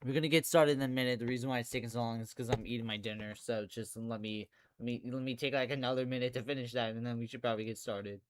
We're gonna get started in a minute. The reason why it's taking so long is because I'm eating my dinner. So just let me take like another minute to finish that, and then we should probably get started.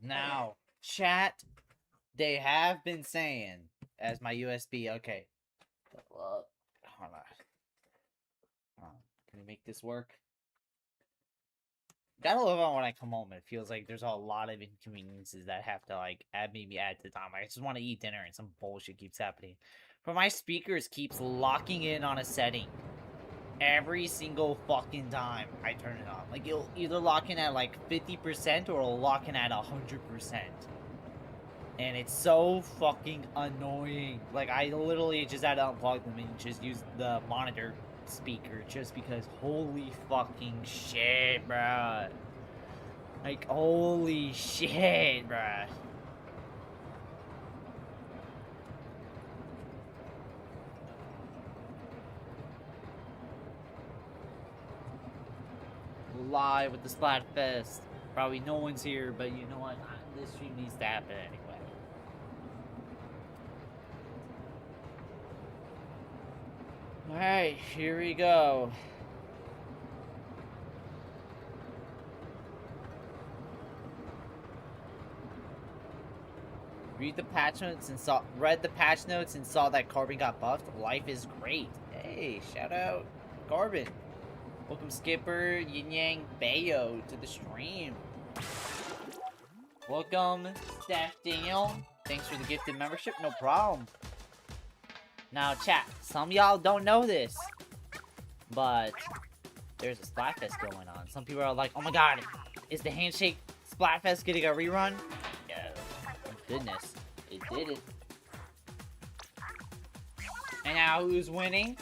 Now, chat, they have been saying, as my USB, okay. Hold on. Can we make this work? Gotta love it when I come home. It feels like there's a lot of inconveniences that have to, like, maybe add to the time. I just want to eat dinner and some bullshit keeps happening. But my speakers keeps locking in on a setting. Every single fucking time I turn it on. Like, it'll either lock in at, like, 50% or it'll lock in at 100%. And it's so fucking annoying. Like, I literally just had to unplug them and just use the monitor speaker just because holy fucking shit, bruh. Like, holy shit, bruh. Live with the Splatfest. Probably no one's here, but you know what? This stream needs to happen anyway. Alright, here we go. Read the patch notes and read the patch notes and saw that Carbon got buffed. Life is great. Hey, shout out Carbon. Welcome Skipper, Yin Yang, Bayo to the stream. Welcome Steph Daniel. Thanks for the gifted membership, no problem. Now chat, some of y'all don't know this, but there's a Splatfest going on. Some people are like, oh my god, is the Handshake Splatfest getting a rerun? Yeah, oh goodness, it did it. And now who's winning?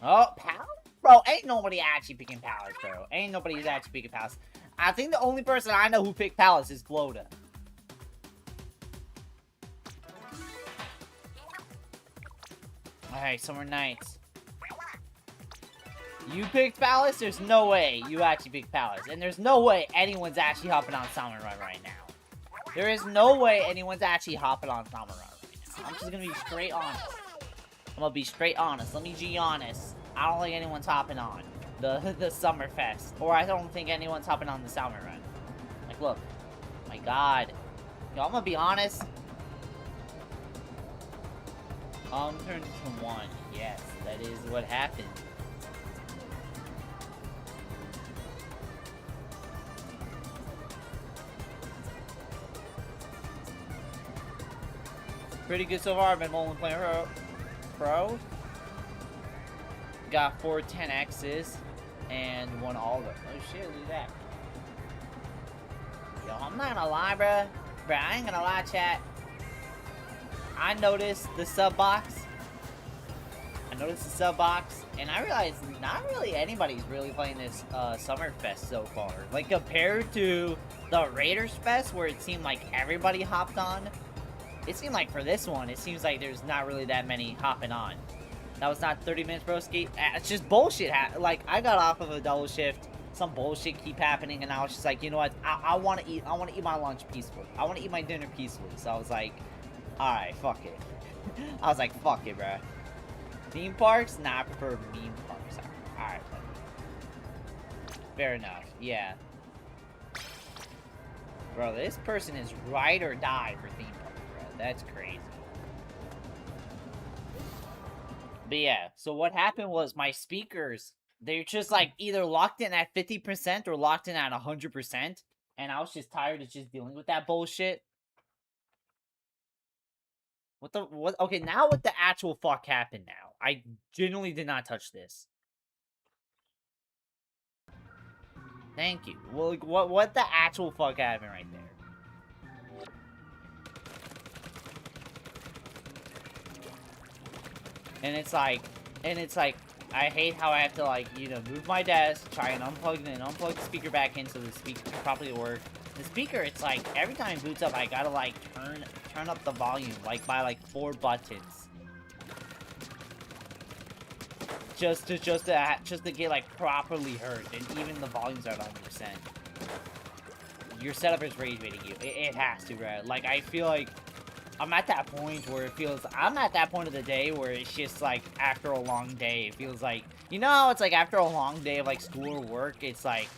Oh, Pal? Bro, ain't nobody actually picking Palace, bro. Ain't nobody's actually picking Palace. I think the only person I know who picked Palace is Floda. Alright, Summer Nights. You picked Palace? There's no way you actually picked Palace. And there's no way anyone's actually hopping on Summer Run right now. There is no way anyone's actually hopping on Summer Run right now. I'm just gonna be straight honest. I'm gonna be straight honest. Let me be honest. I don't think anyone's hopping on. the Summer Fest. Or I don't think anyone's hopping on the Summer run. Like, look. My God. Yo, I'm gonna be honest. Turned to 1. Yes, that is what happened. Pretty good so far. I've been only playing pro. Got 4 10X's and won all of them. Oh shit, look at that. Yo, I'm not gonna lie, bruh. I ain't gonna lie, chat. I noticed the sub box. And I realized not really anybody's really playing this Summer Fest so far. Like, compared to the Raiders Fest, where it seemed like everybody hopped on, it seemed like for this one, it seems like there's not really that many hopping on. That was not 30 minutes, broski. It's just bullshit. Like, I got off of a double shift. Some bullshit keep happening, and I was just like, you know what? I want to eat. I want to eat my lunch peacefully. I want to eat my dinner peacefully. So I was like, all right, fuck it. I was like, fuck it, bro. Theme parks? Nah, I prefer meme parks. All right, fair enough. Yeah, bro. This person is ride or die for theme parks, bro. That's crazy. But yeah, so what happened was my speakers, they're just like either locked in at 50% or locked in at 100%. And I was just tired of just dealing with that bullshit. What? Okay, now what the actual fuck happened now? I genuinely did not touch this. Thank you. Well, like, what the actual fuck happened right there? And it's like, I hate how I have to, like, you know, move my desk, try and unplug the speaker back in so the speaker can properly work. The speaker, it's like, every time it boots up, I gotta, like, turn up the volume, like, by, like, 4 buttons. Just to get, like, properly heard, and even the volumes are at 100%. Your setup is rage baiting you. It has to, bro. Like, I feel like I'm at that point where it feels, I'm at that point of the day where it's just like, after a long day, it feels like, you know, it's like after a long day of like school or work, it's like,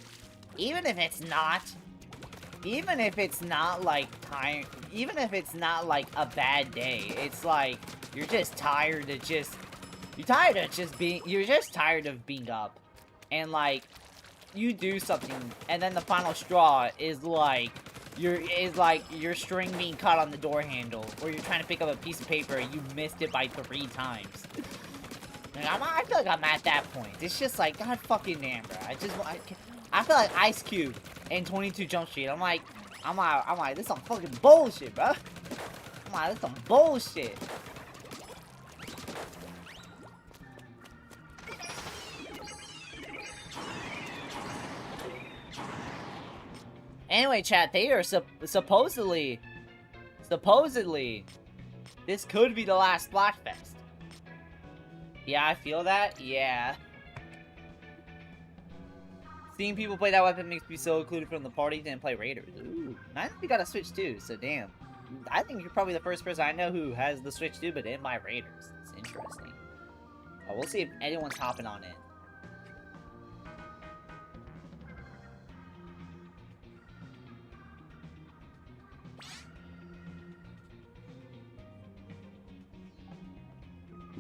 even if it's not like time, even if it's not like a bad day, it's like, you're just tired of being up. And like, you do something, and then the final straw is like, your string being caught on the door handle, or you're trying to pick up a piece of paper and you missed it by 3 times. Like, I feel like I'm at that point. It's just like, god fucking damn, bro. I feel like Ice Cube in 22 Jump Street. I'm like, this is some fucking bullshit, bro. I'm like, this is some bullshit. Anyway, chat, they are supposedly, this could be the last Splatfest. Yeah, I feel that. Yeah. Seeing people play that weapon makes me so included from the party and play Raiders. Ooh, I think we got a Switch too, so damn. I think you're probably the first person I know who has the Switch too, but in my Raiders. It's interesting. Oh, we'll see if anyone's hopping on it.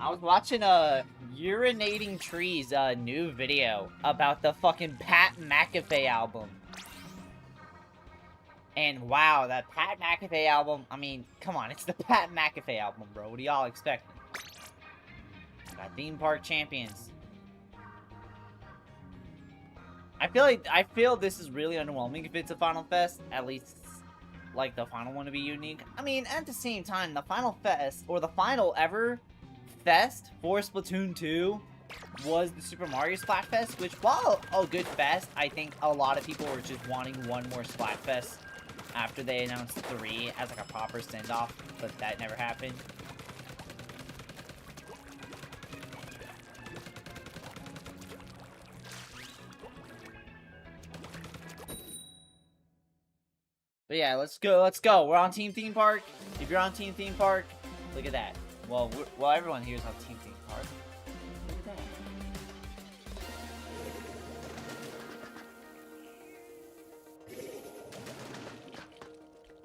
I was watching a Urinating Trees new video about the fucking Pat McAfee album. And wow, that Pat McAfee album, I mean, come on, it's the Pat McAfee album, bro. What do y'all expect? Got theme park champions. I feel this is really underwhelming if it's a Final Fest, at least like the final one to be unique. I mean, at the same time, the Final Fest, or the final ever Fest for Splatoon 2 was the Super Mario Splatfest, which, while a good fest, I think a lot of people were just wanting one more Splatfest after they announced 3 as like a proper send-off, but that never happened. But yeah, let's go. We're on Team Theme Park. If you're on Team Theme Park, look at that. Well, everyone here is on Team Theme Park. Look at that.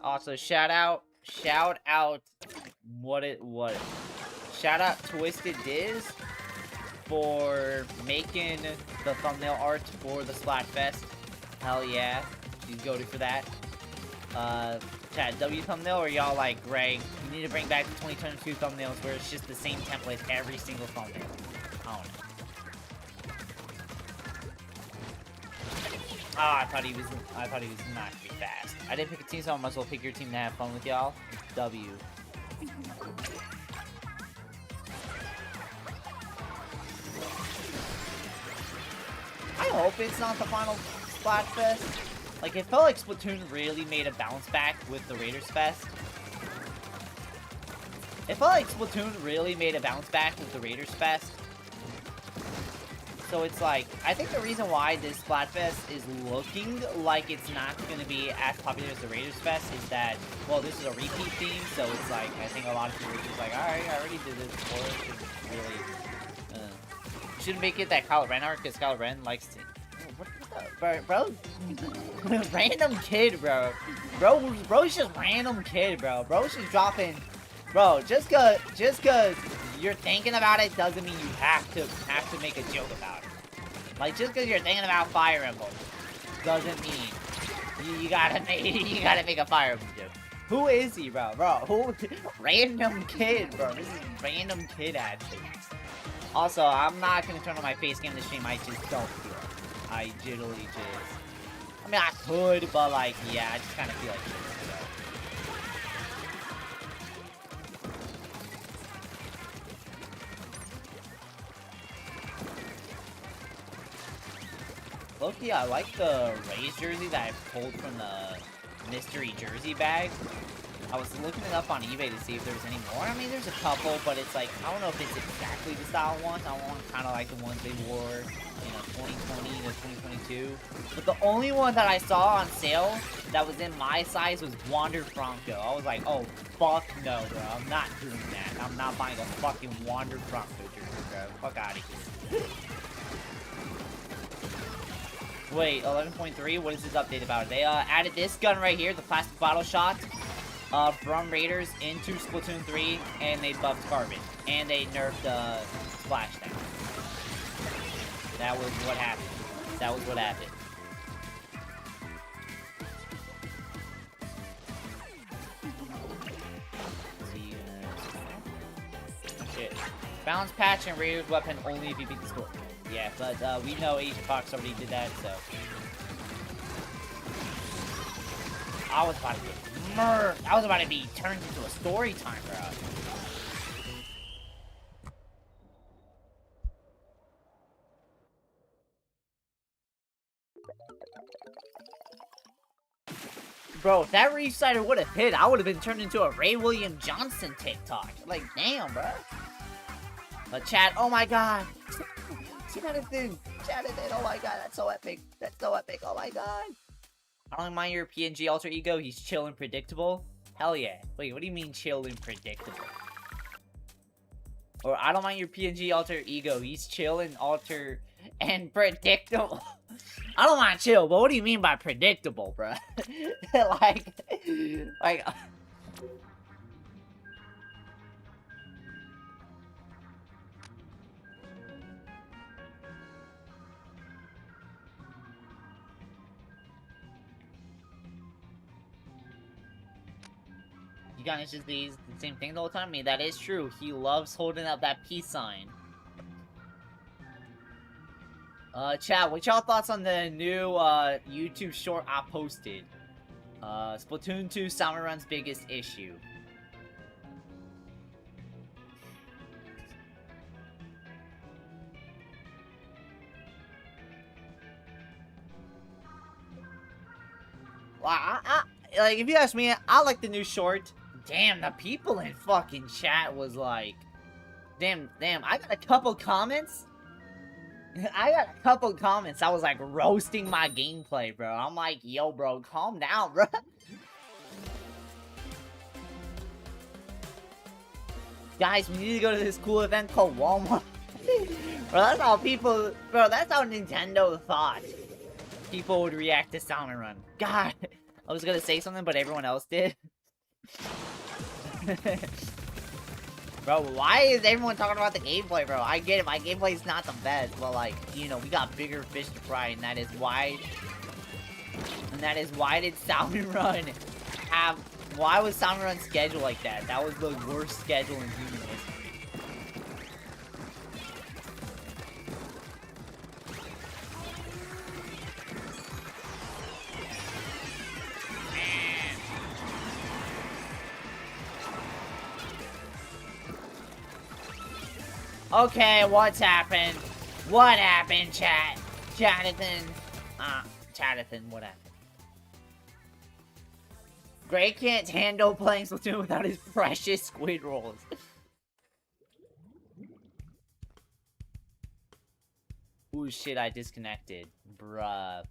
Also, shout out, shout out Twisted Diz for making the thumbnail art for the Splatfest. Hell yeah, he's goated for that. Chat, W thumbnail, or y'all like, Greg, you need to bring back the 2022 thumbnails where it's just the same template every single thumbnail. I don't know. Ah, I thought he was not gonna be fast. I didn't pick a team, so I might as well pick your team to have fun with y'all. W. I hope it's not the final Splatfest. Like, it felt like Splatoon really made a bounce back with the Raiders Fest. It felt like Splatoon really made a bounce back with the Raiders Fest. So it's like, I think the reason why this Splatfest is looking like it's not going to be as popular as the Raiders Fest is that, well, this is a repeat theme, so it's like, I think a lot of people are just like, alright, I already did this before, you shouldn't make it that Kyle Ren art, because Kyle Ren likes to... What the... Bro? Random kid, bro. Bro's just random kid, bro. Bro's just dropping... Bro, just cause you're thinking about it doesn't mean you have to make a joke about it. Like, just because you're thinking about Fire Emblem doesn't mean you gotta make a Fire Emblem joke. Who is he, bro? Who? Random kid, bro. This is random kid action. Also, I'm not gonna turn on my face cam in the stream. I just don't feel it. I literally just... I mean, I could, but like, yeah, I just kind of feel like it. Loki, I like the Rays jersey that I pulled from the mystery jersey bag. I was looking it up on eBay to see if there's any more. I mean, there's a couple, but it's like, I don't know if it's exactly the style ones. I want kind of like the ones they wore, you know, 2020 to 2022. But the only one that I saw on sale that was in my size was Wander Franco. I was like, oh, fuck no, bro. I'm not doing that. I'm not buying a fucking Wander Franco jersey, bro. Fuck out of here. Wait, 11.3? What is this update about? They added this gun right here, the plastic bottle shot, from Raiders into Splatoon 3, and they buffed Carbon. And they nerfed Splashdown. That was what happened. That was what happened. Shit. Balance patch and Raiders weapon only if you beat the score. Yeah, but we know Asian Fox already did that, so. I was about to get murdered. I was about to be turned into a story time, bro. Bro, if that Reefsider would have hit, I would have been turned into a Ray William Johnson TikTok. Like, damn, bro. But chat, oh my god. See that thing? Chat it in. Oh my god, that's so epic. That's so epic. Oh my god. I don't mind your PNG alter ego. He's chill and predictable. Hell yeah. Wait, what do you mean chill and predictable? Or I don't mind your PNG alter ego. He's chill and predictable. I don't mind chill, but what do you mean by predictable, bro? like. It's just the same thing the whole time. I mean, that is true. He loves holding up that peace sign. Chat, what y'all thoughts on the new YouTube short I posted? Splatoon 2 Summer Run's biggest issue. Well, like, if you ask me, I like the new short. Damn, the people in fucking chat was like... Damn, I got a couple comments. I was like roasting my gameplay, bro. I'm like, yo, bro, calm down, bro. Guys, we need to go to this cool event called Walmart. Bro, that's how people... Bro, that's how Nintendo thought people would react to Salmon Run. God... I was gonna say something, but everyone else did. Bro, why is everyone talking about the gameplay, bro? I get it, my gameplay is not the best, but like, you know, we got bigger fish to fry, and that is why did Salmon Run have, why was Salmon Run scheduled like that? That was the worst schedule in human history. Okay, what's happened? What happened, chat? Chattathan. Chattathan, what happened? Greg can't handle playing Splatoon without his precious squid rolls. Ooh, shit, I disconnected. Bruh.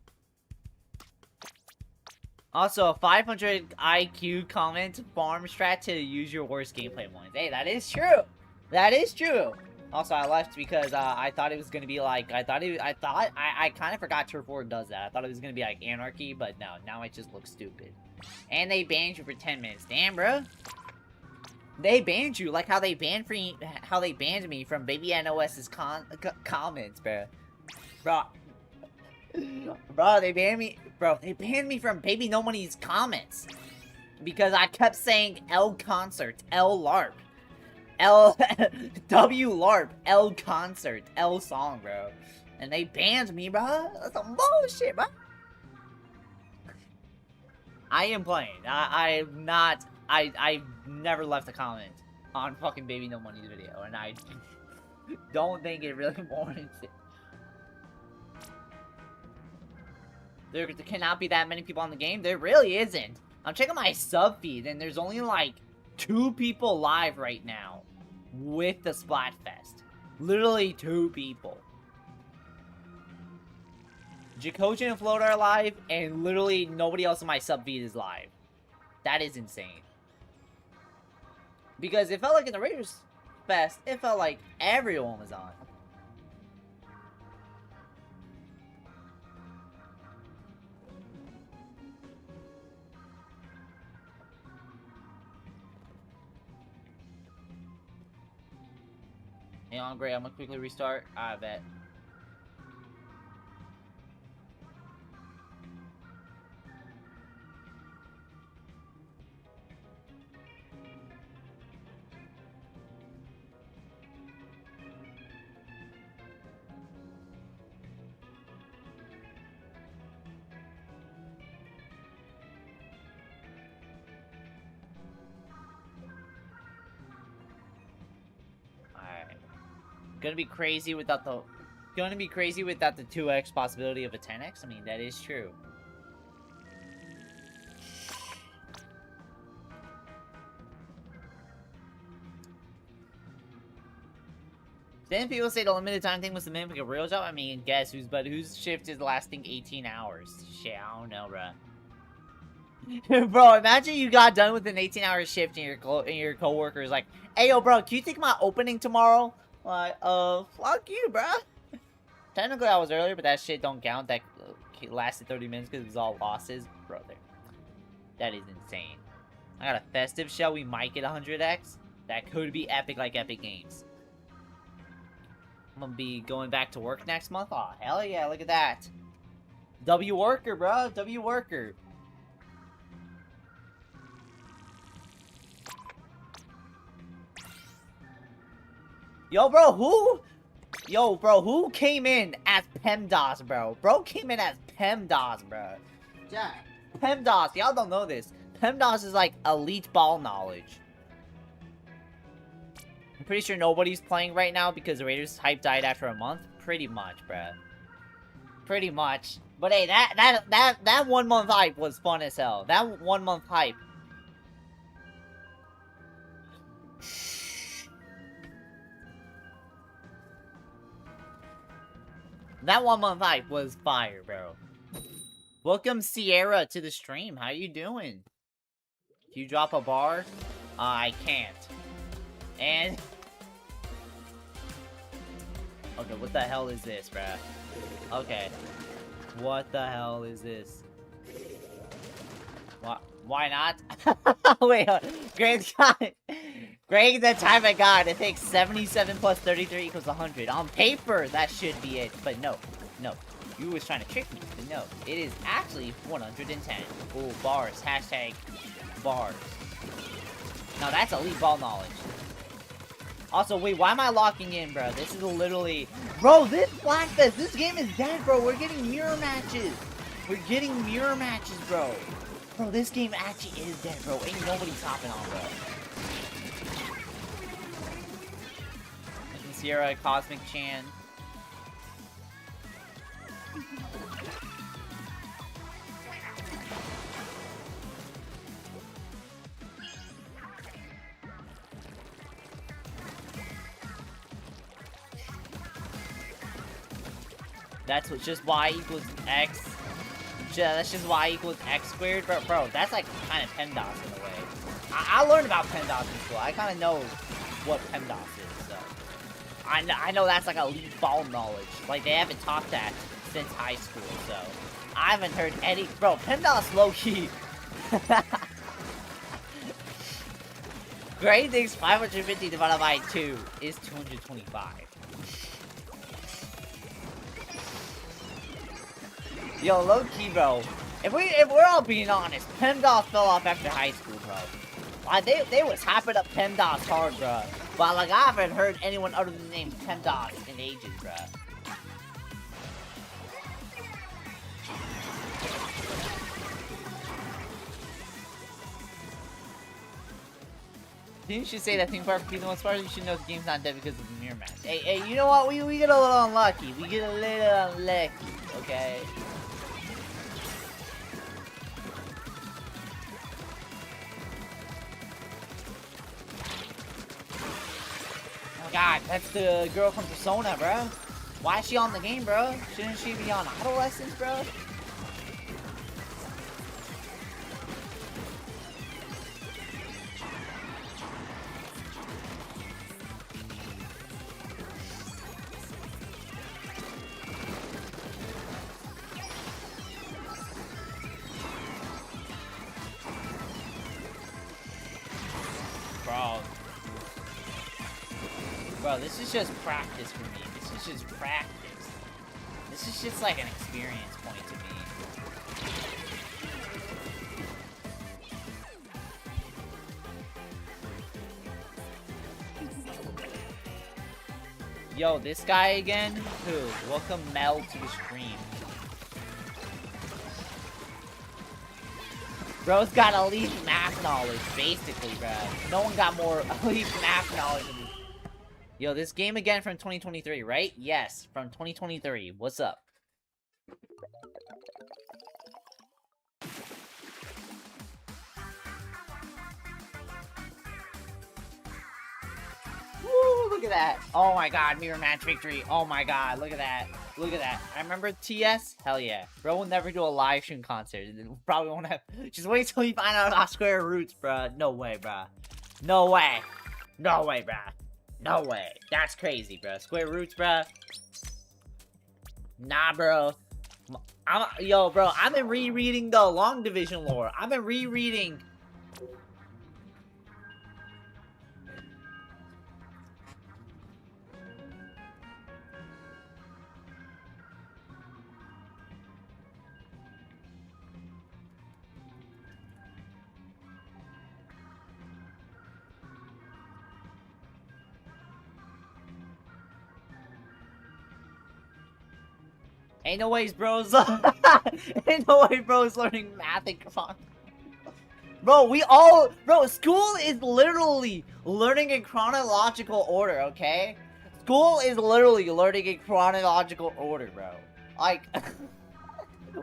Also, a 500 IQ comment, farm strat to use your worst gameplay points. Hey, that is true. That is true. Also, I left because I thought it was gonna be like I kind of forgot Turf War does that. I thought it was gonna be like Anarchy, but no, now it just looks stupid. And they banned you for 10 minutes. Damn, bro. They banned you like how they banned me from Baby NOS's comments, bro. Bro, they banned me. Bro, they banned me from Baby No Money's comments because I kept saying L concert, L LARP. L W LARP, L concert, L song, bro. And they banned me, bro. That's some bullshit, bro. I am playing. I've never left a comment on fucking Baby No Money's video, and I don't think it really warrants it. There cannot be that many people on the game. There really isn't. I'm checking my sub feed, and there's only like 2 people live right now with the Splatfest. Literally 2 people. Jacojan and Float are live, and literally nobody else in my sub feed is live. That is insane. Because it felt like in the Raiders Fest, it felt like everyone was on. Hey, on great, I'm gonna quickly restart. I bet. Gonna be crazy without the 2x possibility of a 10x. I mean, that is true. Then people say the limited time thing was to mimic a real job. I mean, guess whose shift is lasting 18 hours? Shit, I don't know, bro. Bro, imagine you got done with an 18-hour shift and your coworker is like, "Hey, yo, bro, can you take my opening tomorrow?" Like, fuck you, bro. Technically, I was earlier, but that shit don't count. That lasted 30 minutes because it was all losses. Brother, that is insane. I got a festive shell. We might get 100x. That could be epic like Epic Games. I'm gonna be going back to work next month. Aw, hell yeah, look at that. W worker, bro. W worker. Yo, bro, who came in as PEMDAS, bro? Bro came in as PEMDAS, bro. Yeah, PEMDAS, y'all don't know this. PEMDAS is like elite ball knowledge. I'm pretty sure nobody's playing right now because the Raiders hype died after a month. Pretty much, bro. Pretty much. But hey, that 1 month hype was fun as hell. That 1 month hype. That 1 month hype was fire, bro. Welcome, Sierra, to the stream. How you doing? Can you drop a bar? I can't. And... okay, what the hell is this, bruh? Okay. What the hell is this? Why not? Wait, Greg, the type of guy that thinks 77 plus 33 equals 100. On paper, that should be it, but no. You was trying to trick me, but no. It is actually 110. Ooh, bars. Hashtag bars. Now that's elite ball knowledge. Also, wait, why am I locking in, bro? This is literally... Bro, this Splatfest, this game is dead, bro. We're getting mirror matches. We're getting mirror matches, bro. Bro, this game actually is dead, bro. Ain't nobody hopping on, bro. Sierra, Cosmic Chan. That's what just y equals x. That's just y equals x squared, bro. That's like kind of PEMDAS in a way. I learned about PEMDAS in school. I kind of know what PEMDAS is. So I know that's like elite ball knowledge. Like they haven't taught that since high school. So I haven't heard any. Bro, PEMDAS low key. Grade thinks 550 divided by 2 is 225. Yo, low key, bro. If we're all being honest, PEMDAS fell off after high school, bro. Like they was hyping up PEMDAS hard, bro. But like I haven't heard anyone other than the name PEMDAS in ages, bro. You should say that thing part for people as far as you should know the game's not dead because of the mirror match. Hey, you know what? We get a little unlucky. We get a little unlucky, okay? Oh god, that's the girl from Persona, bro. Why is she on the game, bro? Shouldn't she be on adolescence, bro? Bro, this is just practice for me. This is just practice. This is just like an experience point to me. Yo, this guy again? Who? Welcome Mel to the stream. Bro's got elite math knowledge, basically, bro. No one got more elite math knowledge than this. Yo, this game again from 2023, right? Yes, from 2023. What's up? Woo, look at that. Oh my god, mirror match victory. Oh my god, look at that. Look at that. I remember TS? Hell yeah. Bro will never do a live stream concert. Probably won't have. Just wait till you find out about square roots, bruh. No way, bruh. No way. No way, bruh. No way. That's crazy, bro. Square roots, bro. Nah, bro. Yo, bro, I've been rereading the long division lore. I've been rereading. Ain't no ways, bros. Ain't no way, bros, learning math and Bro, school is literally learning in chronological order, okay? School is literally learning in chronological order, bro. Like,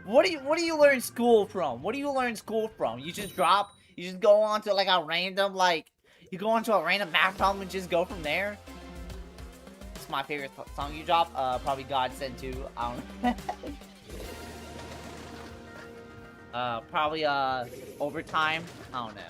what do you learn school from? What do you learn school from? You just go on to like a random, like, you go onto a random math problem and just go from there? It's my favorite song you drop. Probably Godsend 2. I don't know. Probably Overtime. I don't know.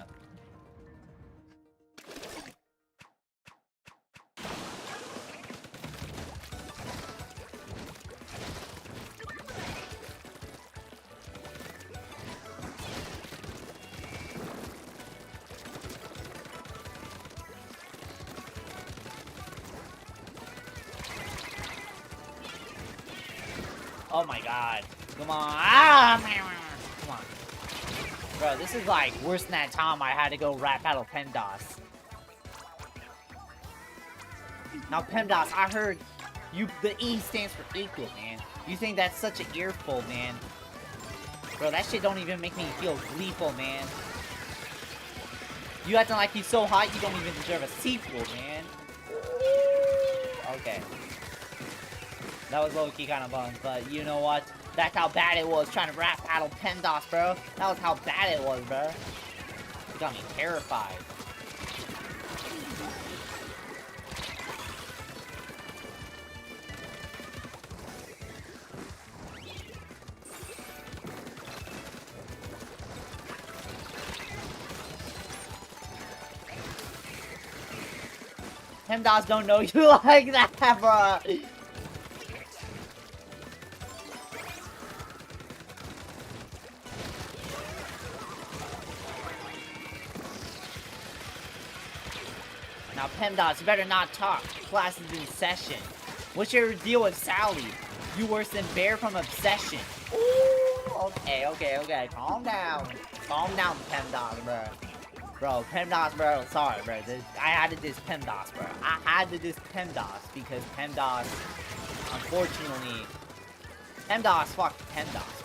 Oh my god. Come on. Ah! Come on. Bro, this is like worse than that time I had to go rap battle PEMDAS. Now PEMDAS, I heard the E stands for equal, man. You think that's such an earful, man. Bro, that shit don't even make me feel gleeful, man. You acting like he's so hot, you don't even deserve a sequel, man. Okay. That was low-key kind of fun, but you know what? That's how bad it was trying to rap battle PEMDAS, bro. That was how bad it was, bro. You got me terrified. PEMDAS don't know you like that, bro. Now, PEMDAS, you better not talk. Class is in session. What's your deal with Sally? You worse than Bear from Obsession. Ooh, okay. Calm down. Calm down, PEMDAS, bro. Bro, PEMDAS, bro. Sorry, bro. I had to diss PEMDAS, bro. I had to diss PEMDAS because PEMDAS, unfortunately, PEMDAS fucked PEMDAS,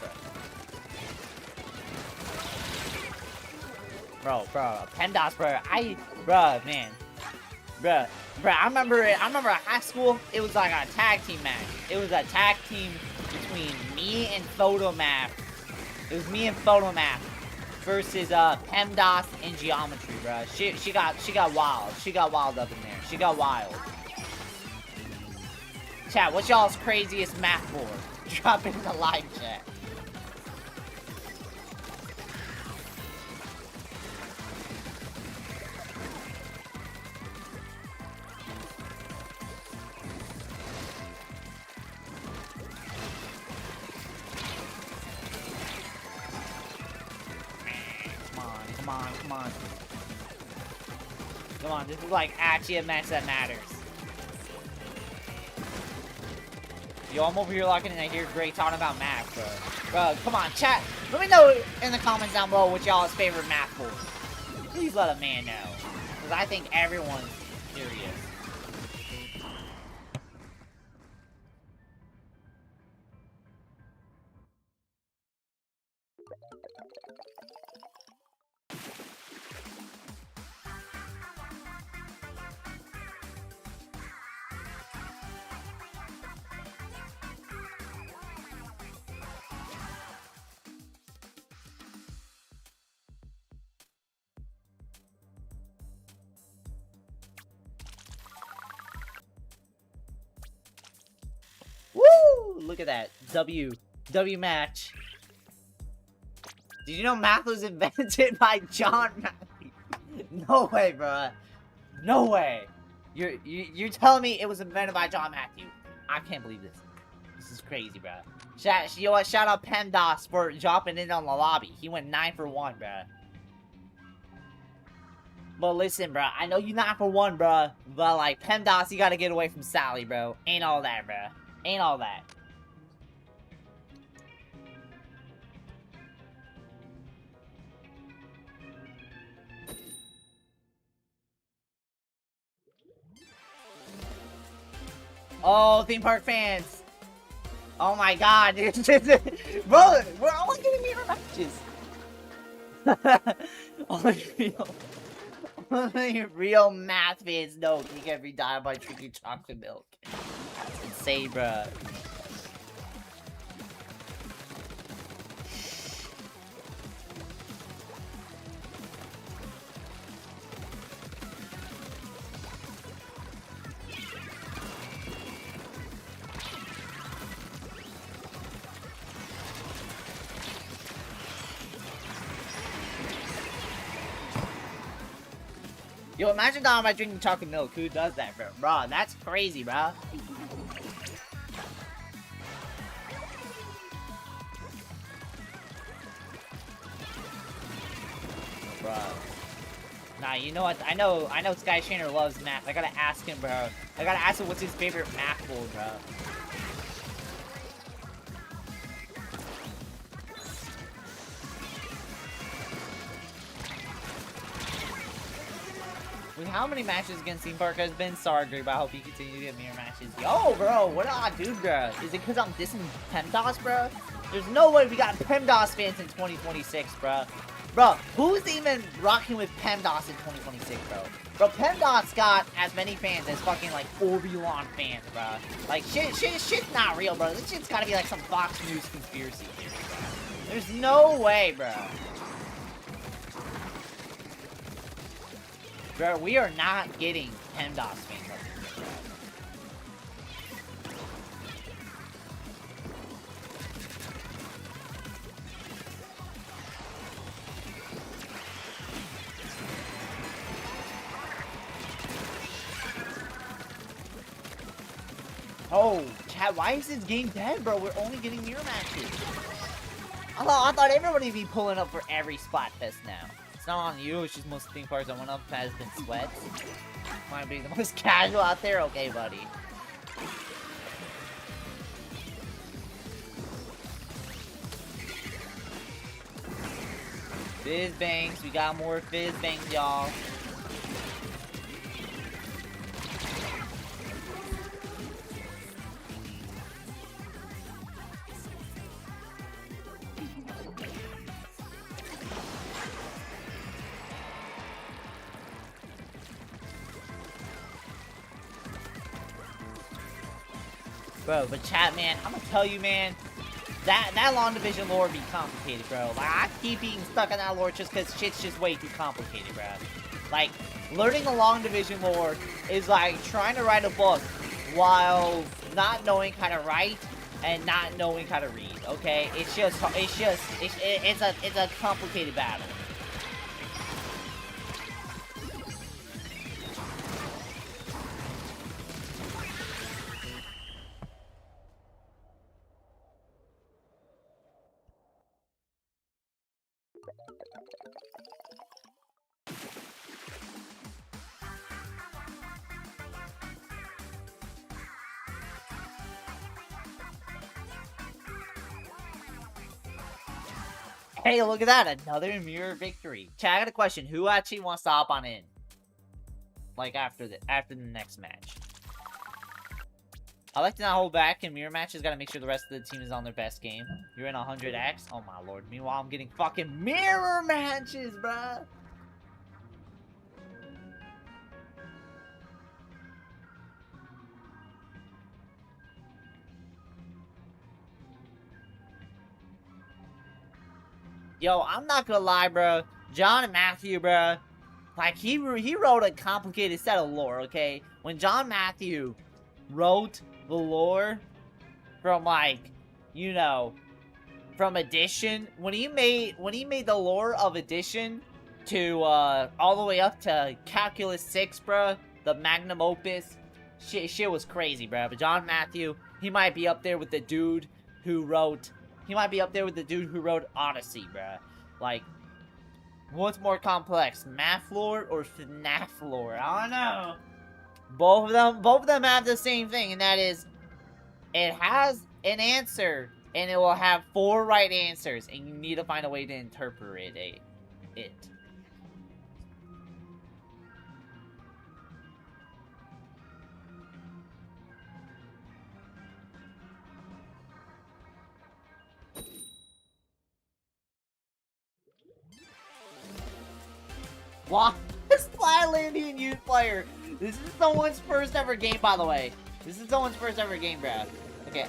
bro. Bro, PEMDAS, bro. Man. Bruh, I remember at high school, it was like a tag team match. It was a tag team between me and Photomath. It was me and Photomath versus PEMDAS and Geometry, bruh. She got wild. She got wild up in there. She got wild. Chat, what's y'all's craziest math board? Drop it in the live chat. Come on, this is like actually a match that matters. Yo, I'm over here locking in. I hear Greg talking about math, bro. Bro, come on, chat. Let me know in the comments down below what y'all's favorite math board. Please let a man know. Because I think everyone's curious. Woo! Look at that. W match. Did you know math was invented by John Matthew? No way, bro. No way. You're telling me it was invented by John Matthew? I can't believe this. This is crazy, bro. You know what? Shout out PEMDAS for dropping in on the lobby. He went 9 for 1, bro. But listen, bro. I know you 9 for 1, bro. But like PEMDAS, you gotta get away from Sally, bro. Ain't all that, bro. Ain't all that. Oh, theme park fans. Oh my god, dude. Bro, we're only getting mirror matches. Only real math fans know you get every die by drinking chocolate milk. That's insane, bro. Yo, imagine dying by drinking chocolate milk. Who does that, bro? Bro, that's crazy, bro. Bro. Nah, you know what? I know Sky Trainer loves math. I gotta ask him, bro. I gotta ask him what's his favorite math board, bro. With how many matches against Theme Park has been, sorry, Greg, but I hope you continue to get mirror matches. Yo, bro, what do I do, bro? Is it because I'm dissing PEMDOS, bro? There's no way we got PEMDOS fans in 2026, bro. Bro, who's even rocking with PEMDOS in 2026, bro? Bro, PEMDOS got as many fans as fucking, like, Orbulon fans, bro. Like, shit's not real, bro. This shit's gotta be, like, some Fox News conspiracy theory, bro. There's no way, bro. Bro, we are not getting PEMDOS fans like this, bro. Oh, chat, why is this game dead, bro? We're only getting mirror matches. I thought everybody would be pulling up for every Splatfest now. It's not on you, it's just most theme parks that went up has been sweats. Might be the most casual out there? Okay, buddy. Fizz bangs, we got more fizz bangs, y'all. Bro, but chat, man, I'm gonna tell you, man, that long division lore be complicated, bro. Like, I keep being stuck in that lore just because shit's just way too complicated, bro. Like, learning the long division lore is like trying to write a book while not knowing how to write and not knowing how to read, okay? It's a complicated battle. Hey, look at that. Another mirror victory. Chat, I got a question. Who actually wants to hop on in? Like, after the next match. I like to not hold back in mirror matches. Gotta make sure the rest of the team is on their best game. You're in 100x? Oh, my lord. Meanwhile, I'm getting fucking mirror matches, bruh. Yo, I'm not gonna lie, bro. John and Matthew, bro. Like, he wrote a complicated set of lore, okay? When John Matthew wrote the lore from, like, you know, from Edition, when he made the lore of Edition to, all the way up to Calculus 6, bro, the magnum opus, shit was crazy, bro. But John Matthew, he might be up there with the dude who wrote... He might be up there with the dude who wrote Odyssey, bruh. Like, what's more complex, math lore or FNAF lore? I don't know. Both of them have the same thing, and that is, it has an answer, and it will have 4 right answers, and you need to find a way to interpret it. Wow, Splatlandian youth player. This is someone's first ever game, by the way. This is someone's first ever game, bro. Okay.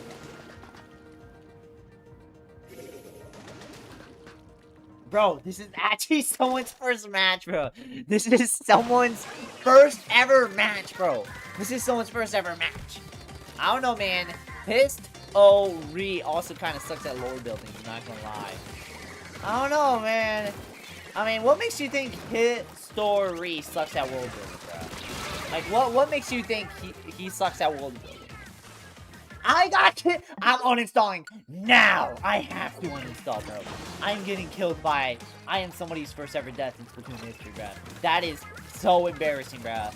Bro, this is actually someone's first match, bro. This is someone's first ever match, bro. This is someone's first ever match. I don't know, man. Pissed O-Re also kind of sucks at lore building, I'm not gonna lie. I don't know, man. I mean, what makes you think History sucks at world building, bro? Like, what makes you think he sucks at world building? I'm uninstalling now. I have to uninstall, bro. I'm getting killed by... I am somebody's first ever death in Splatoon history, bro. That is so embarrassing, bro.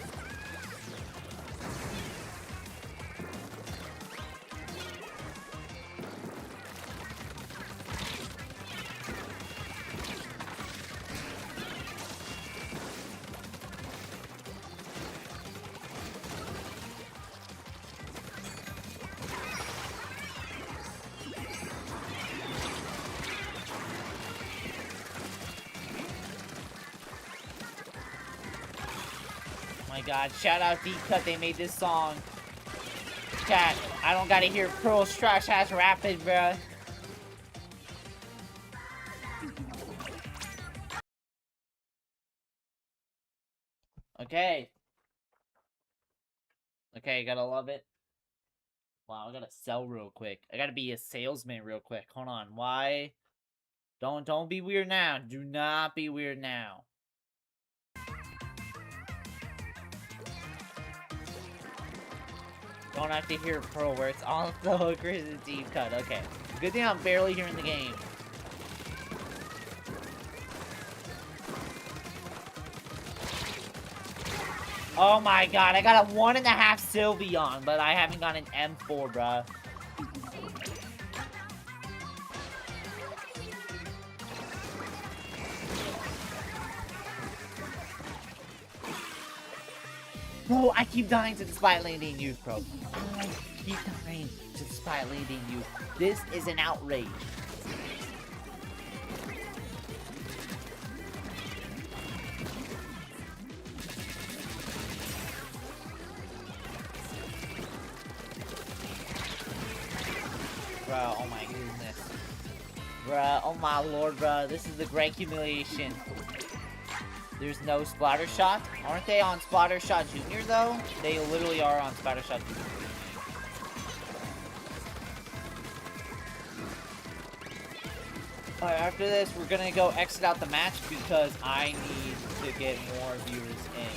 my god. Shout out Deep Cut, they made this song. Chat, I don't gotta hear Pearl's trash ass rapping, bruh. Okay. Okay, gotta love it. Wow, I gotta sell real quick. I gotta be a salesman real quick. Hold on. Why? Don't be weird now. Do not be weird now. Don't have to hear Pearl where it's on the hook or the deep cut. Okay. Good thing I'm barely hearing the game. Oh my god, I got a 1.5 Sylveon, but I haven't got an M4, bruh. Bro, I keep dying to the Splat Landing Youth, bro. I keep dying to the Splat Landing Youth. This is an outrage. Bruh, oh my goodness. Bruh, oh my lord, bruh. This is the great humiliation. There's no Splattershot. Aren't they on Splattershot Junior, though? They literally are on Splattershot Junior. Alright, after this, we're gonna go exit out the match because I need to get more viewers in.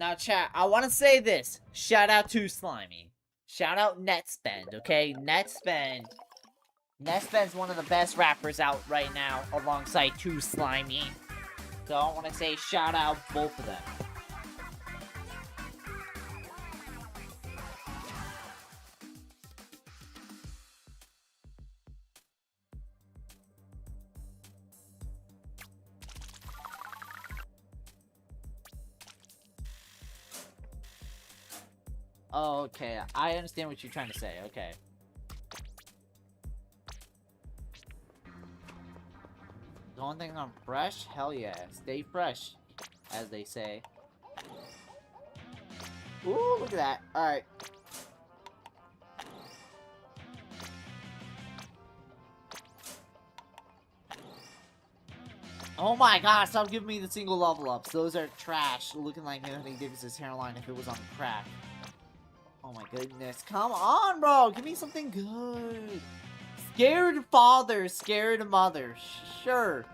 Now, chat, I want to say this. Shout out to Slimy. Shout out Netspend, okay? Netspend. Netspend's one of the best rappers out right now, alongside Too Slimy. So I want to say shout out both of them. Oh, okay. I understand what you're trying to say. Okay. The one thing I'm fresh? Hell yeah. Stay fresh, as they say. Ooh, look at that. Alright. Oh my god, stop giving me the single level ups. Those are trash. Looking like Anthony Davis' hairline if it was on crack. Oh my goodness. Come on, bro. Give me something good. Scared father, scared mother. Sure.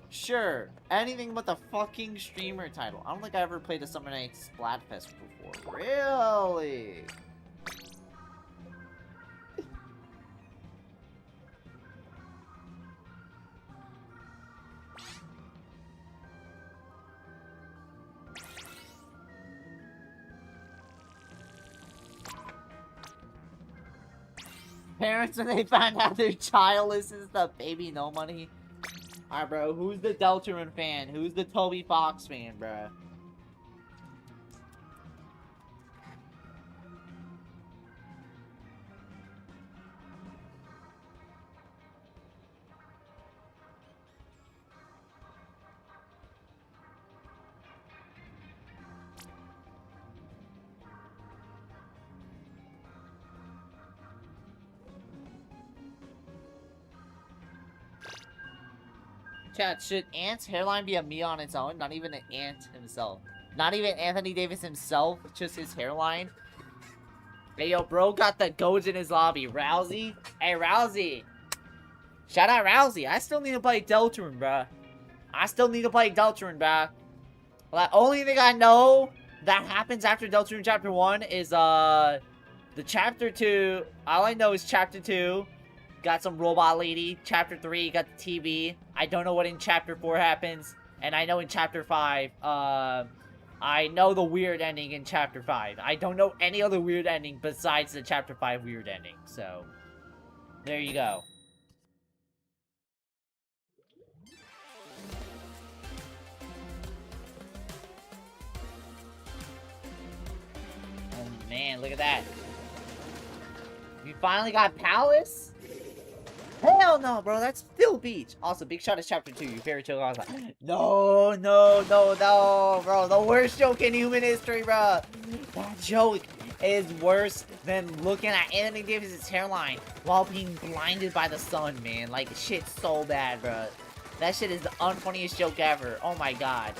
Sure. Anything but the fucking streamer title. I don't think I ever played a Summer Nights Splatfest before. Really? Parents, when they find out their child listens to Baby No Money. Alright, bro. Who's the Deltarune fan? Who's the Toby Fox fan, bro? Chat, should Ant's hairline be a me on its own? Not even an Ant himself. Not even Anthony Davis himself, just his hairline. Hey, yo, bro got the goats in his lobby. Rousey? Hey, Rousey. Shout out Rousey. I still need to play Deltarune, bruh. The only thing I know that happens after Deltarune Chapter 1 is, the Chapter 2. All I know is Chapter 2. Got some robot lady. Chapter 3, got the TV. I don't know what in Chapter 4 happens. And I know in Chapter 5, I know the weird ending in Chapter 5. I don't know any other weird ending besides the Chapter 5 weird ending. So, there you go. man, look at that. We finally got Palace? Hell no, bro. That's still Beach. Also, Big Shot is Chapter 2. Your favorite joke. I was like, no, no, no, no, bro. The worst joke in human history, bro. That joke is worse than looking at Anthony Davis' hairline while being blinded by the sun, man. Like, shit's so bad, bro. That shit is the unfunniest joke ever. Oh my god.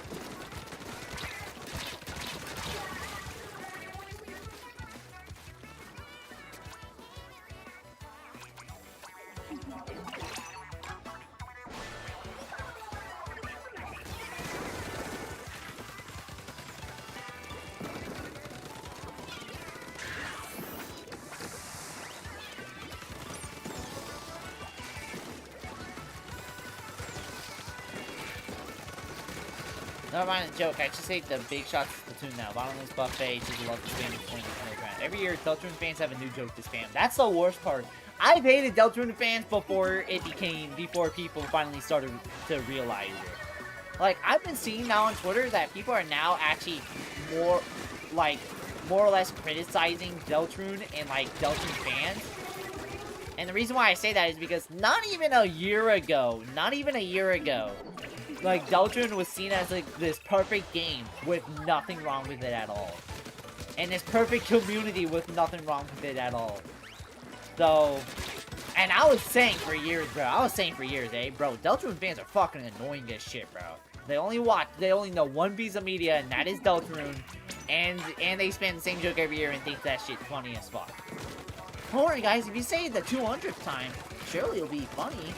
Never mind the joke, I just hate the Big Shots Splatoon now. Bottomless buffet, just love to spam the point in the Every year, Deltarune fans have a new joke to spam. That's the worst part. I've hated Deltarune fans before people finally started to realize it. Like, I've been seeing now on Twitter that people are now actually more or less criticizing Deltarune and, like, Deltarune fans. And the reason why I say that is because not even a year ago, like, Deltarune was seen as, like, this perfect game with nothing wrong with it at all. And this perfect community with nothing wrong with it at all. So, and I was saying for years, bro. Bro, Deltarune fans are fucking annoying as shit, bro. They only know one piece of media, and that is Deltarune. And they spam the same joke every year and think that shit's funny as fuck. Don't worry, guys. If you say it the 200th time, surely it'll be funny.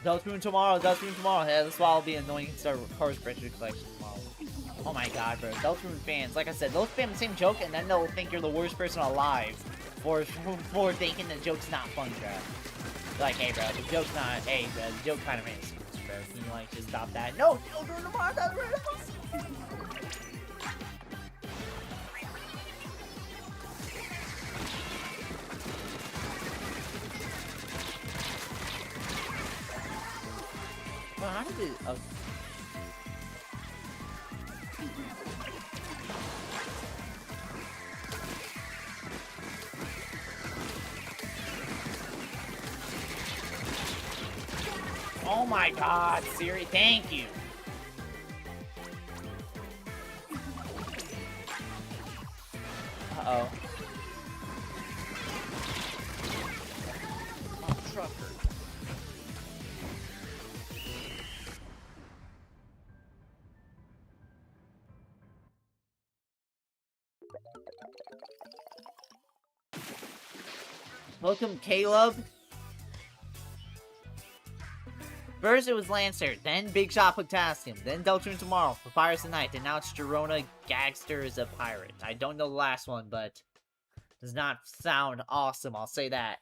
Deltarune tomorrow. Yeah, that's why I'll be annoying and start Cars Pressure Collection tomorrow. Oh my god, bro. Deltarune fans, like I said, they'll spam the same joke and then they'll think you're the worst person alive for thinking the joke's not funny, bro. Like, hey, bro, the joke's not, hey, bro, the joke kind of makes sense, bro. Can you, like, just stop that? No, Deltarune tomorrow, that's right. Well, how did it... Oh. Oh my god, Siri, thank you. Uh-oh. Oh, trucker. Welcome, Caleb. First it was Lancer, then Big Shot Potassium, then Deltarune tomorrow, Papyrus tonight, and now it's Girona Gagster is a pirate. I don't know the last one, but does not sound awesome, I'll say that.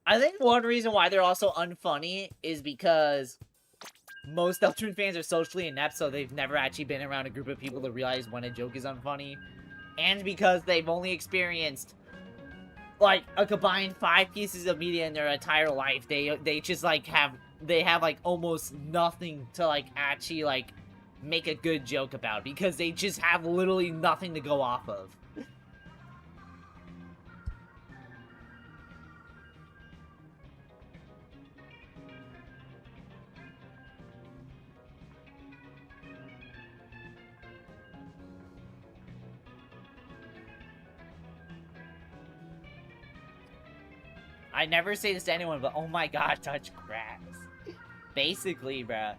I think one reason why they're also unfunny is because most Deltarune fans are socially inept, so they've never actually been around a group of people to realize when a joke is unfunny. And because they've only experienced, like, a combined 5 pieces of media in their entire life. They just, like, have like, almost nothing to, like, actually, like, make a good joke about. Because they just have literally nothing to go off of. I never say this to anyone, but oh my god, touch grass. Basically, bruh.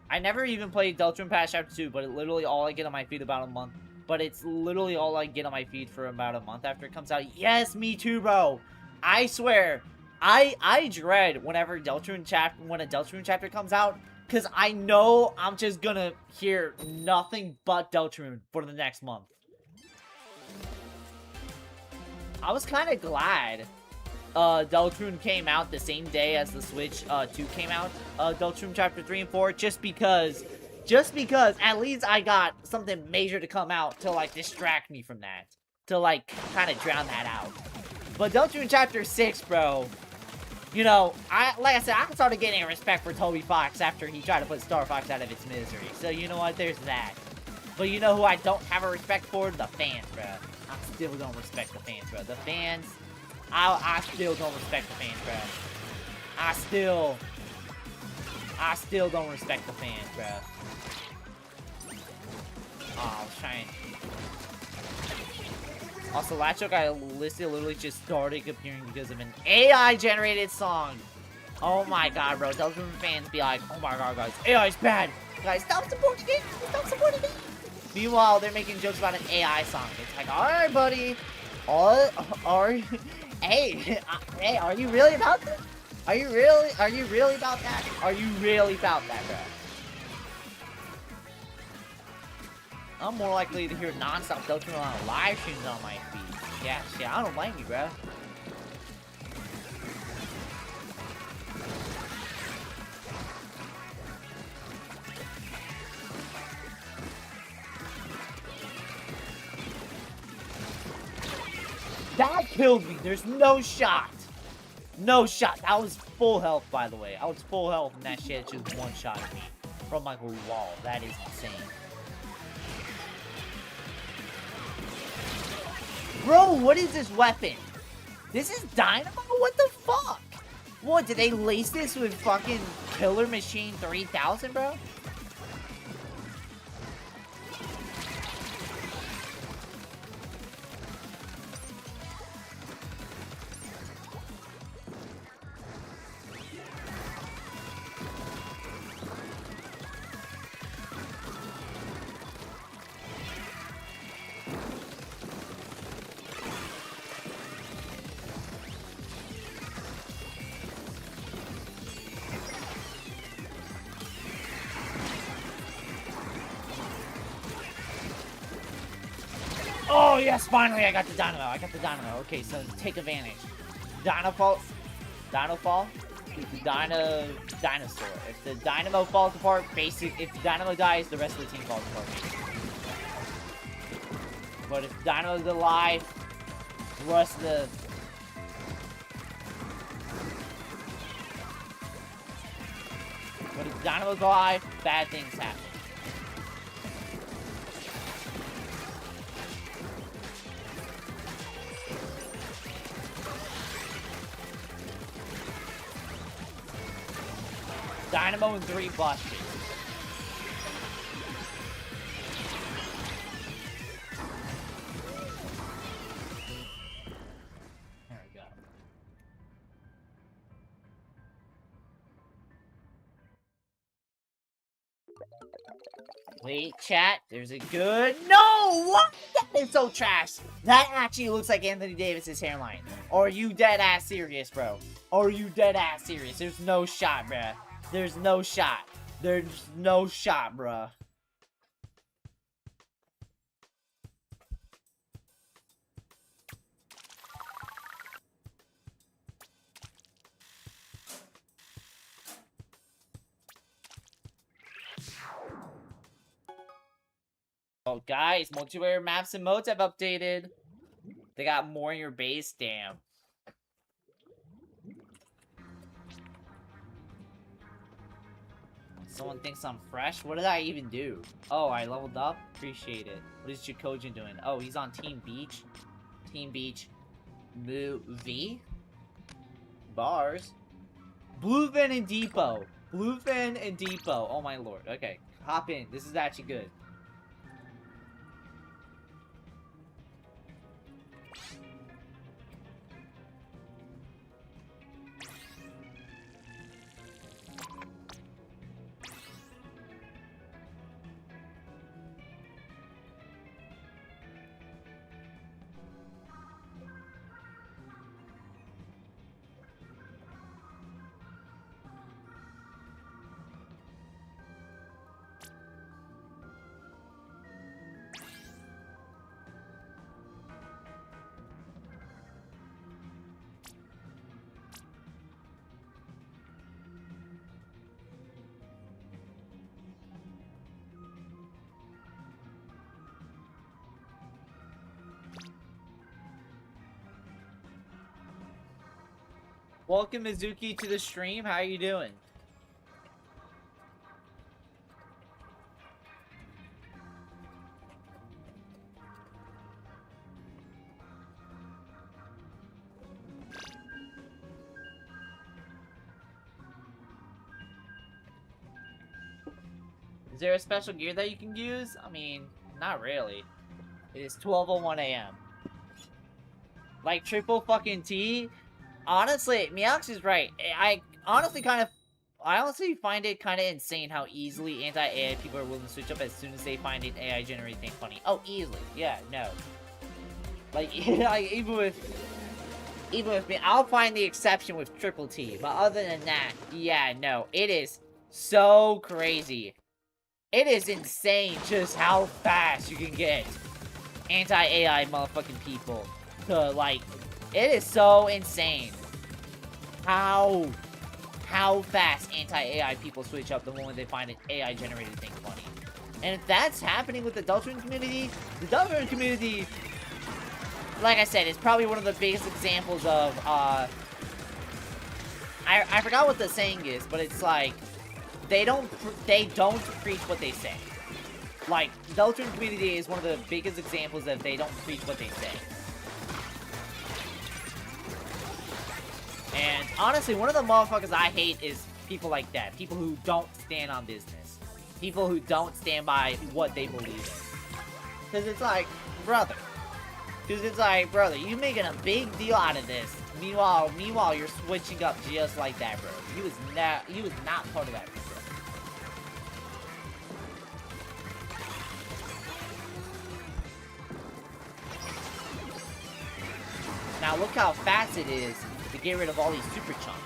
I never even played Deltarune Pass Chapter 2, but it's literally all I get on my feed about a month. But it's literally all I get on my feed for about a month after it comes out. Yes, me too, bro. I swear. I dread whenever when a Deltarune chapter comes out, Because I know I'm just gonna hear nothing but Deltarune for the next month. I was kind of glad Deltarune came out the same day as the Switch 2 came out. Deltarune Chapter 3 and 4, just because at least I got something major to come out to, like, distract me from that. To, like, kind of drown that out. But Deltarune Chapter 6, bro, you know, like I said, I started getting respect for Toby Fox after he tried to put Star Fox out of its misery. So, you know what? There's that. But you know who I don't have a respect for? The fans, bro. I still don't respect the fans, bro. The fans, I still don't respect the fans, bro. I still don't respect the fans, bro. Oh, I was trying. Also, last joke I listed literally just started appearing because of an AI-generated song. Oh my god, bro. Deltarune fans be like, oh my god, guys, AI is bad. Guys, stop supporting it. Stop supporting it. Meanwhile, they're making jokes about an AI song. It's like, alright, buddy. Hey, hey, are you really about that? Are you really about that? Are you really about that, bro? I'm more likely to hear non-stop Deltarune on live streams on my feed. Yeah, shit, I don't blame you, bro. That killed me. There's no shot. No shot. That was full health, by the way. I was full health, and that shit just one-shotted me from, like, a wall. That is insane. Bro, what is this weapon? This is dynamo? What the fuck? What, did they lace this with fucking Killer Machine 3000, bro? Oh, yes, finally I got the dynamo. Okay, so take advantage. Dynafall. Dinosaur. If the dynamo falls apart, if the dynamo dies, the rest of the team falls apart. But if dynamo's alive, the rest of the... But if dynamo's alive, bad things happen. Dynamo and 3 boss chases. There we go. Wait, chat. There's a good... No! What? That is so trash. That actually looks like Anthony Davis's hairline. Are you dead ass serious, bro? Are you dead ass serious? There's no shot, bruh. There's no shot. There's no shot, bruh. Oh, guys, multiplayer maps and modes have updated. They got more in your base, damn. Someone thinks I'm fresh? What did I even do? Oh, I leveled up? Appreciate it. What is Chikojin doing? Oh, he's on Team Beach. Team Beach. Movie? Bars? Bluefin and Depot. Bluefin and Depot. Oh my lord. Okay. Hop in. This is actually good. Welcome, Mizuki, to the stream. How you doing? Is there a special gear that you can use? I mean, not really. It is 12:01 a.m. Like, triple fucking T? Honestly, Meox is right. I honestly find it kind of insane how easily anti-AI people are willing to switch up as soon as they find an AI-generated thing funny. Oh, easily. Yeah, no. Like, like even with me, I'll find the exception with triple T. But other than that, yeah, no. It is so crazy. It is insane just how fast you can get anti-AI motherfucking people to, like, it is so insane how fast anti-AI people switch up the moment they find an AI-generated thing funny. And if that's happening with the Deltarune community, the Deltarune community, like I said, is probably one of the biggest examples of, I forgot what the saying is, but it's like, they don't preach what they say. Like, the Deltarune community is one of the biggest examples that they don't preach what they say. And honestly, one of the motherfuckers I hate is people like that. People who don't stand on business. People who don't stand by what they believe in. Because it's like, brother. You making a big deal out of this. Meanwhile, you're switching up just like that, bro. He was not part of that. Now look how fast it is to get rid of all these super chunks.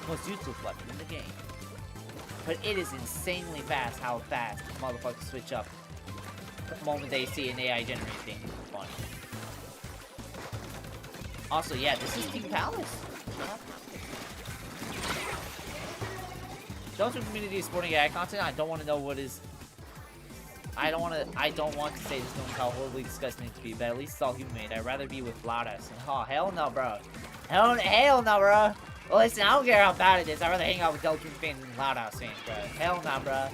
Most useless weapon in the game. But it is insanely fast how fast motherfuckers switch up the moment they see an AI generated thing funny. Also, yeah, this is Team Palace. Deltarune community is supporting AI content. I don't want to know what is. I don't want to say this knowing how horribly disgusting it to be, but at least it's all human made. I'd rather be with Laudas. Oh, hell no, bro. Hell no, bro. Well, listen, I don't care how bad it is. I'd rather hang out with Deltarune fans than Loudhouse fans, bro. Hell no, bro.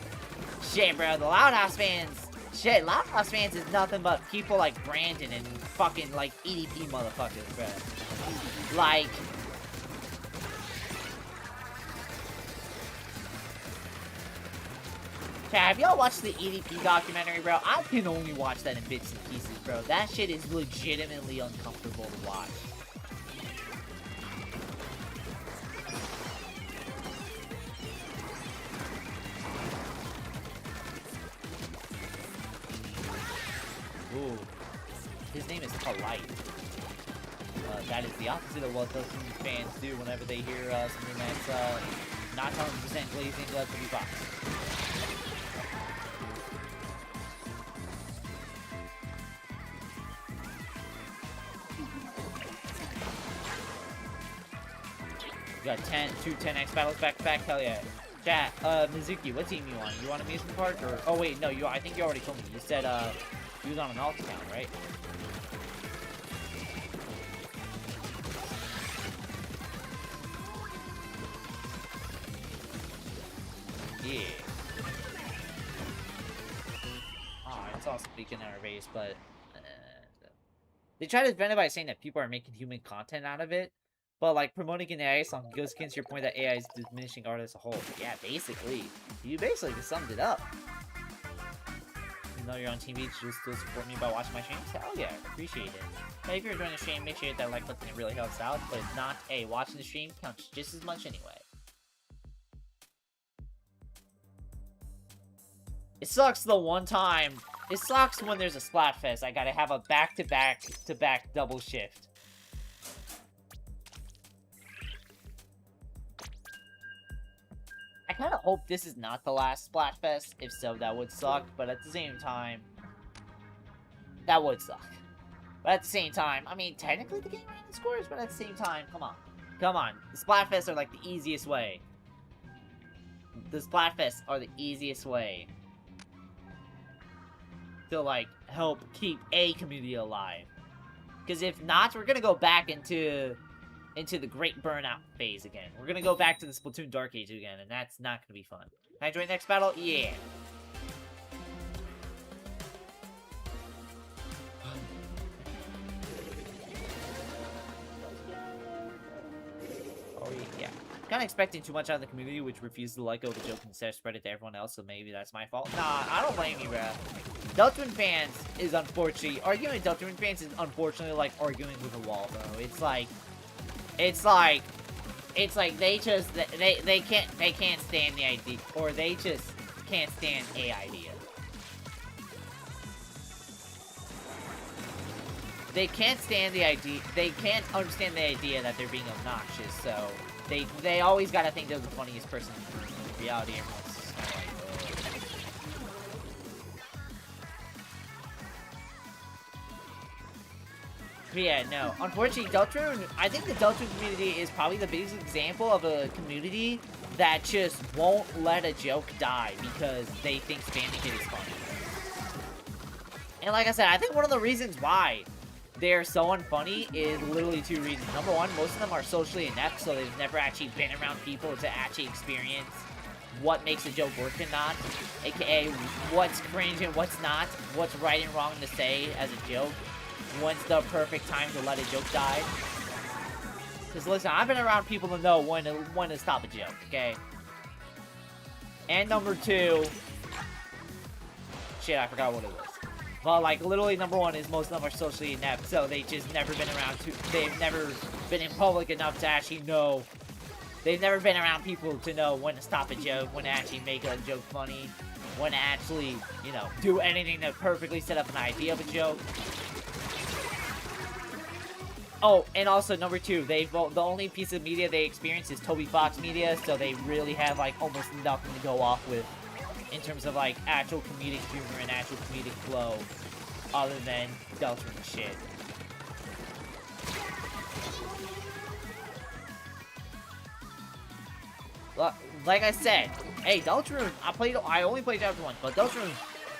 Shit, bro. The Loudhouse fans. Shit, Loudhouse fans is nothing but people like Brandon and fucking, like, EDP motherfuckers, bro. Like. Chat, have y'all watched the EDP documentary, bro? I can only watch that in bits and pieces, bro. That shit is legitimately uncomfortable to watch. Ooh. His name is Polite. That is the opposite of what those fans do whenever they hear something that's not 100% glazing to be box. You got 2 10x battles back to back. Hell yeah. Chat, Mizuki, what team you on? You on Amusement Park or? Oh wait, no, I think you already told me. You said you was on an alt account, right? Yeah. Oh, it's also speaking in our base, but they try to defend it by saying that people are making human content out of it. But, like, promoting an AI song goes against your point that AI is diminishing art as a whole. Yeah, basically. You basically summed it up. Even though you're on TV, you'll still support me by watching my streams? Hell yeah, appreciate it. But if you're enjoying the stream, make sure you hit that like button, it really helps out. But if not, hey, watching the stream counts just as much anyway. It sucks the one time. It sucks when there's a Splatfest. I gotta have a back-to-back double shift. I kind of hope this is not the last Splatfest. If so, that would suck. But at the same time, that would suck. But at the same time, I mean, technically the game ranking scores, but at the same time, come on. Come on. The Splatfests are like the easiest way. The Splatfests are the easiest way to, like, help keep a community alive. Because if not, we're gonna go back into into the great burnout phase again. We're gonna go back to the Splatoon Dark Age again, and that's not gonna be fun. Can I join the next battle? Yeah. Oh, yeah. Kind of expecting too much out of the community, which refuses to let go of a joke and instead spread it to everyone else, so maybe that's my fault. Nah, I don't blame you, bruh. Deltarune fans is unfortunately... Arguing with Deltarune fans is unfortunately like arguing with a wall, bro. It's like they just... They can't stand the idea, or they just can't stand a idea. They can't stand the idea... They can't understand the idea that they're being obnoxious, so... They always gotta think they're the funniest person in the room. In reality, everyone's just kind of like, yeah, no. Unfortunately, Deltarune... I think the Deltarune community is probably the biggest example of a community that just won't let a joke die because they think spamming it is funny. And like I said, I think one of the reasons why they're so unfunny is literally two reasons. Number one, most of them are socially inept, so they've never actually been around people to actually experience what makes a joke work and not, aka what's cringe and what's not, what's right and wrong to say as a joke, when's the perfect time to let a joke die. Because listen, I've been around people to know when to stop a joke, okay? And number two, shit, I forgot what it was. Well, like, literally, number one is most of them are socially inept, so they've just never been around they've never been in public enough to actually know, they've never been around people to know when to stop a joke, when to actually make a joke funny, when to actually, you know, do anything to perfectly set up an idea of a joke. Oh, and also, number two, the only piece of media they experience is Toby Fox media, so they really have, like, almost nothing to go off with in terms of, like, actual comedic humor and actual comedic flow, other than Deltarune shit. Like I said, hey, Deltarune, I only played Chapter 1, but Deltarune,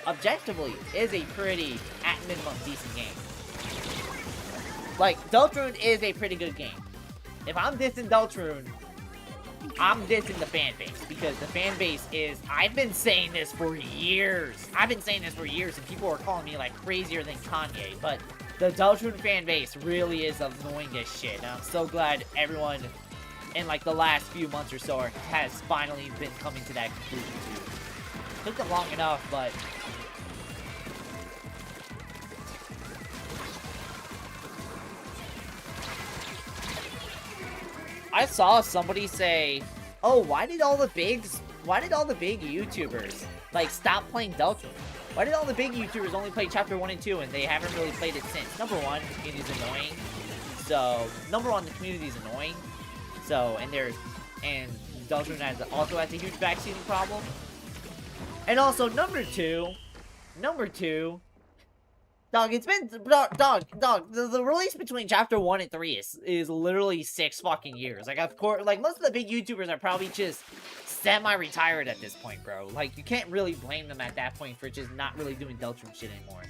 objectively, is a pretty, at minimum, decent game. Like, Deltarune is a pretty good game. If I'm dissing Deltarune, I'm dissing the fan base, because the fan base is... I've been saying this for years. And people are calling me, like, crazier than Kanye. But the Deltarune fan base really is annoying as shit. And I'm so glad everyone, in, like, the last few months or so, has finally been coming to that conclusion, too. Took them long enough, but... I saw somebody say, "Oh, why did all the big YouTubers like stop playing Deltarune? Why did all the big YouTubers only play Chapter 1 and 2 and they haven't really played it since?" Number one, the community's annoying. So, and Deltarune also has a huge backseating problem. And also, number two, dog, it's been, the release between Chapter 1 and 3 is literally 6 fucking years. Like, of course, like, most of the big YouTubers are probably just semi-retired at this point, bro. Like, you can't really blame them at that point for just not really doing Deltarune shit anymore.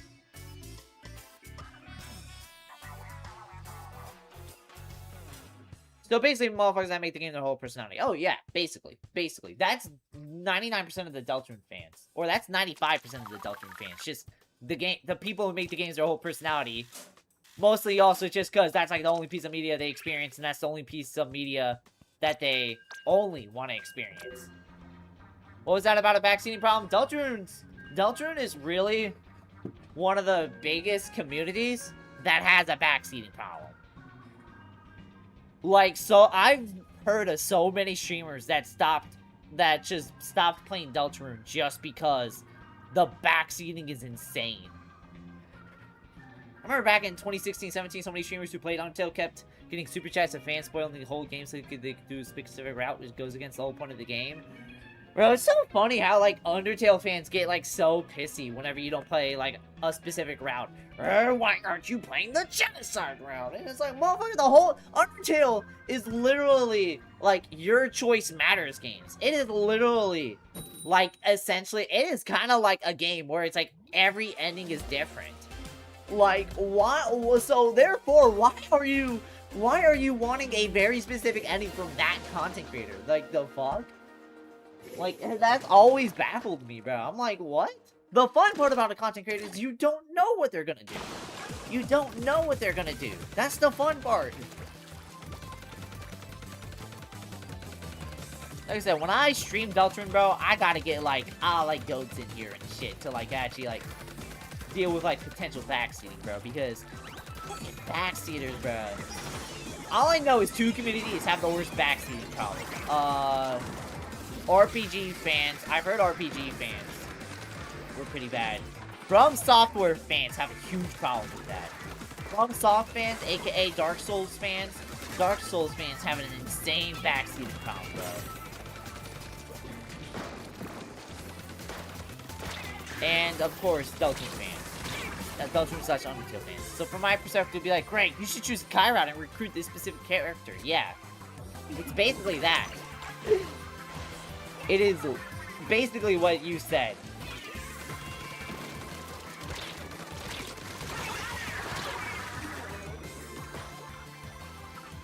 So basically, motherfuckers that make the game their whole personality. Oh yeah, basically. That's 99% of the Deltarune fans. Or that's 95% of the Deltarune fans. Just... the people who make the games their whole personality, mostly also just because that's like the only piece of media they experience, and that's the only piece of media that they only want to experience. What was that about a backseating problem? Deltarune is really one of the biggest communities that has a backseating problem. Like, so I've heard of so many streamers that just stopped playing Deltarune just because the backseating is insane. I remember back in 2016-17, so many streamers who played Undertale kept getting super chats of fans spoiling the whole game so they could do a specific route, which goes against the whole point of the game. Bro, it's so funny how, like, Undertale fans get, like, so pissy whenever you don't play, like, a specific route. Why aren't you playing the genocide route? And it's like, motherfucker, the whole Undertale is literally, like, your choice matters games. It is literally, like, essentially, it is kind of like a game where it's, like, every ending is different. Like, why? So, therefore, why are you Why are you wanting a very specific ending from that content creator? Like, the fuck? Like, that's always baffled me, bro. I'm like, what? The fun part about a content creator is you don't know what they're gonna do. You don't know what they're gonna do. That's the fun part. Like I said, when I stream Deltarune, bro, I gotta get, like, goats in here and shit to, like, actually, like, deal with, like, potential backseating, bro. Because fucking backseaters, bro. All I know is two communities have the worst backseating problem. RPG fans. I've heard RPG fans were pretty bad. From Software fans have a huge problem with that. From Soft fans, aka Dark Souls fans have an insane backseating problem, bro. And, of course, Deltarune fans. Deltarune / Undertale fans. So from my perspective, it'd be like, Greg, you should choose Kai route and recruit this specific character. Yeah. It's basically that. It is basically what you said.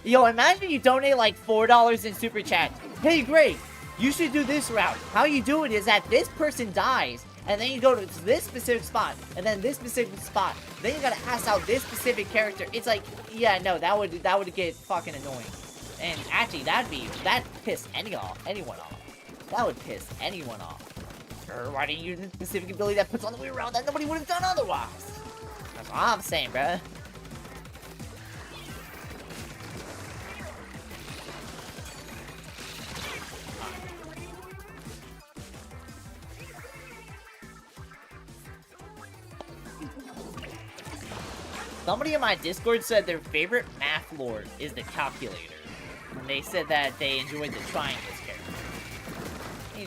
Yo, imagine you donate like $4 in Super Chat. Hey, Greg, you should do this route. How you do it is that this person dies, and then you go to this specific spot, and then this specific spot. Then you gotta ask out this specific character. It's like, yeah, no, that would get fucking annoying. And actually, that'd piss anyone off. That would piss anyone off. Or why didn't you use the specific ability that puts on the wheel route that nobody would have done otherwise? That's all I'm saying, bruh. Somebody in my Discord said their favorite math lord is the calculator. And they said that they enjoyed the triangles character.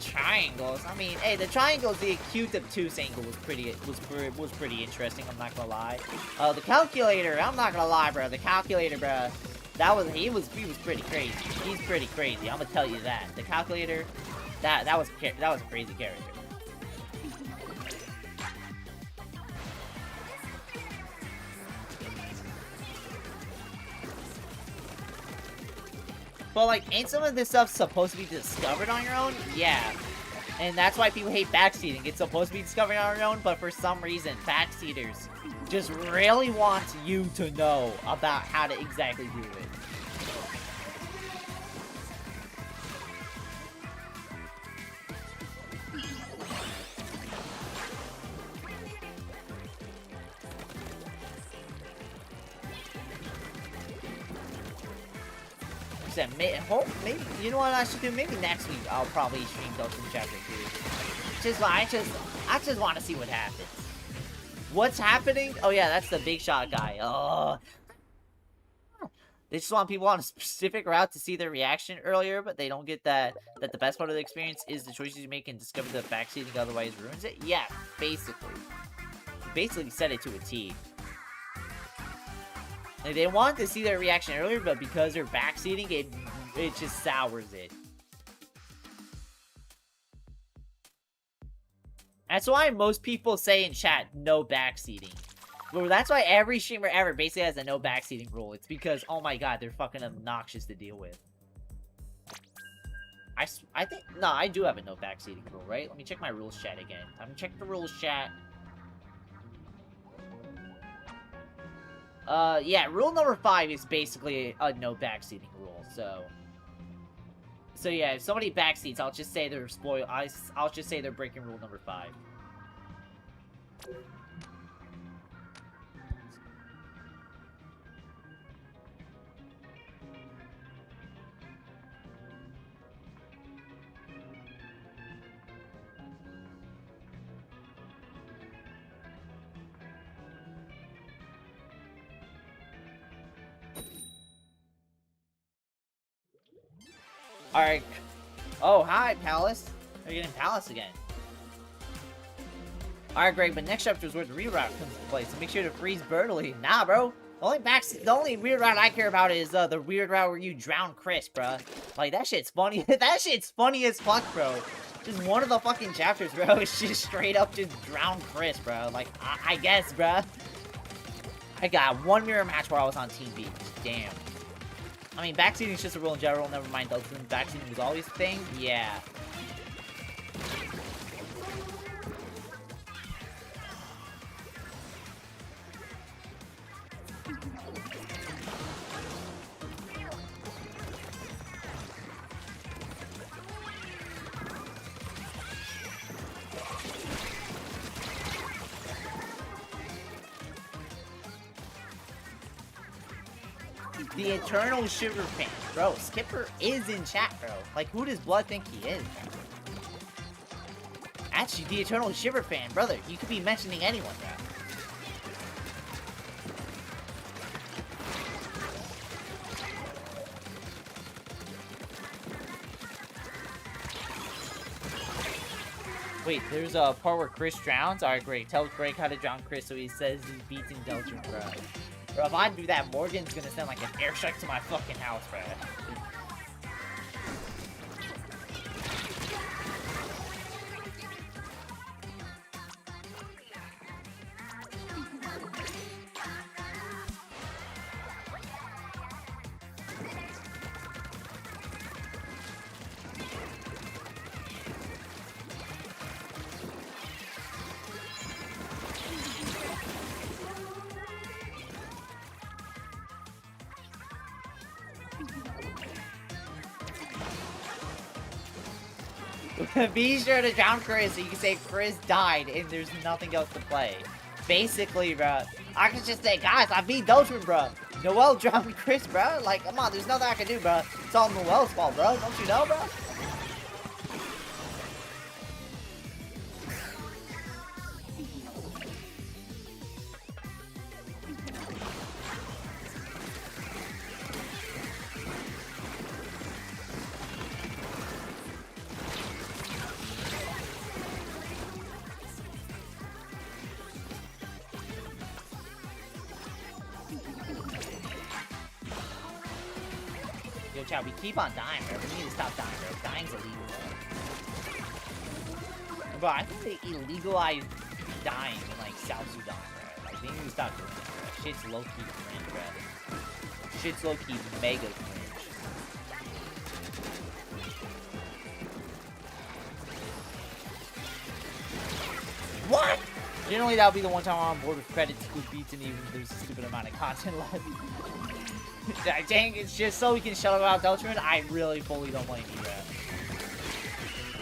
Triangles. I mean, hey, the triangles, the acute obtuse angle was pretty interesting. I'm not gonna lie. The calculator. I'm not gonna lie, bro. The calculator, bro. He was pretty crazy. He's pretty crazy. I'm gonna tell you that. The calculator. That was a crazy character. But, like, ain't some of this stuff supposed to be discovered on your own? Yeah. And that's why people hate backseating. It's supposed to be discovered on your own, but for some reason, backseaters just really want you to know about how to exactly do it. Maybe, you know what I should do? Maybe next week I'll probably stream Deltarune Chapter 2. I just want to see what happens. What's happening? Oh yeah, that's the big shot guy. Oh. They just want people on a specific route to see their reaction earlier, but they don't get that the best part of the experience is the choices you make and discover the backseating otherwise ruins it? Yeah, basically. You basically said it to a T. Like, they want to see their reaction earlier, but because they're backseating, it just sours it. That's why most people say in chat, no backseating. Well, that's why every streamer ever basically has a no backseating rule. It's because, oh my god, they're fucking obnoxious to deal with. I think, no, I do have a no backseating rule, right? Let me check my rules chat again. I'm gonna check the rules chat. Yeah, rule number 5 is basically a no backseating rule, so yeah, if somebody backseats, I'll just say they're I'll just say they're breaking rule number 5. Alright. Oh, hi, Palace. We're getting Palace again. Alright, Greg, but next chapter is where the reroute comes into play, so make sure to freeze Bertolini. Nah, bro. The only weird route I care about is the weird route where you drown Chris, bro. Like, that shit's funny. That shit's funny as fuck, bro. Just one of the fucking chapters, bro. It's just straight up just drown Chris, bro. Like, I guess, bro. I got one mirror match where I was on Team B. Damn. I mean, backseating is just a rule in general. Never mind, backseating was always a thing. Yeah. The Eternal Shiver fan. Bro, Skipper is in chat, bro. Like, who does Blood think he is? Actually, the Eternal Shiver fan, brother. You could be mentioning anyone, bro. Wait, there's a part where Chris drowns? Alright, great. Tell Greg how to drown Chris so he says he beats Indulgent, bro. Bro, if I do that, Morgan's gonna send like an airstrike to my fucking house, bro. Be sure to drown Chris so you can say Chris died and there's nothing else to play. Basically, bro, I can just say, guys, I beat Dogeman, bro. Noel drowned Chris, bro. Like, come on, there's nothing I can do, bro. It's all Noel's fault, bro. Don't you know, bro? Yo, chat, we keep on dying, bro. We need to stop dying, bro. Dying's illegal, bro. Bro, I think they illegalized dying in, like, South Sudan, bro. Like, they need to stop doing this, bro. Shit's low-key cringe, bro. Shit's low-key mega cringe. What? Generally, that would be the one time I'm on board with credits, who beats, and even there's a stupid amount of content left. Dang, it's just so we can shut about Deltron. I really fully don't blame you, bro.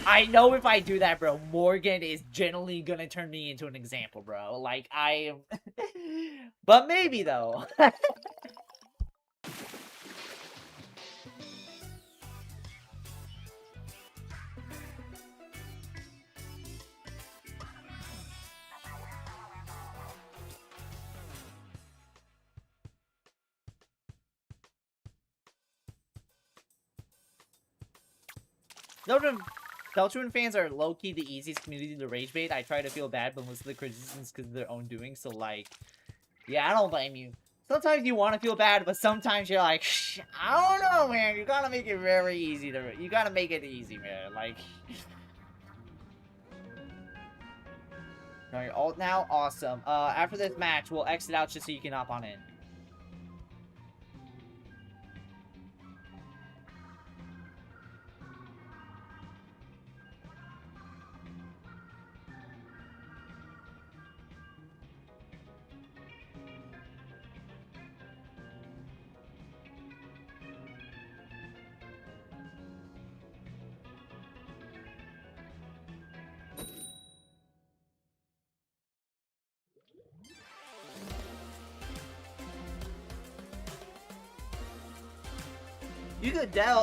I know if I do that, bro, Morgan is generally gonna turn me into an example, bro. Like, I am... But maybe, though. Deltron fans are low-key the easiest community to rage bait. I try to feel bad, but most of the criticisms because of their own doing. So, like, yeah, I don't blame you. Sometimes you want to feel bad, but sometimes you're like, I don't know, man. You gotta make it very easy to. You gotta make it easy, man. Like, no, you're alt now. Awesome. After this match, we'll exit out just so you can hop on in.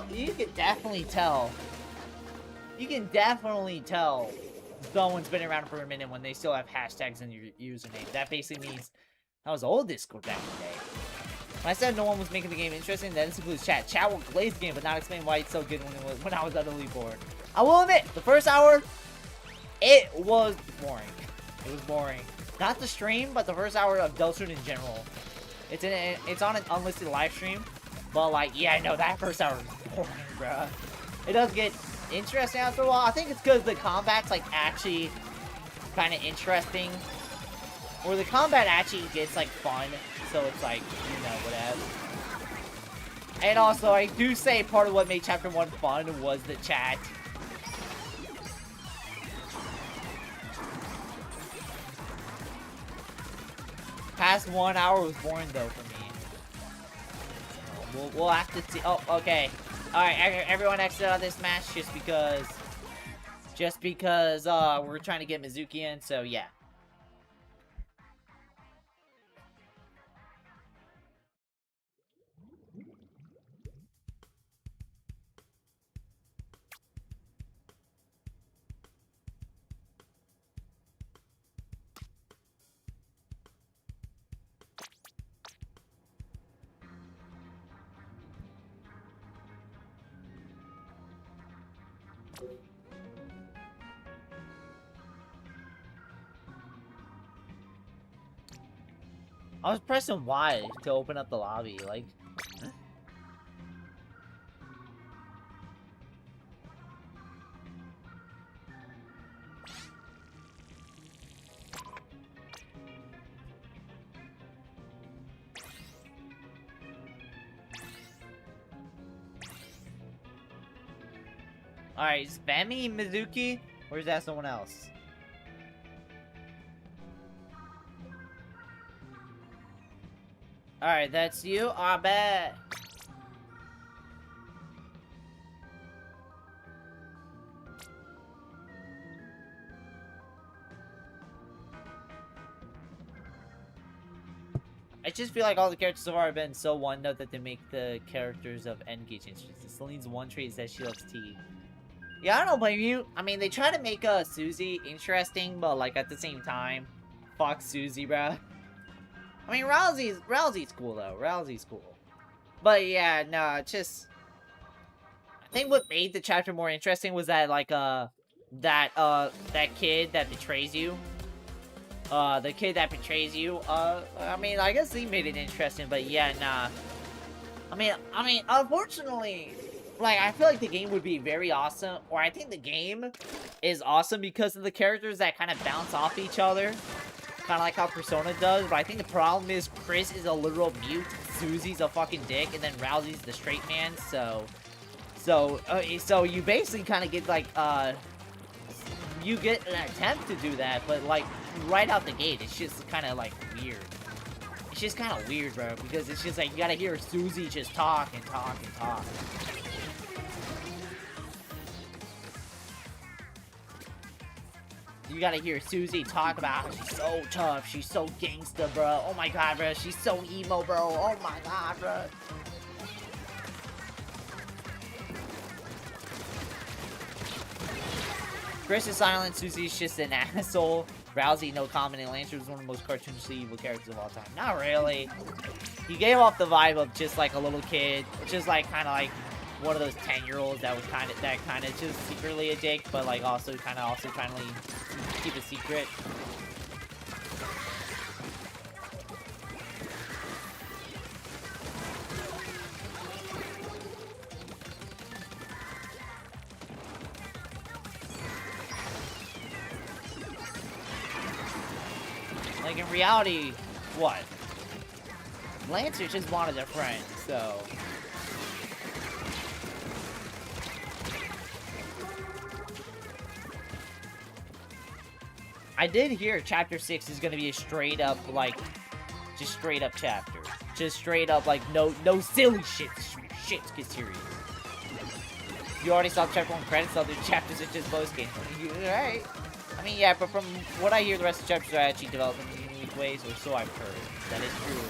You can definitely tell. You can definitely tell someone's been around for a minute when they still have hashtags in your username. That basically means that was old Discord back in the day. When I said no one was making the game interesting, that includes chat. Chat will glaze the game, but not explain why it's so good when I was utterly bored. I will admit, the first hour, it was boring. It was boring. Not the stream, but the first hour of Deltron in general. It's on an unlisted live stream. But, like, yeah, I know, that first hour was boring, bro. It does get interesting after a while. I think it's because the combat's, like, actually kind of interesting. Or the combat actually gets, like, fun. So it's like, you know, whatever. And also, I do say part of what made Chapter 1 fun was the chat. Past 1 hour was boring though for me. We'll have to see. Oh, okay. Alright, everyone exit out of this match just because we're trying to get Mizuki in, so yeah. I was pressing Y to open up the lobby, like... Alright, is Femi Mizuki? Or is that someone else? Alright, that's you? I bet. I just feel like all the characters so far have been so one-note that they make the characters of N-Gage interesting. Celine's one trait is that she loves tea. Yeah, I don't blame you. I mean, they try to make Susie interesting, but like at the same time, fuck Susie, bruh. I mean, Rousey's cool though. Rousey's cool. But yeah, no, just I think what made the chapter more interesting was that like that kid that betrays you. The kid that betrays you. I mean, I guess he made it interesting, but yeah, nah. I mean, unfortunately, like, I feel like the game would be very awesome, or I think the game is awesome because of the characters that kind of bounce off each other. Kind of like how Persona does, but I think the problem is Chris is a literal mute, Susie's a fucking dick, and then Rousey's the straight man, so you basically kind of get, like, you get an attempt to do that, but, like, right out the gate, it's just kind of, like, weird. It's just kind of weird, bro, because it's just, like, you gotta hear Susie just talk and talk and talk. You gotta hear Susie talk about how she's so tough, she's so gangsta, bro. Oh my god, bro, she's so emo, bro. Oh my god, bro. Chris is silent, Susie's just an asshole. Rousey, no comment, and Lancer was one of the most cartoonishly evil characters of all time. Not really. He gave off the vibe of just like a little kid, just like kind of like one of those 10-year-olds that was kind of just secretly a dick, but like also trying to keep a secret. Like in reality, what? Lancer just wanted a friend, so. I did hear chapter 6 is gonna be a straight up, like, just straight up chapter. Just straight up, like, no silly shit. Shit get serious. You already saw chapter 1 credits, other chapters are just bonus games. Alright. I mean, yeah, but from what I hear, the rest of the chapters are actually developed in unique ways, or so I've heard. That is true.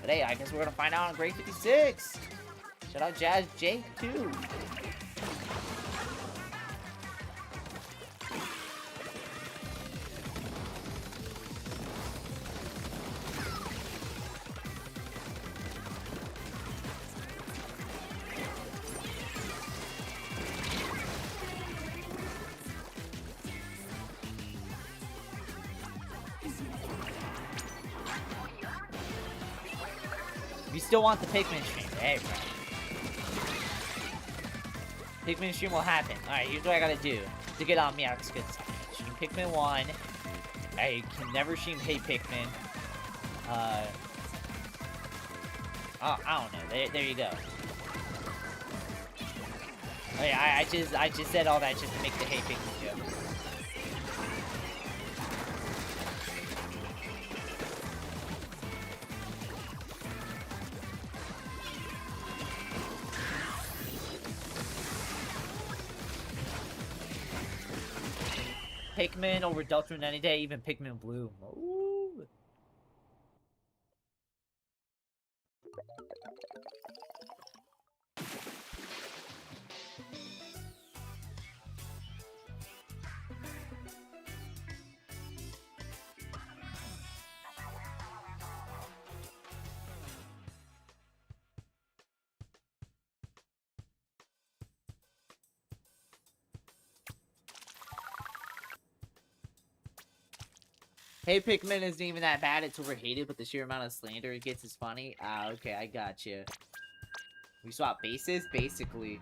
But hey, I guess we're gonna find out on Grade 56. Shout out Jazz Jake, too. Still want the Pikmin stream. Hey, bro. Pikmin stream will happen. Alright, here's what I gotta do to get on me. I'll just get stream Pikmin 1. I can never stream Hey Pikmin. Oh, I don't know. There you go. Oh, yeah, I just said all that just to make the hey Pikmin joke. Pikmin over Deltarune any day, even Pikmin Blue. Ooh. Hey Pikmin isn't even that bad, it's overhated, but the sheer amount of slander it gets is funny. Ah, okay, I got you. We swap bases, basically.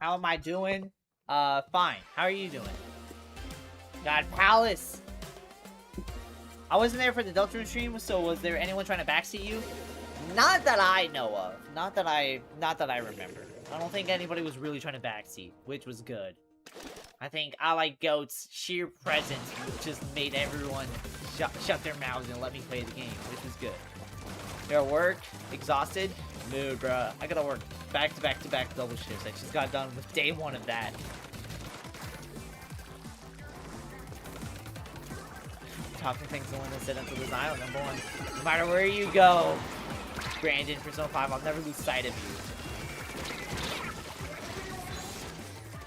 How am I doing? Fine. How are you doing? God, Palace! I wasn't there for the Deltarune stream, so was there anyone trying to backseat you? Not that I know of. Not that I remember. I don't think anybody was really trying to backseat, which was good. I think I Like Goat's sheer presence just made everyone shut their mouths and let me play the game, which was good. You're at work? Exhausted? Mood, bruh. I gotta work back-to-back-to-back double shifts. I just got done with day one of that. Talking things the one that said until this island, number one. No matter where you go, Brandon, Persona 5, I'll never lose sight of you.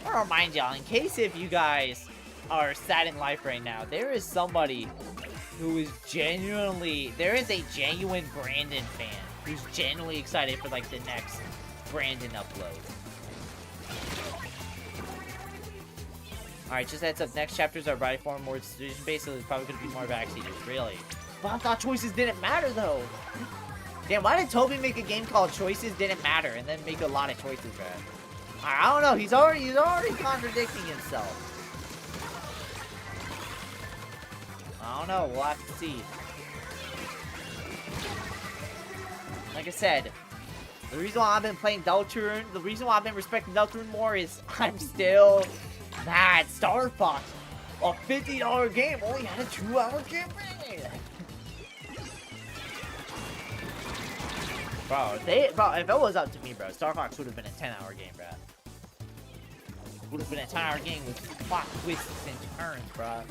I want to remind y'all, in case if you guys are sad in life right now, there is somebody who is genuinely, there is a genuine Brandon fan who's genuinely excited for like the next Brandon upload. Alright, just heads up, next chapters are by far more decision based, so there's probably gonna be more backseaters, really. But I thought choices didn't matter though. Damn, why did Toby make a game called Choices Didn't Matter and then make a lot of choices, bro? I don't know, he's already contradicting himself. I don't know, we'll have to see. Like I said, the reason why I've been playing Deltarune, the reason why I've been respecting Deltarune more is I'm still mad. Star Fox, a $50 game, only had a 2-hour campaign. Bro, if it was up to me, bro, Star Fox would have been a 10-hour game, bro. Would have been a 10-hour game with plot twists and turns, bro.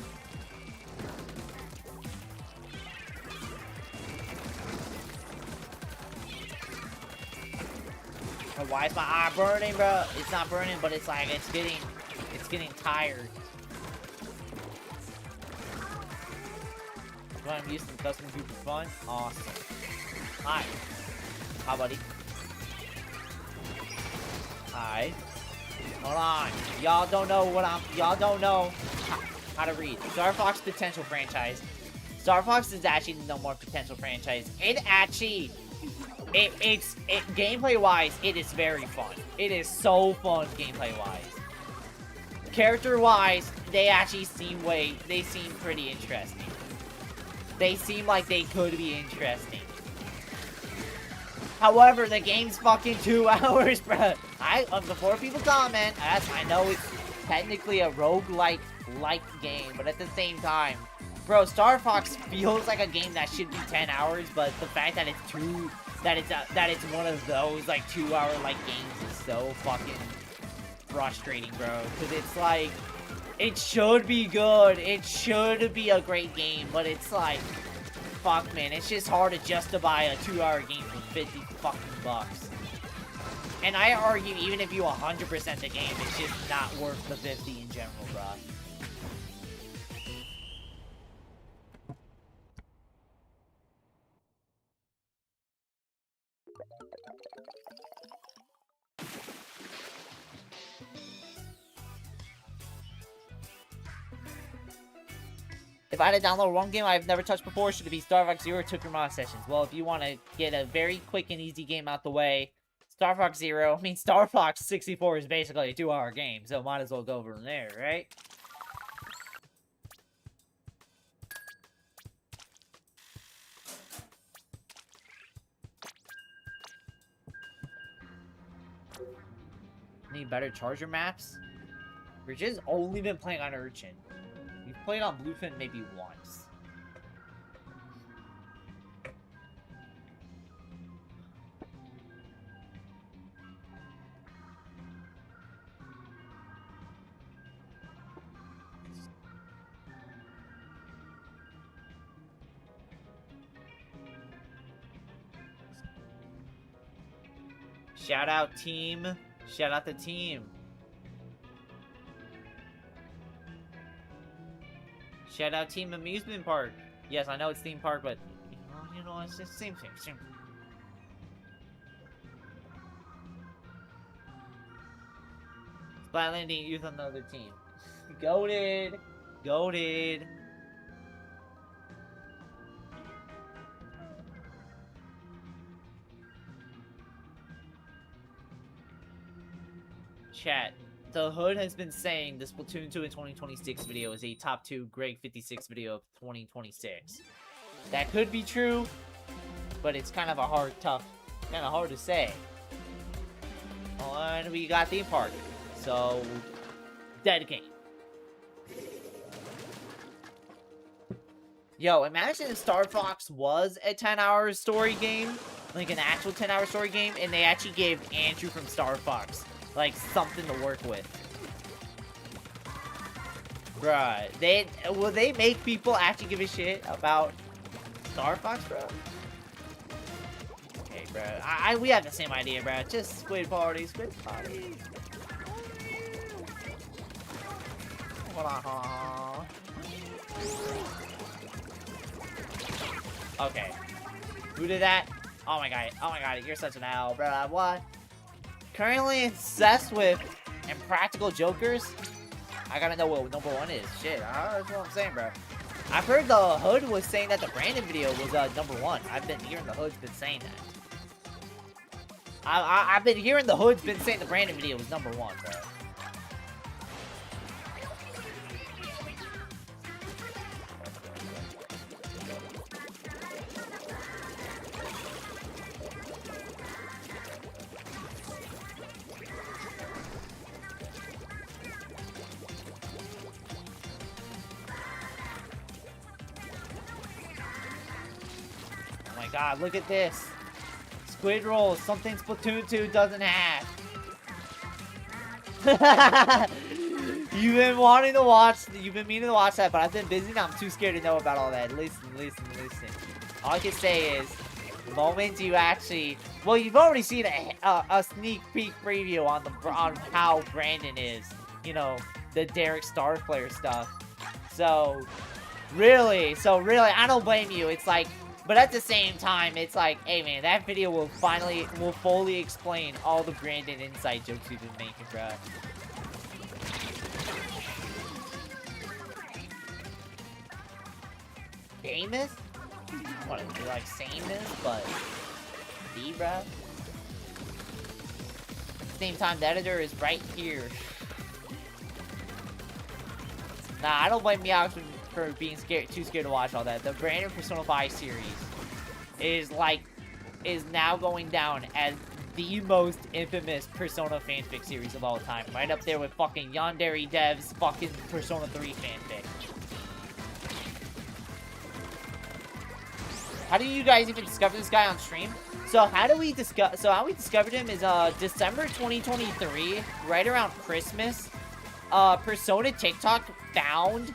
Why is my eye burning, bro? It's not burning, but it's like it's getting tired. You want to use some custom group for fun? Awesome. Hi. Hi, buddy. Hi. Hold on. Y'all don't know how to read. Star Fox potential franchise. Star Fox is actually no more potential franchise. It actually, it's gameplay wise, it is very fun. It is so fun gameplay wise. Character wise, they actually seem pretty interesting. They seem like they could be interesting. However, the game's fucking 2 hours, bro. Before people comment, I know it's technically a roguelike game, but at the same time, bro, Star Fox feels like a game that should be 10 hours, but the fact that it's one of those like 2-hour like games is so fucking frustrating, bro. Because it's like, it should be good, it should be a great game, but it's like, fuck, man, it's just hard to justify a 2-hour game for 50 fucking bucks. And I argue, even if you 100% the game, it's just not worth the 50 in general, bro. I had to download one game I've never touched before, should it be Star Fox Zero or Tucumã Sessions? Well, if you want to get a very quick and easy game out the way, Star Fox Zero. I mean, Star Fox 64 is basically a 2-hour game, so might as well go from there, right? Need better charger maps? We've just only been playing on Urchin. We've played on Bluefin maybe once. Shout out team. Shout out the team. Shout out Team Amusement Park. Yes, I know it's theme park, but you know, it's just same. Splat Landing Youth on the other team. Goated. Goated. Chat. The Hood has been saying the Splatoon 2 in 2026 video is a top 2 Greg 56 video of 2026. That could be true, but it's kind of a hard to say. Oh, and we got theme park, so dead game. Yo, imagine if Star Fox was a 10-hour story game, like an actual 10-hour story game, and they actually gave Andrew from Star Fox like something to work with. Bruh, will they make people actually give a shit about Star Fox, bro? Okay, bro. We have the same idea, bro. Just squid party. Okay. Who did that? Oh my god, you're such an owl, bro. What? Currently obsessed with Impractical Jokers. I gotta know what number 1 is. Shit, that's what I'm saying, bro. I've heard the Hood was saying that the Brandon video was number 1. I've been hearing the Hood's been saying that. I've been hearing the Hood's been saying the Brandon video was number 1, bro. God, look at this. Squid rolls, something Splatoon 2 doesn't have. You've been meaning to watch that, but I've been busy and I'm too scared to know about all that. Listen. All I can say is, the moment you actually, well, you've already seen a sneak peek preview on how Brandon is. You know, the Derek Star Player stuff. So really, I don't blame you. It's like, but at the same time, it's like, hey man, that video will fully explain all the Brandon inside jokes we've been making, bro. Famous? What, is it like sameness, but D, bro? Same time, the editor is right here. Nah, I don't blame Meow for being too scared to watch all that. The Brandon Persona 5 series is now going down as the most infamous Persona fanfic series of all time. Right up there with fucking Yandere Dev's fucking Persona 3 fanfic. How do you guys even discover this guy on stream? So how we discovered him is December 2023, right around Christmas. Persona TikTok found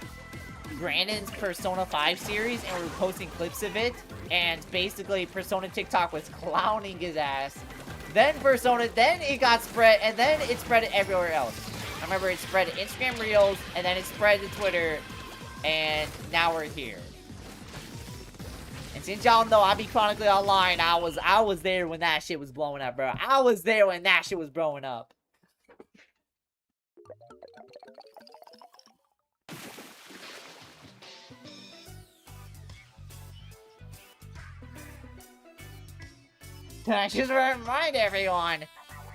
Brandon's Persona 5 series and we're posting clips of it, and basically Persona TikTok was clowning his ass. Then it got spread, and then it spread everywhere else. I remember it spread to Instagram Reels, and then it spread to Twitter, and now we're here. And since y'all know I be chronically online, I was there when that shit was blowing up, bro. I was there when that shit was blowing up. I just remind everyone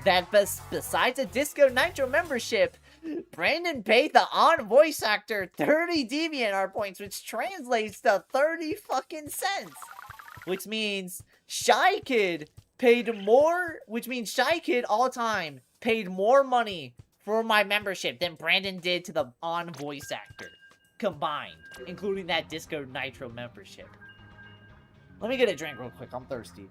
that besides a Disco Nitro membership, Brandon paid the on voice actor 30 DeviantArt points, which translates to 30 fucking cents. Which means Shy Kid paid more, which means Shy Kid all time paid more money for my membership than Brandon did to the on voice actor combined, including that Disco Nitro membership. Let me get a drink real quick. I'm thirsty.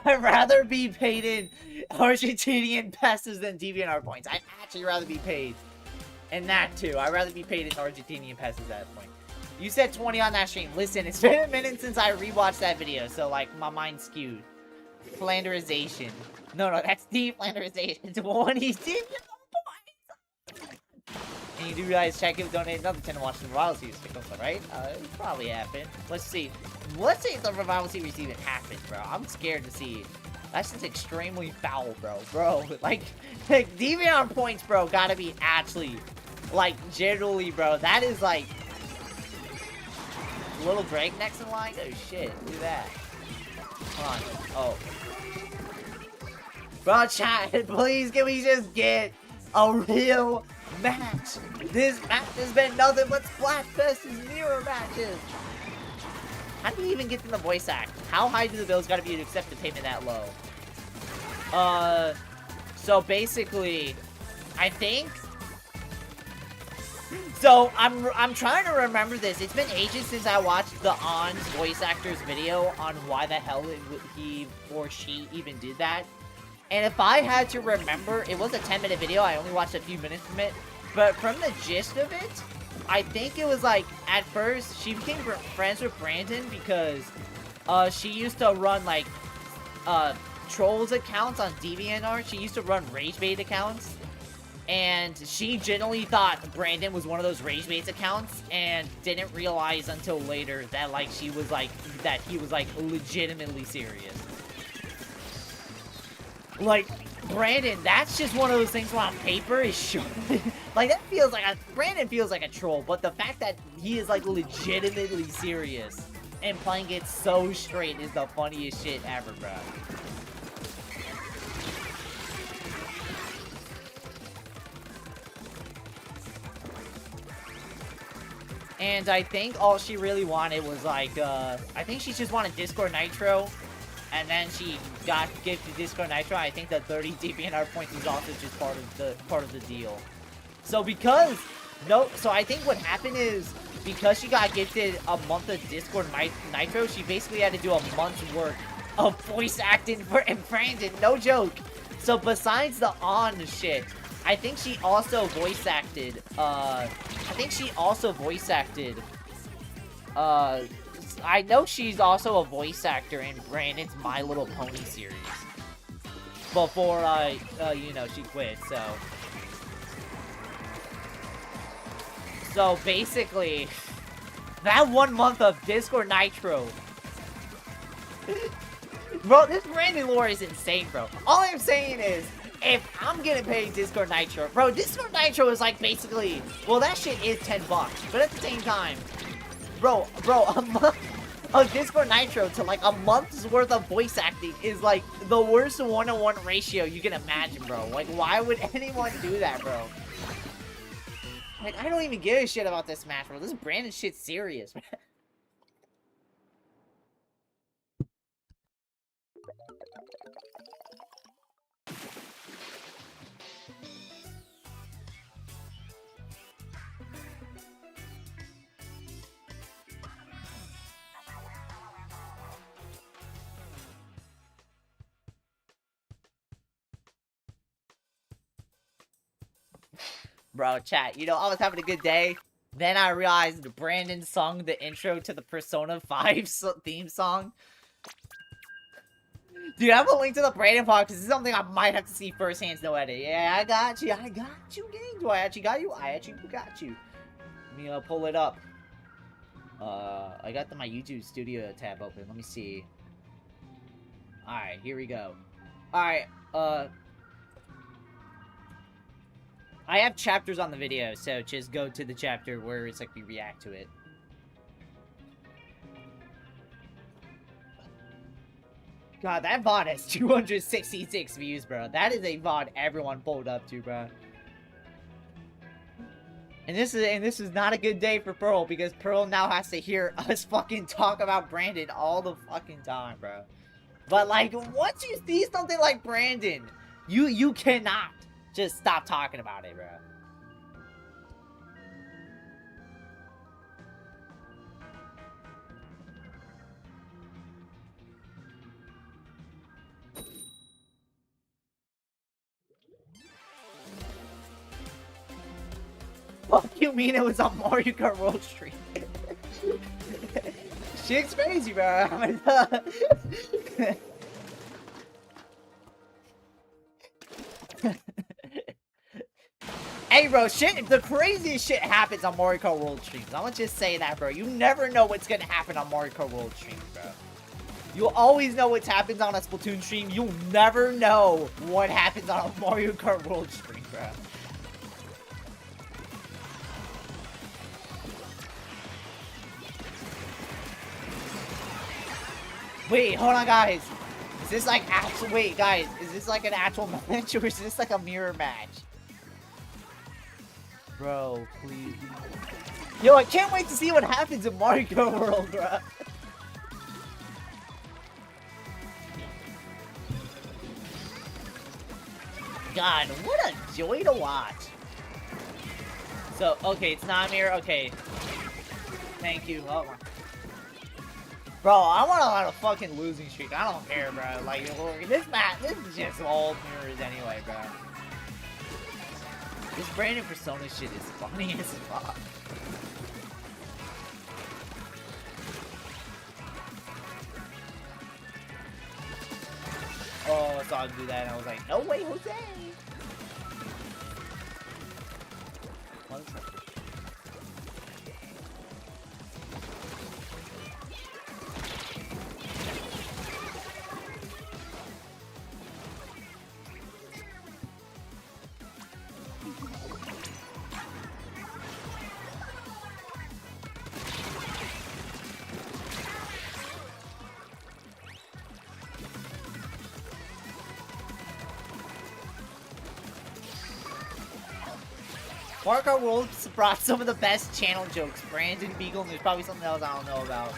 I'd rather be paid in Argentinian pesos than DeviantArt points. I'd actually rather be paid. And that too. I'd rather be paid in Argentinian pesos at that point. You said 20 on that stream. Listen, it's been a minute since I rewatched that video, so like my mind's skewed. Flanderization. No, that's de-flanderization. 20 DeviantArt points! And you do guys check if donate another 10 to watch the Revival Series pick up, right? It probably happened. Let's see. Let's see if the Revival Series even happens, bro. I'm scared to see. That's just extremely foul, bro. Bro, like DeviantArt points, bro, gotta be actually, like, generally, bro. That is, like, little Greg next in line? Oh, shit. Look at that. Hold on. Oh. Bro, chat, please, can we just get a real match? This match has been nothing but Splatfest's mirror matches. How do you even get to the voice act? How high do the bills gotta be to accept the payment that low? So basically, I think. So I'm trying to remember this. It's been ages since I watched the On's voice actor's video on why the hell he or she even did that. And if I had to remember, it was a 10-minute video. I only watched a few minutes from it. But from the gist of it, I think it was like, at first, she became friends with Brandon because she used to run, like, trolls accounts on DeviantArt. She used to run rage bait accounts. And she generally thought Brandon was one of those rage bait accounts and didn't realize until later that, like, she was, like, that he was, like, legitimately serious. Like, Brandon, that's just one of those things where on paper is showing. Like, that feels like Brandon feels like a troll, but the fact that he is, like, legitimately serious and playing it so straight is the funniest shit ever, bro. And I think all she really wanted was, like, I think she just wanted Discord Nitro. And then she got gifted Disco Nitro. I think the 30 DeviantArt points is also just part of the deal. So so I think what happened is because she got gifted a month of Discord Nitro, she basically had to do a month's work of voice acting for Brandon. No joke. So besides the on shit, I think she also voice acted. I know she's also a voice actor in Brandon's My Little Pony series. Before, you know, she quit, so. So, basically, that 1 month of Discord Nitro. Bro, this Brandon lore is insane, bro. All I'm saying is, if I'm getting paid Discord Nitro, bro, Discord Nitro is like basically, well, that shit is $10, but at the same time, bro, a month of Discord Nitro to like a month's worth of voice acting is like the worst 1-to-1 ratio you can imagine, bro. Like, why would anyone do that, bro? Like, I don't even give a shit about this match, bro. This Brandon shit's serious, man. Bro, chat, you know, I was having a good day. Then I realized Brandon sung the intro to the Persona 5 theme song. Dude, I have a link to the Brandon pod because this is something I might have to see firsthand. No edit. Yeah, I got you, gang. Do I actually got you? I actually got you. Let me pull it up. I got my YouTube Studio tab open. Let me see. Alright, here we go. Alright, I have chapters on the video, so just go to the chapter where it's like we react to it. God, that VOD has 266 views, bro. That is a VOD everyone pulled up to, bro. And this is not a good day for Pearl, because Pearl now has to hear us fucking talk about Brandon all the fucking time, bro. But like, once you see something like Brandon, you cannot just stop talking about it, bro. Fuck you mean it was on Mario Kart World Stream? Shit's crazy, bro. Hey, bro, the craziest shit happens on Mario Kart World streams. I'm gonna just say that, bro. You never know what's gonna happen on Mario Kart World streams, bro. You'll always know what happens on a Splatoon stream. You'll never know what happens on a Mario Kart World stream, bro. Wait, hold on, guys. Is this like actual? Wait, guys, is this like an actual match or is this like a mirror match? Bro, please. Yo, I can't wait to see what happens in Mario Kart World, bro. God, what a joy to watch. So, okay, it's not a mirror. Okay. Thank you. Oh my. Bro, I'm on a fucking losing streak. I don't care, bro. Like, this is just all mirrors anyway, bro. This Brandon Persona shit is funny as fuck. Oh, I saw him do that, and I was like, no way, Jose! Mario Kart World brought some of the best channel jokes. Brandon Beagle, and there's probably something else I don't know about.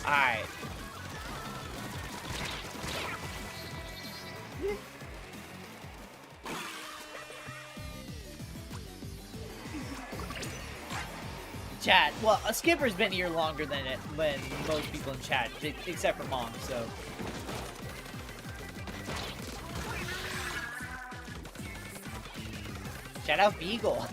Alright. Chat. Well, a skipper's been here longer than most people in chat, except for Mom, so. Shout out Beagle.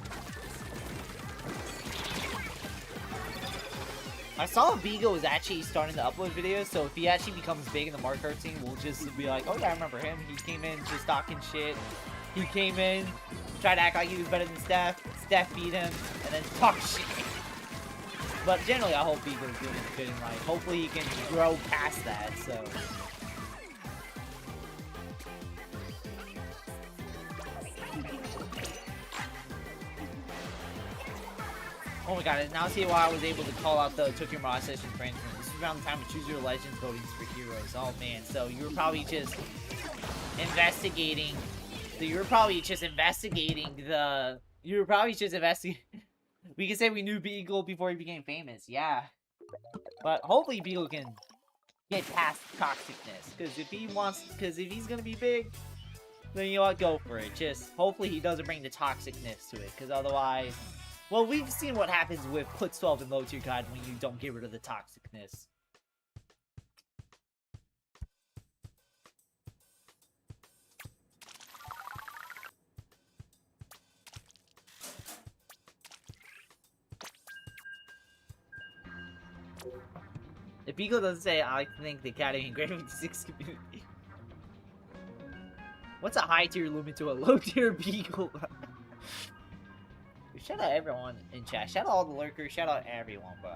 I saw Beagle was actually starting to upload videos, so if he actually becomes big in the Mario Kart scene, we'll just be like, oh yeah, I remember him. He came in just talking shit. He came in, tried to act like he was better than Steph. Steph beat him, and then talk shit. But generally, I hope Beagle's doing good in life. Hopefully he can grow past that, so. Oh my god, I now see why I was able to call out the Tokyo Mirage Sessions friends. This is around the time of Choose Your Legends voting for heroes. Oh man, so you were probably just investigating. So you were probably just investigating the. You were probably just investigating. We can say we knew Beagle before he became famous, yeah. But hopefully Beagle can get past toxicness. Because if he's gonna be big, then you know what, go for it. Just hopefully he doesn't bring the toxicness to it. Because otherwise. Well, we've seen what happens with Puts 12 in low tier guide when you don't get rid of the toxicness. If Beagle doesn't say, I think the Academy and Grade 56 community. What's a high tier Lumen to a low tier Beagle? Shout out everyone in chat. Shout out all the lurkers. Shout out everyone, bro.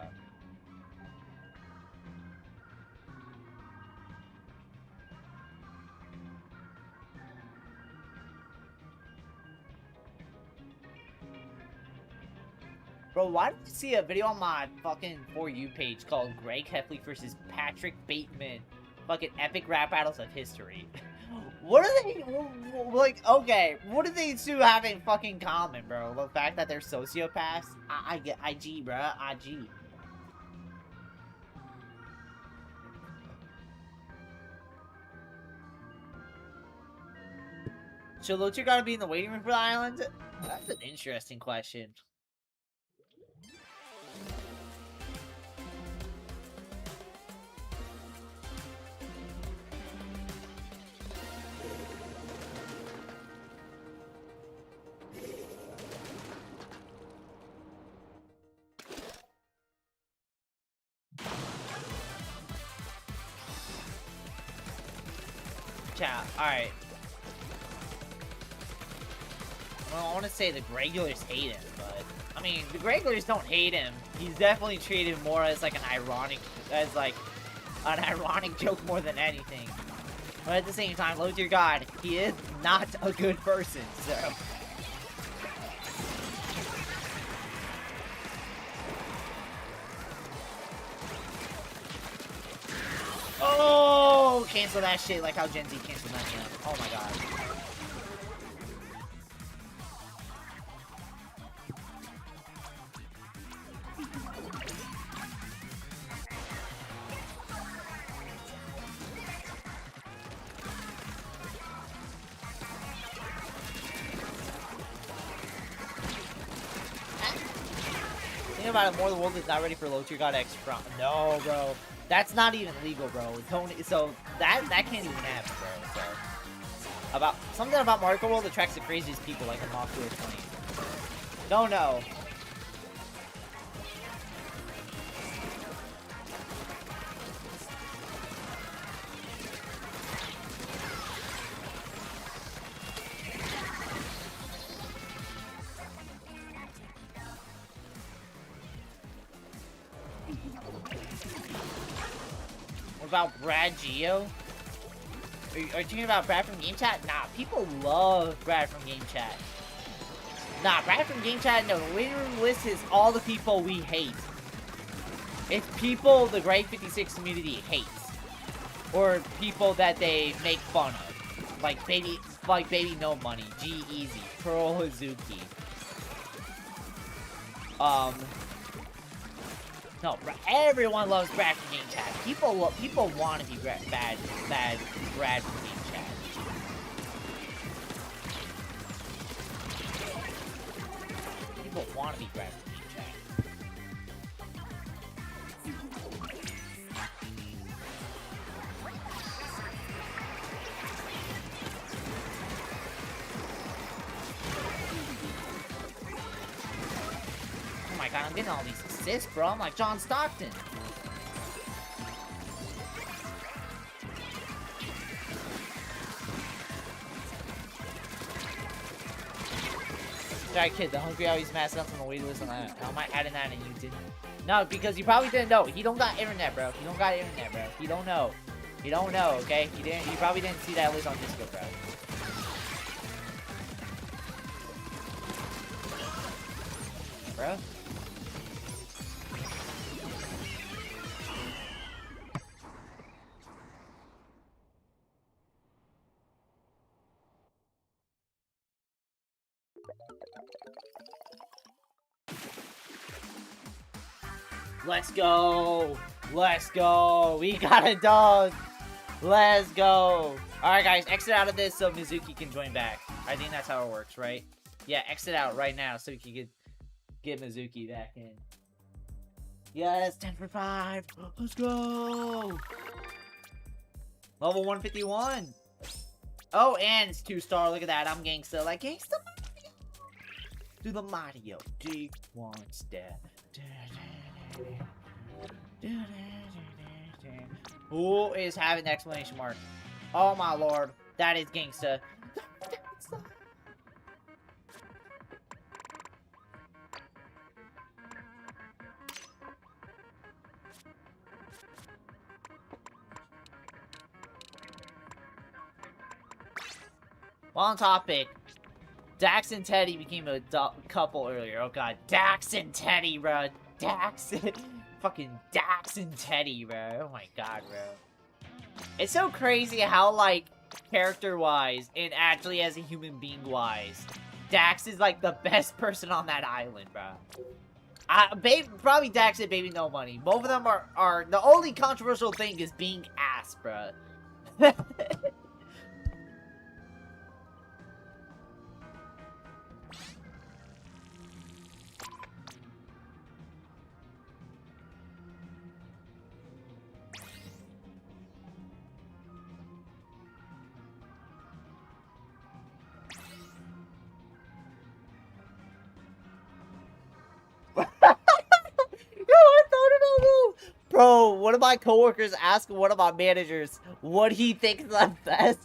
Bro, why did you see a video on my fucking For You page called Greg Heffley versus Patrick Bateman? Fucking epic rap battles of history. What are they, like, okay, what do these two have in fucking common, bro? The fact that they're sociopaths? I get IG, bro, IG. Should Locher gotta be in the waiting room for the island? That's an interesting question. Chat, alright. Well, I want to say the regulars hate him, but I mean, the regulars don't hate him. He's definitely treated more as like an ironic joke more than anything. But at the same time, low tier God, he is not a good person, so. Oh, cancel that shit like how Gen Z canceled that shit. Oh my god. Think about it, more the world is not ready for low tier God X from. No, bro. That's not even legal, bro. Tony, so that can't even happen, bro. So about something about Marco World attracts the craziest people like a Mach 2 or 20. Don't know. About Brad Geo? Are you talking about Brad from Game Chat? Nah, people love Brad from Game Chat. Nah, Brad from Game Chat, no. The waiting room list is all the people we hate. It's people the Grade 56 community hates. Or people that they make fun of. Like Baby No Money, G-Eazy, Pearl Hazuki. No, everyone loves Brad from Game Chat. People want to be bad Brad from Game Chat. People want to be Brad from Game Chat. Oh my god, I'm getting all these assists, bro. I'm like John Stockton. Sorry, kid. The Hungry Always mascots on the wait list on that. I might add in that and you didn't. No, because you probably didn't know. He don't got internet, bro. He don't got internet, bro. He don't know. He don't know, okay? He probably didn't see that list on Discord, bro. Bro. Let's go! Let's go! We got a dog! Let's go! Alright guys, exit out of this so Mizuki can join back. I think that's how it works, right? Yeah, exit out right now so we can get Mizuki back in. Yes, 10 for 5! Let's go! Level 151! Oh, and it's 2-star. Look at that. I'm gangsta like gangsta Mario! Do the Mario. D1 step. Who is having the exclamation mark? Oh my lord, that is gangsta. While on topic, Dax and Teddy became a couple earlier. Oh god, Dax and Teddy, bro. Fucking Dax and Teddy, bro. Oh my god, bro. It's so crazy how, like, character-wise, and actually as a human being-wise, Dax is, like, the best person on that island, bro. Probably Dax and Baby No Money. Both of them are the only controversial thing is being ass, bro. Bro, one of my coworkers asked one of my managers what he thinks is the best.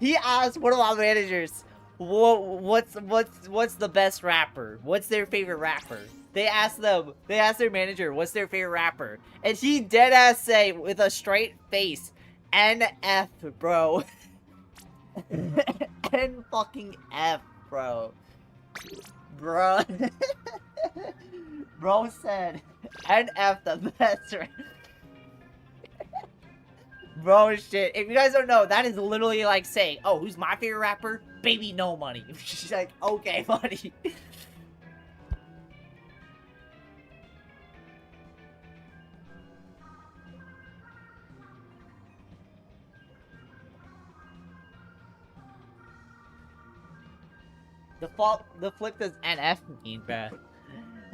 He asked one of my managers, what's the best rapper? What's their favorite rapper? They asked their manager, what's their favorite rapper? And he dead ass say with a straight face, NF, bro. N fucking F, bro. Bro. Bro said NF the best rapper. Bro, shit. If you guys don't know, that is literally like saying, oh, who's my favorite rapper? Baby No Money. She's like, okay, buddy. The flip does NF mean, bruh.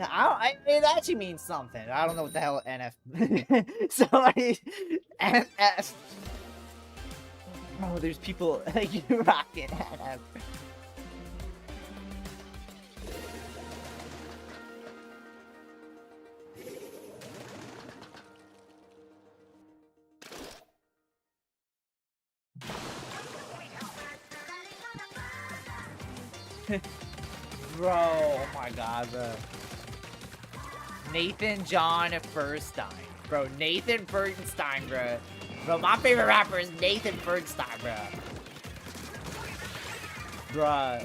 It actually means something. I don't know what the hell NF. Somebody NF. Oh, there's people you rocking NF. Bro, oh my god, bro. Nathan John Furstein. Bro, Nathan Furstenstein, bro. Bro, my favorite rapper is Nathan Furstenstein, bro. Bruh.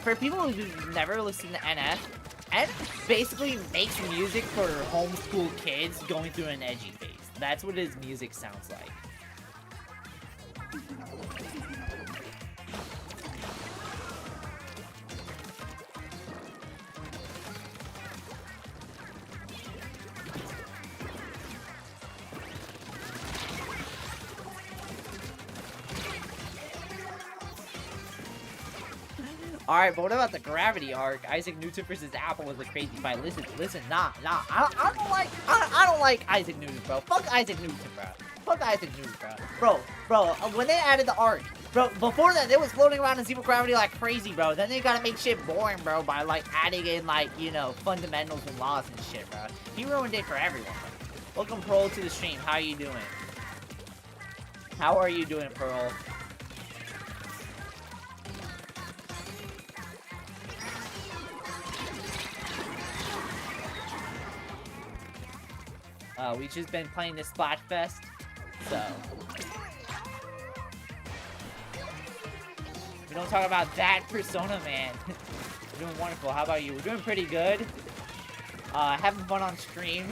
For people who never listen to NF, NF basically makes music for homeschool kids going through an edgy phase. That's what his music sounds like. Alright, but what about the Gravity arc? Isaac Newton versus Apple was a crazy fight. Listen, nah. I don't like Isaac Newton, bro. Fuck Isaac Newton, bro. Fuck Isaac Newton, bro. Bro, when they added the arc, bro, before that, they was floating around in zero gravity like crazy, bro. Then they gotta make shit boring, bro, by, like, adding in, like, you know, fundamentals and laws and shit, bro. He ruined it for everyone, bro. Welcome, Pearl, to the stream. How you doing? How are you doing, Pearl? We've just been playing this Splatfest, so we don't talk about that persona, man. We're doing wonderful. How about you? We're doing pretty good. Having fun on stream.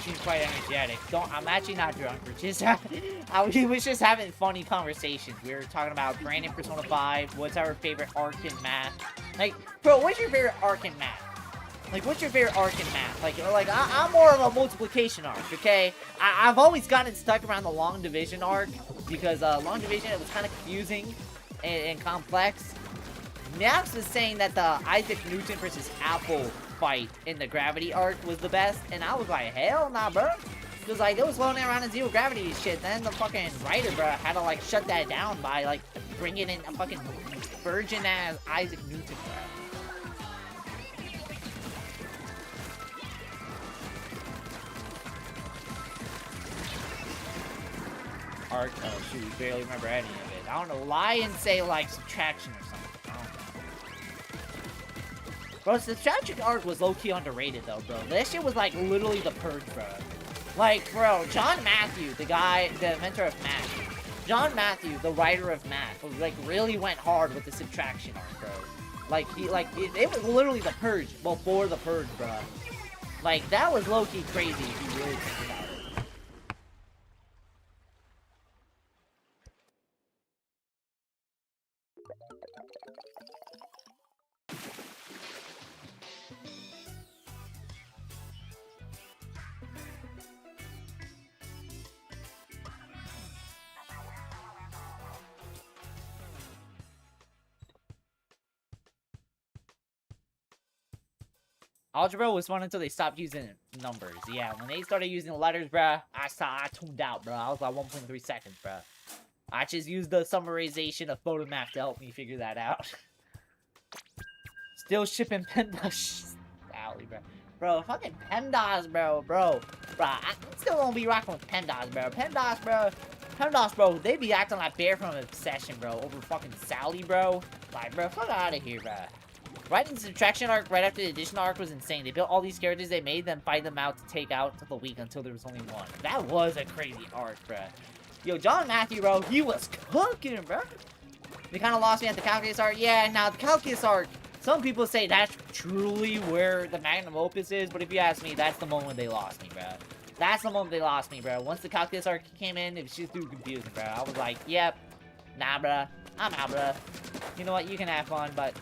She's quite energetic. I'm actually not drunk. We was just having funny conversations. We were talking about Brandon Persona 5. What's our favorite arc in math? Like, bro, what's your favorite arc in math? Like, what's your favorite arc in math? Like I'm more of a multiplication arc, okay? I've always gotten stuck around the long division arc because long division, it was kind of confusing and complex. Naps is saying that the Isaac Newton versus Apple fight in the Gravity arc was the best, and I was like, hell nah, bro. Because, like, it was floating around in zero gravity shit. Then the fucking writer, bro, had to, like, shut that down by, like, bringing in a fucking virgin-ass Isaac Newton, bro. arc. Oh shoot, we barely remember any of it. I don't know. Lie and say like subtraction or something. I don't know. Bro, subtraction arc was low-key underrated though, bro. That shit was like literally the purge, bro. Like, bro, John Matthew, the guy, the inventor of math. John Matthew, the writer of math, like really went hard with the subtraction arc, bro. Like it was literally the purge before the purge, bro. Like that was low-key crazy if you really think about it. Algebra was fun until they stopped using numbers. Yeah, when they started using letters, bruh, I tuned out, bruh. I was like 1.3 seconds, bruh. I just used the summarization of Photomath to help me figure that out. Still shipping PEMDAS. Alley, bruh. Bro, fucking PEMDAS, bro. Bruh, I still won't be rocking with PEMDAS, bro. PEMDAS, bro, they be acting like Bear from Obsession, bro, over fucking Sally, bro. Like, bro, fuck out of here, bruh. Writing the subtraction arc right after the addition arc was insane. They built all these characters they made, then fight them out to take out the weak until there was only one. That was a crazy arc, bruh. Yo, John Matthew, bro, he was cooking, bruh. They kind of lost me at the calculus arc. Yeah, now the calculus arc, some people say that's truly where the magnum opus is, but if you ask me, that's the moment they lost me, bruh. That's the moment they lost me, bruh. Once the calculus arc came in, it was just too confusing, bruh. I was like, yep, nah, bruh. I'm out, bruh. You know what, you can have fun, but...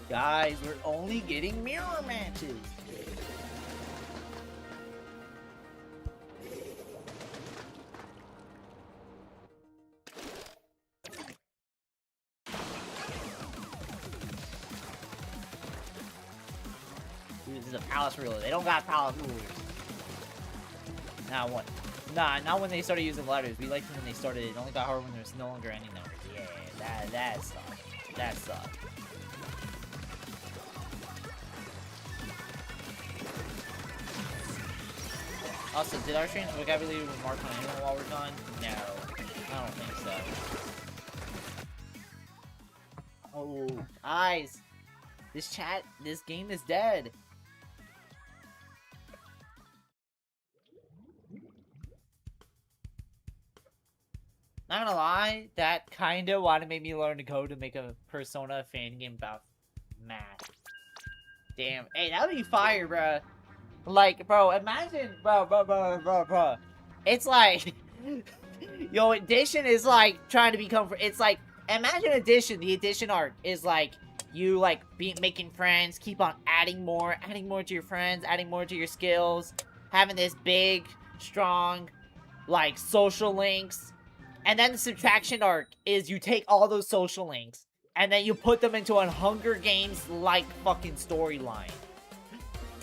Guys, we're only getting mirror matches. Dude, this is a palace ruler. They don't got palace rulers. Now what? Nah, not when they started using letters. We liked when they started. It only got hard when there's no longer any numbers. Yeah, that sucked. That sucked. Also, did our stream's vocabulary remark on anyone while we're gone? No, I don't think so. Oh, eyes! This game is dead. Not gonna lie, that kinda wanna make me learn to code to make a Persona fan game about math. Damn, hey, that would be fire, bruh. Like, bro, imagine, bro. It's like, yo, addition is like trying to become. It's like, imagine addition. The addition arc is like you like making friends, keep on adding more to your friends, adding more to your skills, having this big, strong, like social links, and then the subtraction arc is you take all those social links and then you put them into a Hunger Games like fucking storyline.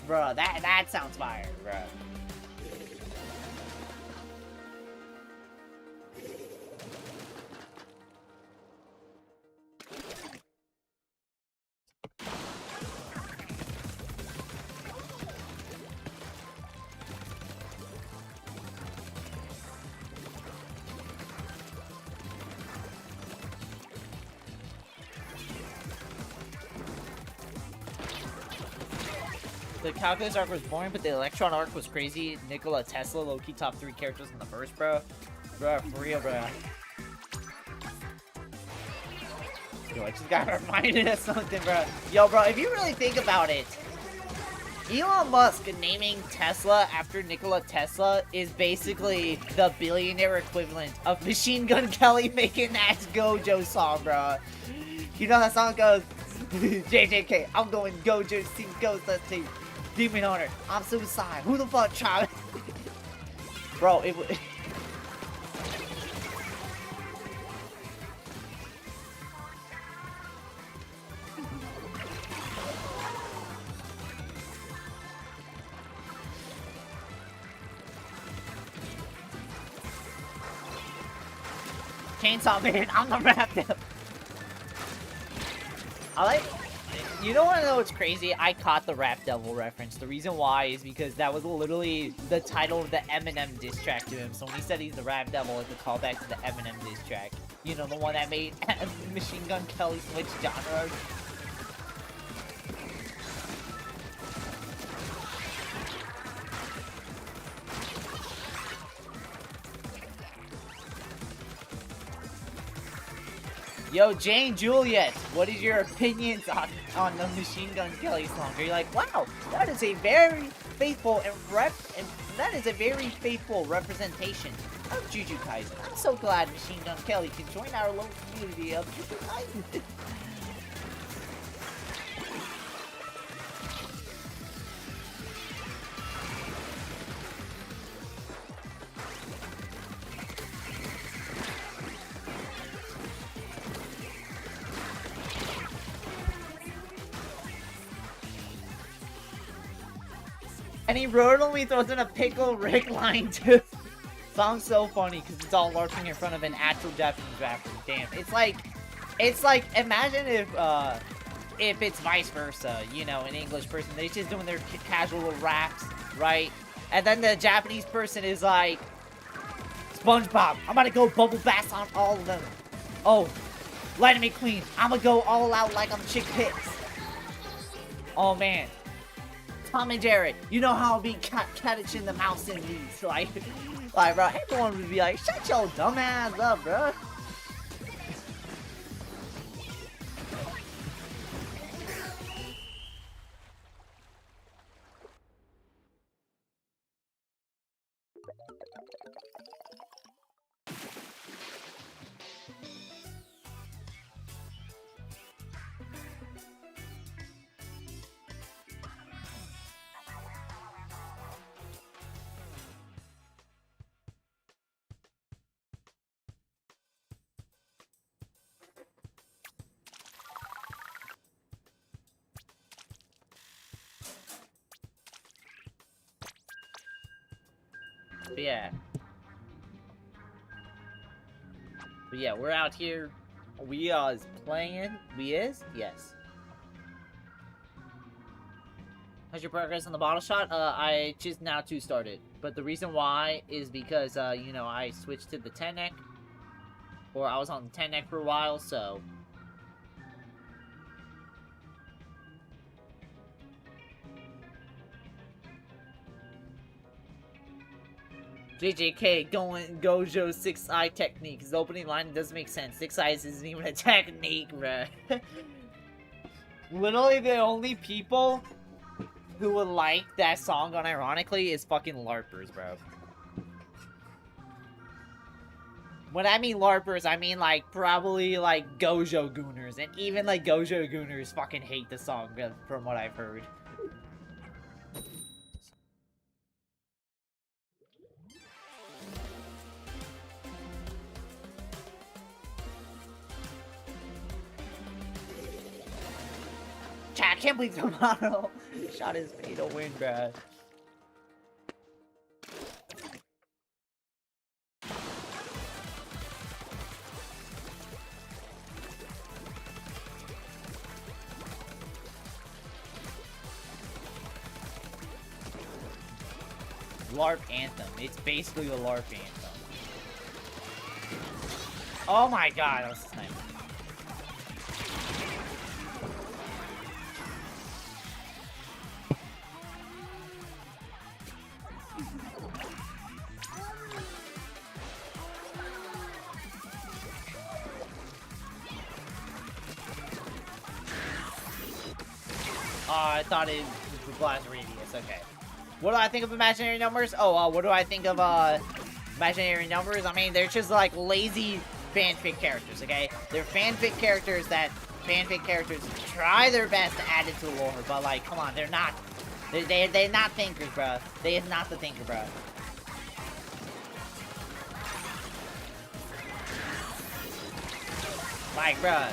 Bro, that sounds fire, bro. The calculus arc was boring, but the electron arc was crazy. Nikola Tesla, low-key top 3 characters in the verse, bro. Bro, for real, bro. Yo, I just got reminded of something, bro. Yo, bro, if you really think about it, Elon Musk naming Tesla after Nikola Tesla is basically the billionaire equivalent of Machine Gun Kelly making that Gojo song, bro. You know that song goes, JJK, I'm going Gojo, see Ghost, let's see. Demon Hunter, I'm suicide. Who the fuck tried? Bro, it was. Chainsaw Man, I'm the raptor. I like. You don't want to know what's crazy? I caught the Rap Devil reference. The reason why is because that was literally the title of the Eminem diss track to him. So when he said he's the Rap Devil, it's a callback to the Eminem diss track. You know, the one that made Machine Gun Kelly switch genres. Yo, Jane Juliet, what is your opinions on the Machine Gun Kelly song? Are you like, wow, that is a very faithful and that is a very faithful representation of Jujutsu Kaisen. I'm so glad Machine Gun Kelly can join our local community of Jujutsu Kaisen. And he wrote when he throws in a pickle Rick line too. Sounds so funny because it's all LARPing in front of an actual Japanese rapper. Damn, it's like imagine if it's vice versa, you know, an English person, they're just doing their casual little raps, right? And then the Japanese person is like, SpongeBob, I'm gonna go bubble bath on all of them. Oh, Lightning McQueen, I'm gonna go all out like I'm Chick Hicks. Oh man. Tom and Jerry, you know how I'll be catching the mouse in these, like, bro, everyone would be like, shut your dumb ass up, bro. But yeah, we're out here. We is playing. Yes. How's your progress on the bottle shot? I just now started. But the reason why is because, you know, I switched to the 10 neck. Or I was on the 10 neck for a while, so. JJK going Gojo 6-eye technique. His opening line doesn't make sense. 6 eyes isn't even a technique, bruh. Literally the only people who would like that song unironically is fucking LARPers, bro. When I mean LARPers, I mean like probably like Gojo Gooners. And even like Gojo Gooners fucking hate the song from what I've heard. Chat, I can't believe Tomato shot his fatal win, bruh. LARP anthem. It's basically the LARP anthem. Oh my god, that was a sniper. I thought it was the blast radius. Okay. What do I think of imaginary numbers? Oh, what do I think of imaginary numbers? I mean, they're just like lazy fanfic characters, okay? They're fanfic characters that fanfic characters try their best to add into the lore, but like, come on, they're not. They're not thinkers, bro. They is not the thinker, bro. Like, bro.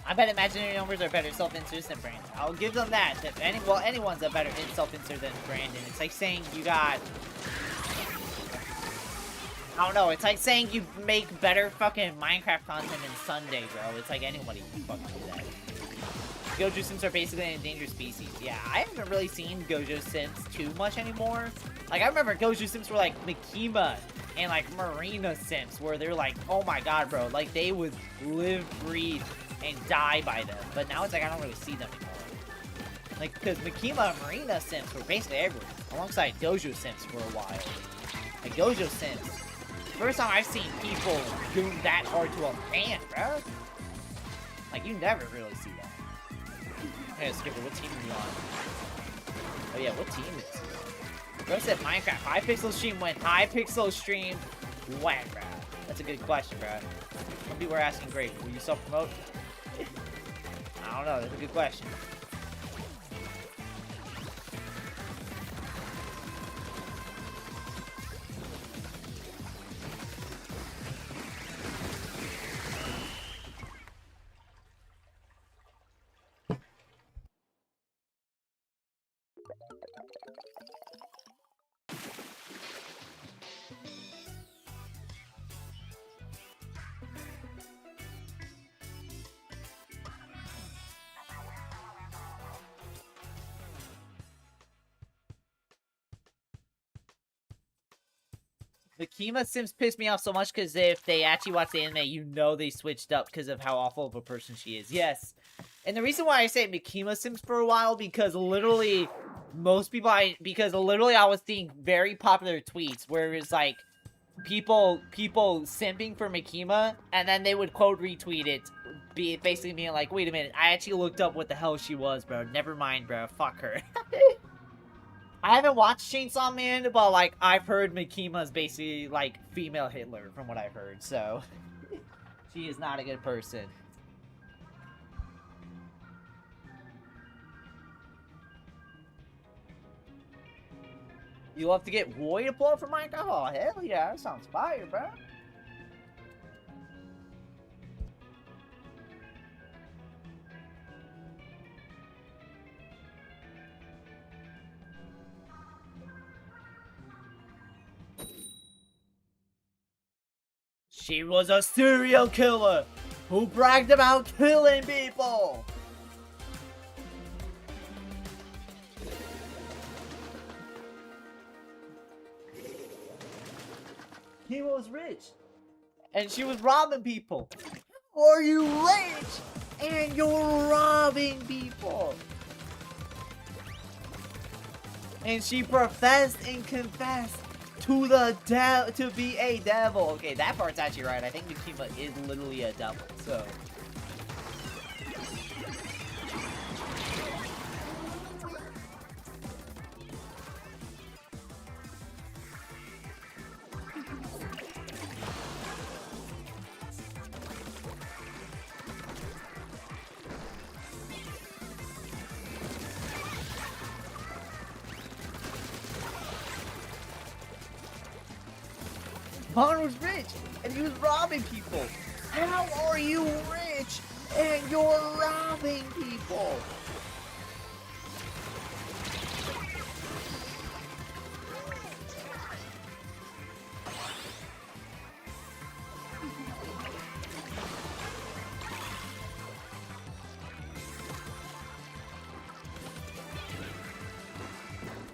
I bet imaginary numbers are better self-inserts than Brandon. I'll give them that. Well, anyone's a better self-insert than Brandon. It's like saying you got... I don't know, it's like saying you make better fucking Minecraft content than Sunday, bro. It's like anybody can fucking do that. Gojo Sims are basically an endangered species. Yeah, I haven't really seen Gojo Sims too much anymore. Like, I remember Gojo Sims were like Makima and like Marina Sims, where they're like, oh my god, bro. Like, they would live, breathe, and die by them. But now it's like, I don't really see them anymore. Like, because Makima and Marina Sims were basically everywhere, alongside Gojo Sims for a while. Like, Gojo Sims. First time I've seen people do that hard to a man, bro. Like, you never really see that. Hey, Skipper, what team are you on? Oh yeah, what team is it? Bro said Minecraft. High Pixel stream when High Pixel stream when, bro? That's a good question, bro. Some people are asking, great, will you self-promote? I don't know, that's a good question. The Kima Sims piss me off so much because if they actually watch the anime, you know they switched up because of how awful of a person she is. Yes. And the reason why I say Makima Sims for a while, because literally most people I was seeing very popular tweets where it's like people simping for Makima, and then they would quote retweet it, basically being like, wait a minute, I actually looked up what the hell she was, bro. Never mind, bro. Fuck her. I haven't watched Chainsaw Man, but, like, I've heard Makima's basically, like, female Hitler, from what I've heard, so... she is not a good person. You love to get Roy to blow up for Minecraft? Oh, hell yeah, that sounds fire, bro. She was a serial killer who bragged about killing people. He was rich, and she was robbing people. Are you rich, and you're robbing people? And she professed and confessed to be a devil. Okay, that part's actually right. I think Makima is literally a devil, so... Vaughn was rich, and he was robbing people. How are you rich, and you're robbing people?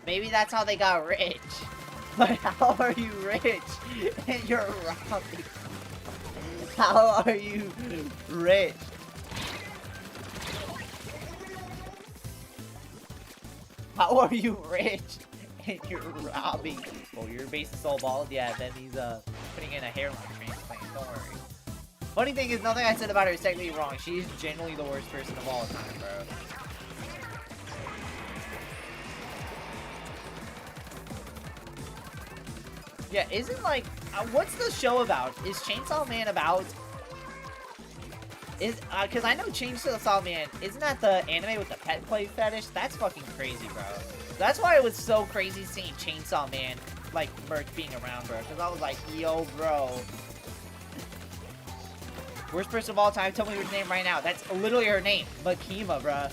Maybe that's how they got rich. But how are you rich and you're robbing? How are you rich? How are you rich and you're robbing people? Your base is so bald? Yeah, then he's putting in a hairline transplant, don't worry. Funny thing is, nothing I said about her is technically wrong. She's generally the worst person of all time, bro. Yeah, isn't like, what's the show about? Is Chainsaw Man about? Cause I know Chainsaw Man, isn't that the anime with the pet play fetish? That's fucking crazy, bro. That's why it was so crazy seeing Chainsaw Man, like, merch being around, bro. Cause I was like, yo, bro. Worst person of all time. Tell me her name right now. That's literally her name. Makima, bruh.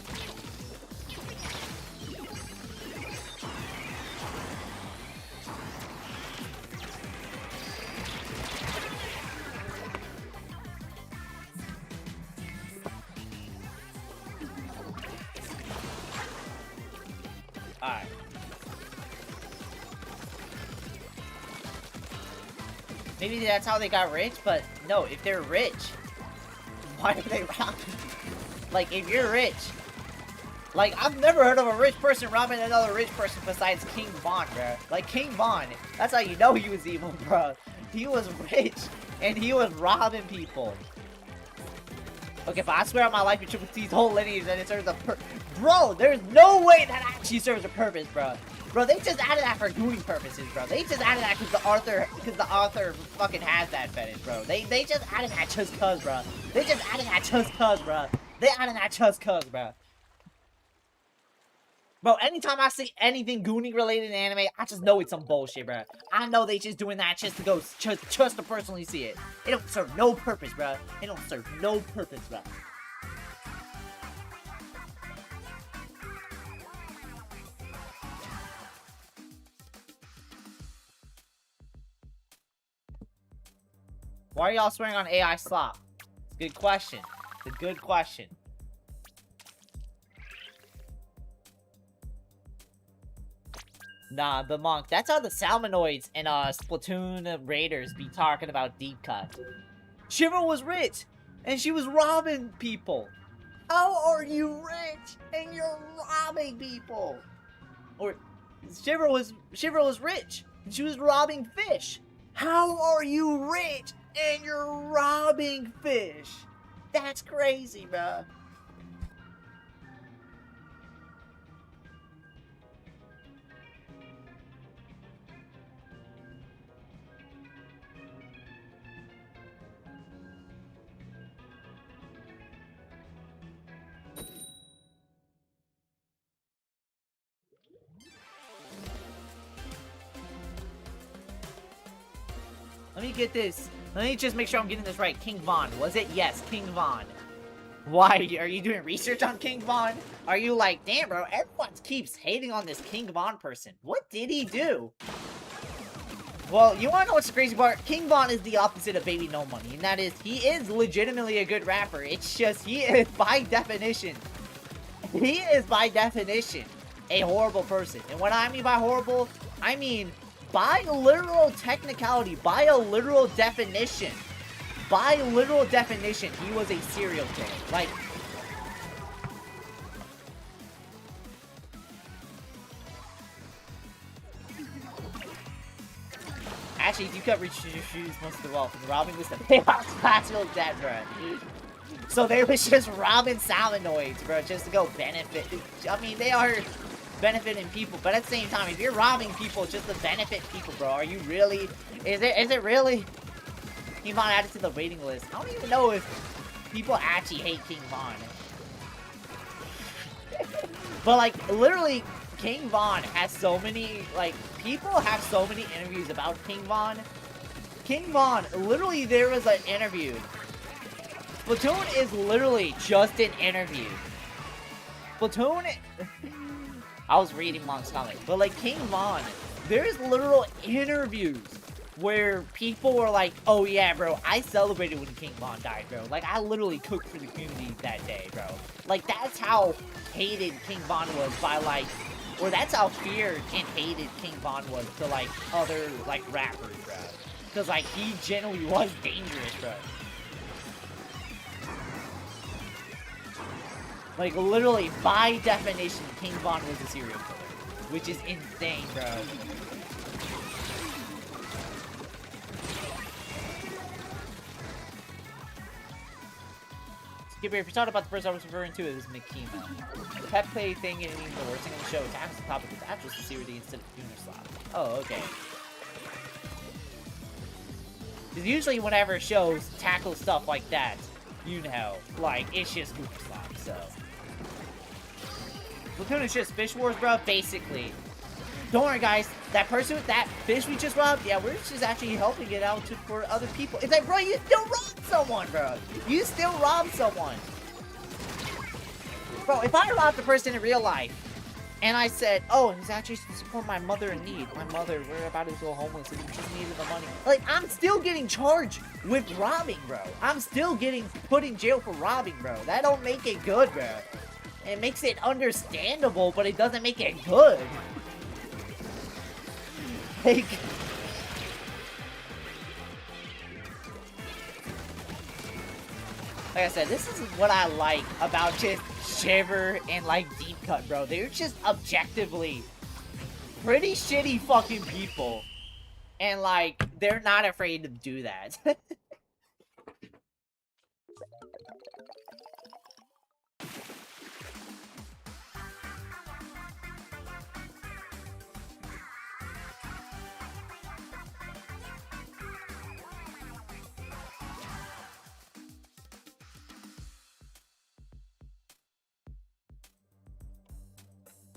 Alright. Maybe that's how they got rich, but no, if they're rich, why are they robbing? Like, if you're rich, like, I've never heard of a rich person robbing another rich person besides King Von, bro. Like, King Von, that's how you know he was evil, bro. He was rich, and he was robbing people. Okay, but I swear on my life, you Triple C's whole lineage that it serves a bro, there's no way that actually serves a purpose, bro. Bro, they just added that for doing purposes, bro. They just added that because the author fucking has that fetish, bro. They just added that just cuz, bro. They just added that just cuz, bro. They added that just cuz, bro. Bro, anytime I see anything Goonie related in anime, I just know it's some bullshit, bro. I know they just doing that just to go, just to personally see it. It don't serve no purpose, bro. It don't serve no purpose, bro. Why are y'all swearing on AI slop? It's a good question. It's a good question. Nah, but Monk, that's how the Salmonoids and Splatoon Raiders be talking about deep cut. Shiver was rich, and she was robbing people. How are you rich and you're robbing people? Or Shiver was rich, and she was robbing fish. How are you rich and you're robbing fish? That's crazy, bro. Let me get this. Let me just make sure I'm getting this right. King Von, was it? Yes, King Von. Why? Are you doing research on King Von? Are you like, damn, bro, everyone keeps hating on this King Von person. What did he do? Well, you wanna know what's the crazy part? King Von is the opposite of Baby No Money, and that is, he is legitimately a good rapper. It's just, he is, by definition, a horrible person. And what I mean by horrible, I mean, by literal technicality, by a literal definition, he was a serial killer. Like, actually, if you cut Reach your shoes most of the wealth, and robbing was the payoff classical debt, bro. So they was just robbing Salmonoids, bro, just to go benefit. I mean, they are benefiting people, but at the same time, if you're robbing people just to benefit people, bro, are you really? Is it really? King Von added to the waiting list. I don't even know if people actually hate King Von. But like, literally, King Von has so many, like, people have so many interviews about King Von. King Von, literally, there was an interview. Splatoon is literally just an interview. Splatoon, I was reading Monk's comic, but like, King Von, there's literal interviews where people were like, oh yeah, bro, I celebrated when King Von died, bro. Like, I literally cooked for the community that day, bro. Like, that's how hated King Von was by, like, or that's how feared and hated King Von was to, like, other, like, rappers, bro. Because, like, he genuinely was dangerous, bro. Like, literally, by definition, King Von was a serial killer. Which is insane, bro. Skipper, if you're talking about the person I was referring to, it was Makima. The pet play thing isn't even the worst thing on the show. It's actually the topic of the actual sincerity instead of Junior Slap. Oh, okay. Because usually whenever shows tackle stuff like that, you know, like, it's just Google Slap, so. Splatoon is just Fish Wars, bro, basically. Don't worry, guys. That person with that fish we just robbed, yeah, we're just actually helping it out for other people. It's like, bro, you still robbed someone, bro. You still robbed someone. Bro, if I robbed a person in real life, and I said, oh, it's actually to support my mother in need. My mother, we're about to go homeless and we just needed the money. Like, I'm still getting charged with robbing, bro. I'm still getting put in jail for robbing, bro. That don't make it good, bro. It makes it understandable, but it doesn't make it good. Like... Like I said, this is what I like about just Shiver and, like, Deep Cut, bro. They're just objectively pretty shitty fucking people. And, like, they're not afraid to do that.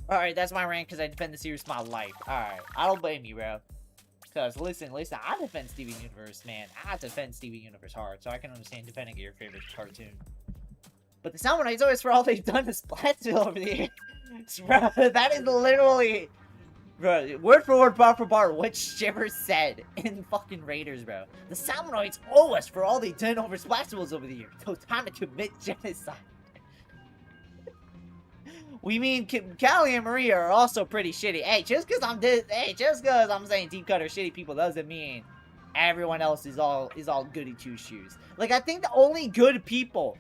Alright, that's my rant because I defend the series with my life. Alright, I don't blame you, bro. Because, listen, I defend Steven Universe, man. I defend Steven Universe hard, so I can understand defending your favorite cartoon. But the Summer Nights always for all they've done to Splatsville over the years. Bro, that is literally... Bro, word for word, bar for bar, what Shiver said in fucking Raiders, bro. The Summer Nights owe us for all they've done over Splatsvilles over the years. So time to commit genocide. We mean Callie and Maria are also pretty shitty. Hey, just because I'm saying Deep Cut are shitty people doesn't mean everyone else is all goody two shoes. Like, I think the only good people,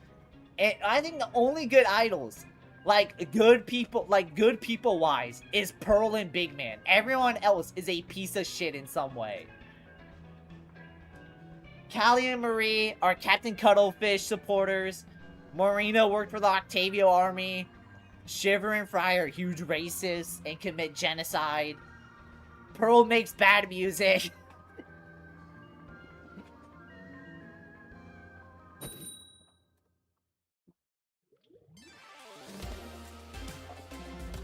and I think the only good idols, like good people wise, is Pearl and Big Man. Everyone else is a piece of shit in some way. Callie and Marie are Captain Cuttlefish supporters. Marina worked for the Octavio army. Shiver and Fry are huge racists and commit genocide. Pearl makes bad music.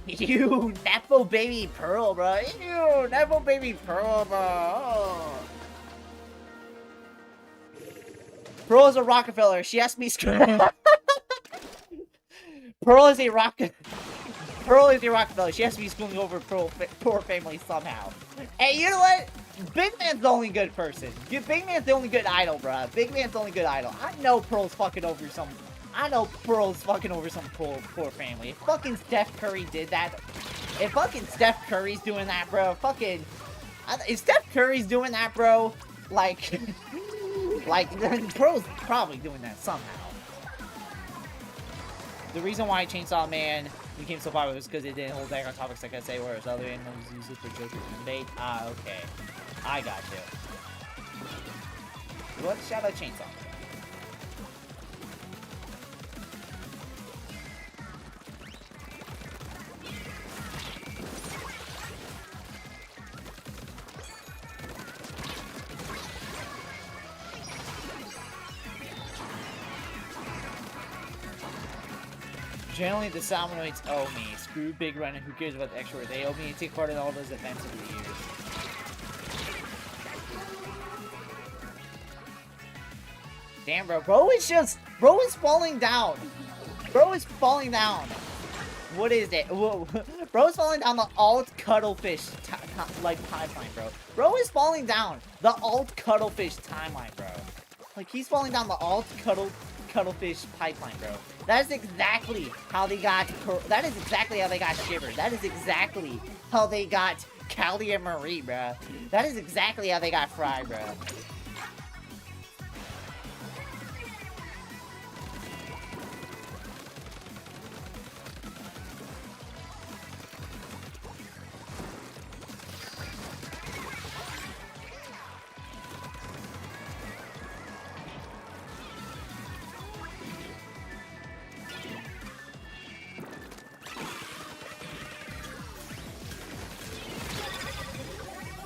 You Nepo baby Pearl, bro. You Nepo baby Pearl, bro. Oh. Pearl is a Rockefeller. She asked me. Pearl is a Rockefeller. She has to be schooling over poor family somehow. Hey, you know what? Big Man's the only good person. Big Man's the only good idol, bro. Big Man's the only good idol. I know Pearl's fucking over some poor family. If fucking Steph Curry did that, if fucking Steph Curry's doing that, bro, if Steph Curry's doing that, bro, like, Pearl's probably doing that somehow. The reason why Chainsaw Man became so popular was because it didn't hold back on topics like I say, whereas other animals use it for jokes and debate. Ah, okay. I got you. What? Shout out Chainsaw Man. Generally, the Salmonoids owe me. Screw Big Run and who cares about the extra word. They owe me and take part in all those events over the years. Damn, bro. Bro is falling down. Bro is falling down. What is it? Whoa. Bro is falling down the alt cuttlefish pipeline, bro. Bro is falling down the alt cuttlefish timeline, bro. Like, he's falling down the alt cuttlefish pipeline, bro. That is exactly how they got that is exactly how they got Shiver. That is exactly how they got Callie and Marie, bro. That is exactly how they got Fry, bro.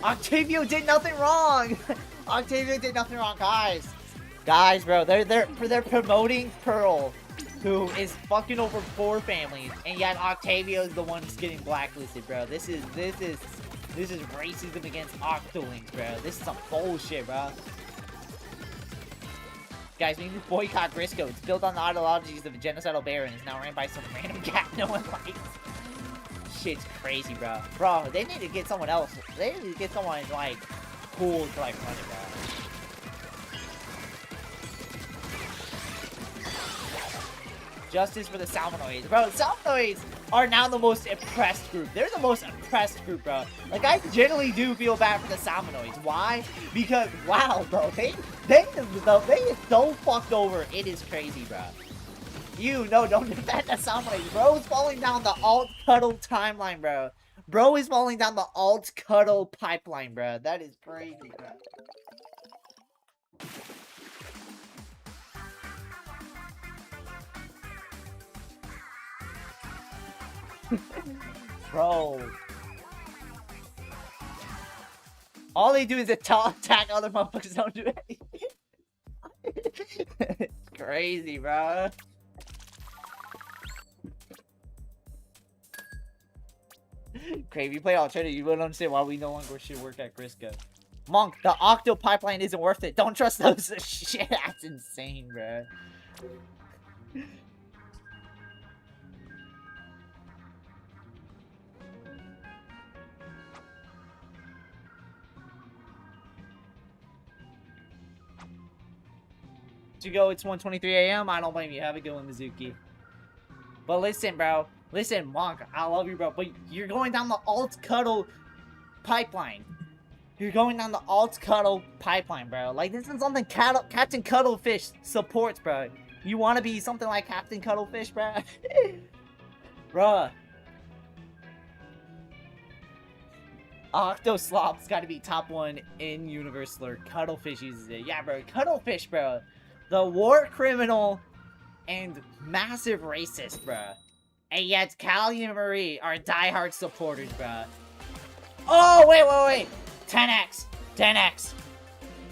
Octavio did nothing wrong. Octavio did nothing wrong, guys. Guys, bro, they're promoting Pearl, who is fucking over 4 families, and yet Octavio is the one who's getting blacklisted, bro. This is This is racism against Octolings, bro. This is some bullshit, bro. Guys, we need to boycott Grisco. It's built on the ideologies of a genocidal bear and is now ran by some random cat no one likes. Shit's crazy, bro. Bro, they need to get someone else. They need to get someone, like, cool to, like, run it, bro. Justice for the Salmonoids. Bro, Salmonoids are now the most oppressed group. They're the most oppressed group, bro. Like, I generally do feel bad for the Salmonoids. Why? Because, wow, bro, they get so fucked over. It is crazy, bro. Don't defend the Salmonoids. Bro is falling down the alt-cuddle timeline, bro. Bro is falling down the alt-cuddle pipeline, bro. That is crazy, bro. Bro. All they do is attack other motherfuckers, don't do anything. It's crazy, bro. Crave, you play alternative, you wouldn't understand why we no longer should work at Grisco. Monk, the Octo pipeline isn't worth it. Don't trust those shit. That's insane, bro. To go, it's 1:23 a.m. I don't blame you. Have a good one, Mizuki. But listen, bro. Listen, Monk, I love you, bro. But you're going down the alt-cuddle pipeline. You're going down the alt-cuddle pipeline, bro. Like, this is something Captain Cuddlefish supports, bro. You want to be something like Captain Cuddlefish, bro? Bruh. Octoslop's got to be top one in Universal. Cuddlefish uses it. Yeah, bro. Cuddlefish, bro. The war criminal and massive racist, bruh. And yet, Callie and Marie are diehard supporters, bruh. Oh, wait. 10x. 10x.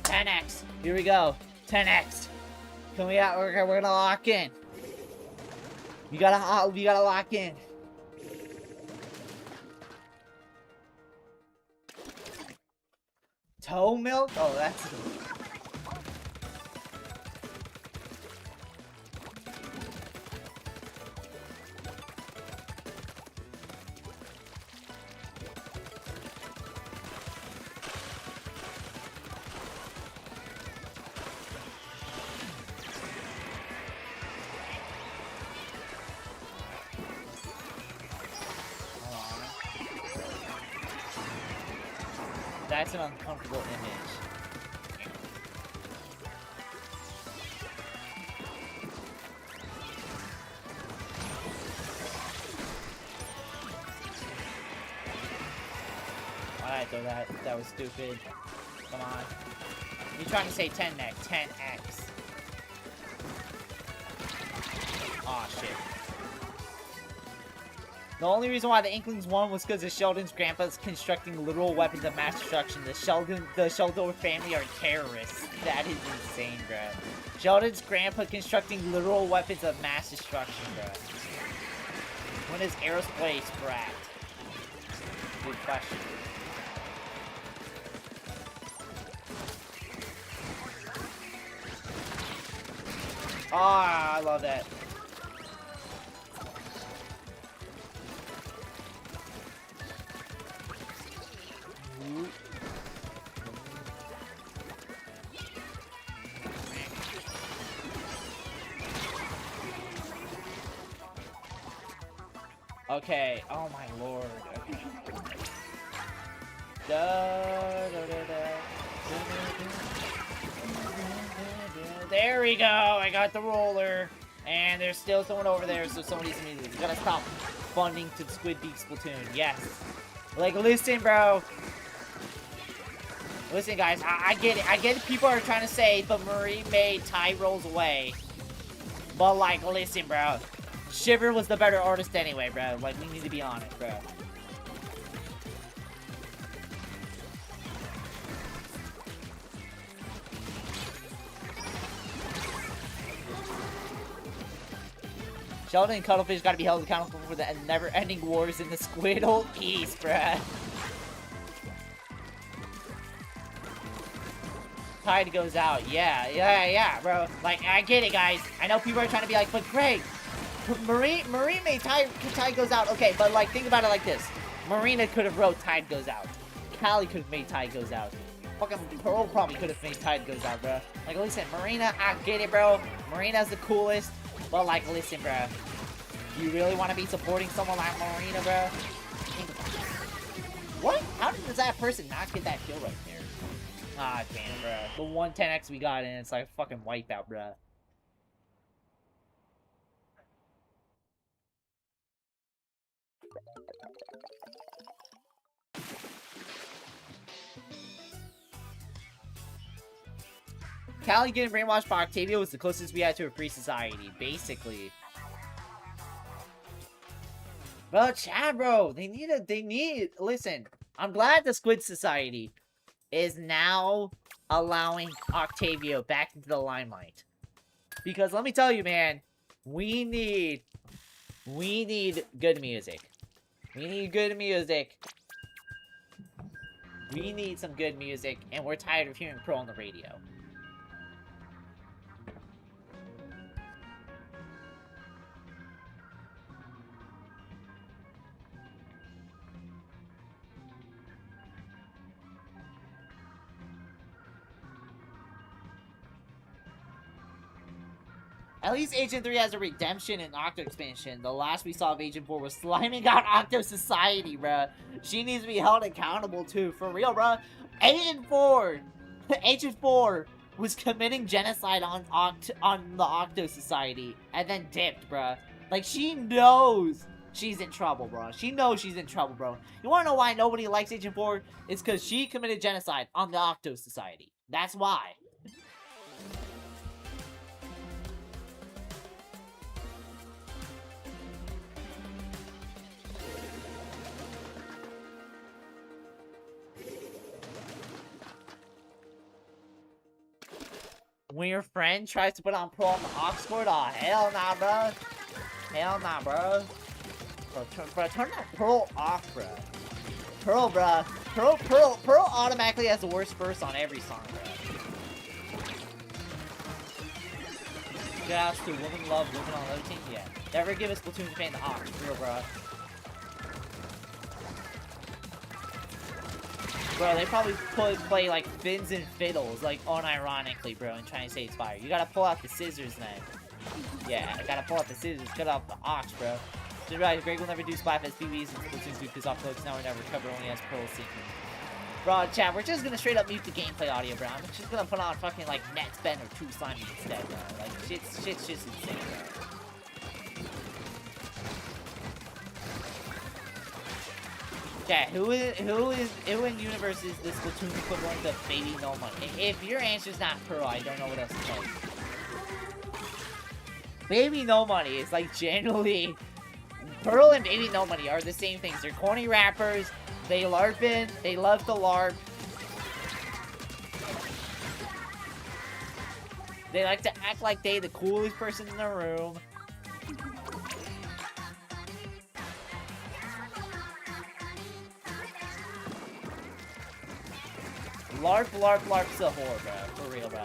10x. Here we go. 10x. Can we out? We're gonna lock in. We gotta lock in. Toe milk? Oh, that's... That's an uncomfortable image. Alright, though, that was stupid. Come on. You're trying to say 10x. 10x. Aw, shit. The only reason why the Inklings won was because of Sheldon's grandpa's constructing literal weapons of mass destruction. The Sheldon family are terrorists. That is insane, bro. Sheldon's grandpa constructing literal weapons of mass destruction, bro. When is aerospace brat? Good question. Ah, I love that. Okay, oh my lord. Okay. There we go, I got the roller. And there's still someone over there, so somebody's immediately. You gotta stop funding to Squid Beak Splatoon. Yes. Like, listen, bro. Listen, guys, I get it. I get it. People are trying to say, but Marie made Ty rolls away. But, like, listen, bro. Shiver was the better artist anyway, bro. Like, we need to be honest, bro. Sheldon and Cuddlefish gotta be held accountable for the never-ending wars in the Squid Hole East, bruh. Tide goes out. Yeah, bro. Like, I get it, guys. I know people are trying to be like, but Greg, Marine made Tide goes out. Okay, but like, think about it like this. Marina could have wrote Tide goes out. Callie could have made Tide goes out. Fucking Pearl probably could have made Tide goes out, bro. Like, listen, Marina, I get it, bro. Marina's the coolest. But like, listen, bro. You really want to be supporting someone like Marina, bro? What? How does that person not get that kill right there? Ah, damn, bro. The 110x we got, and it's like fucking wipeout, bro. Callie getting brainwashed by Octavia was the closest we had to a free society, basically. Bro, Chad, bro, listen, I'm glad the Squid Society is now allowing Octavia back into the limelight. Because let me tell you, man, we need good music. We need good music. We need some good music, and we're tired of hearing Pearl on the radio. At least Agent 3 has a redemption in Octo expansion. The last we saw of Agent 4 was sliming out Octo Society, bruh. She needs to be held accountable too, for real, bruh. Agent 4 was committing genocide on the Octo Society and then dipped, bruh. Like, she knows she's in trouble, bro. She knows she's in trouble, bro. You wanna know why nobody likes Agent 4? It's because she committed genocide on the Octo Society. That's why. When your friend tries to put on Pearl on the Oxford, oh hell nah, bro. Hell nah, bro. Bro, turn that Pearl off, bro. Pearl, bro. Pearl automatically has the worst verse on every song, bro. Shout out to Women Love Women on the other team, yeah. Never give us Splatoon Japan the Ox, real, bro. Bro, they probably play like fins and fiddles, like unironically, bro, and try and say it's fire. You gotta pull out the scissors, then. Yeah, I gotta pull out the scissors, cut off the ox, bro. So, right, Greg will never do Splatfest PvEs and Splatoon 2 because offloads now are never covered, only has Pearl seeking. Bro, chat, we're just gonna straight up mute the gameplay audio, bro. I'm just gonna put on fucking like Netspend or True Slimy instead, bro. Like, shit's just insane, bro. Yeah, who in universe is this Splatoon equivalent of Baby No Money? If your answer's not Pearl, I don't know what else to tell you. Baby No Money is like generally Pearl and Baby No Money are the same things. They're corny rappers, they LARPin', they love to LARP. They like to act like they the coolest person in the room. LARP's a whore, bro. For real, bro.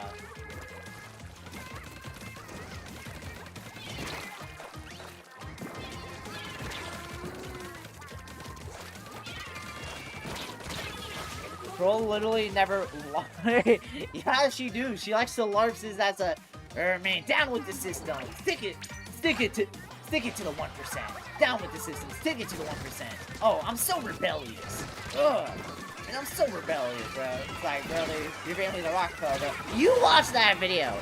Bro, literally never. Yeah, she do. She likes to LARPs as a. Man, down with the system. Stick it to the 1%. Down with the system. Stick it to the 1%. Oh, I'm so rebellious. Ugh. And I'm so rebellious, bro. It's like, bro, your family's a Rockefeller, bro. You watch that video!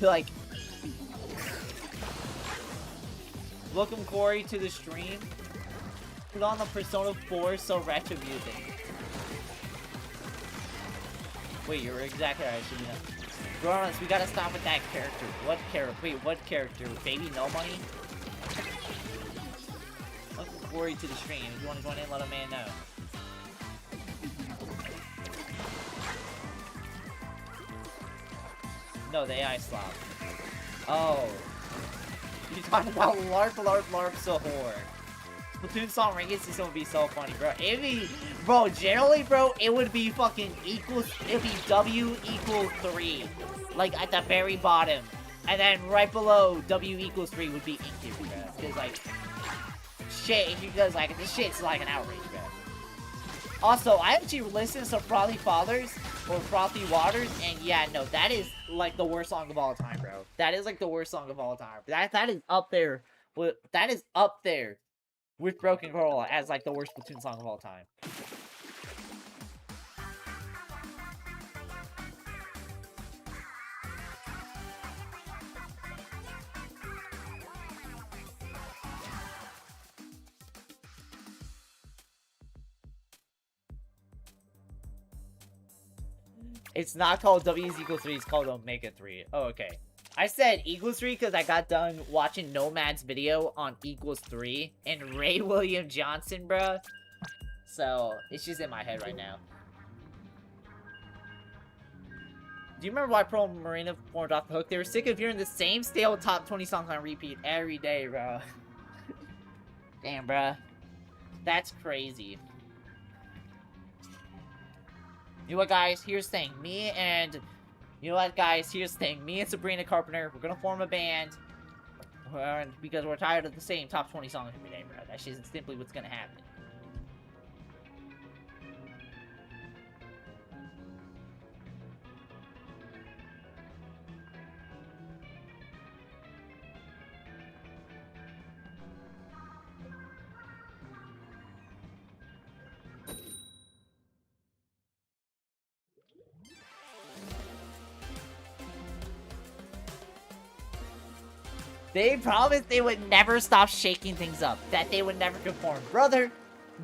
Like, welcome Corey to the stream. Put on the Persona 4 so retro music. Wait, you're exactly right, shouldn't you? Bro, we gotta stop with that character. What character? Wait, what character? Baby No Money? Welcome Corey to the stream. If you want to join in, let a man know. No, the AI slop. Oh. You're talking about LARP's a whore. Splatoon song ranking system would be so funny, bro. It'd be, bro, generally, bro, it would be fucking equals, it'd be W equals 3. Like, at the very bottom. And then right below W equals 3 would be Ink, bro. Because, like, shit, because, like, this shit's like an outrage, bro. Also, I actually listened to some Frothy Fathers, or Frothy Waters, and yeah, no, that is, like, the worst song of all time, bro. That is, like, the worst song of all time. That is up there. That is up there with Broken Girl as, like, the worst Splatoon song of all time. It's not called W is equals 3, it's called Omega 3. Oh, okay. I said equals 3 because I got done watching Nomad's video on equals 3 and Ray William Johnson, bruh. So, it's just in my head right now. Do you remember why Pearl and Marina formed off the hook? They were sick of hearing the same stale top 20 songs on repeat every day, bro. Damn, bruh. That's crazy. You know what, guys? Here's the thing. You know what, guys? Here's the thing. Me and Sabrina Carpenter, we're gonna form a band. Because we're tired of the same top 20 songs every day, bro. That's just simply what's gonna happen. They promised they would never stop shaking things up. That they would never conform. Brother,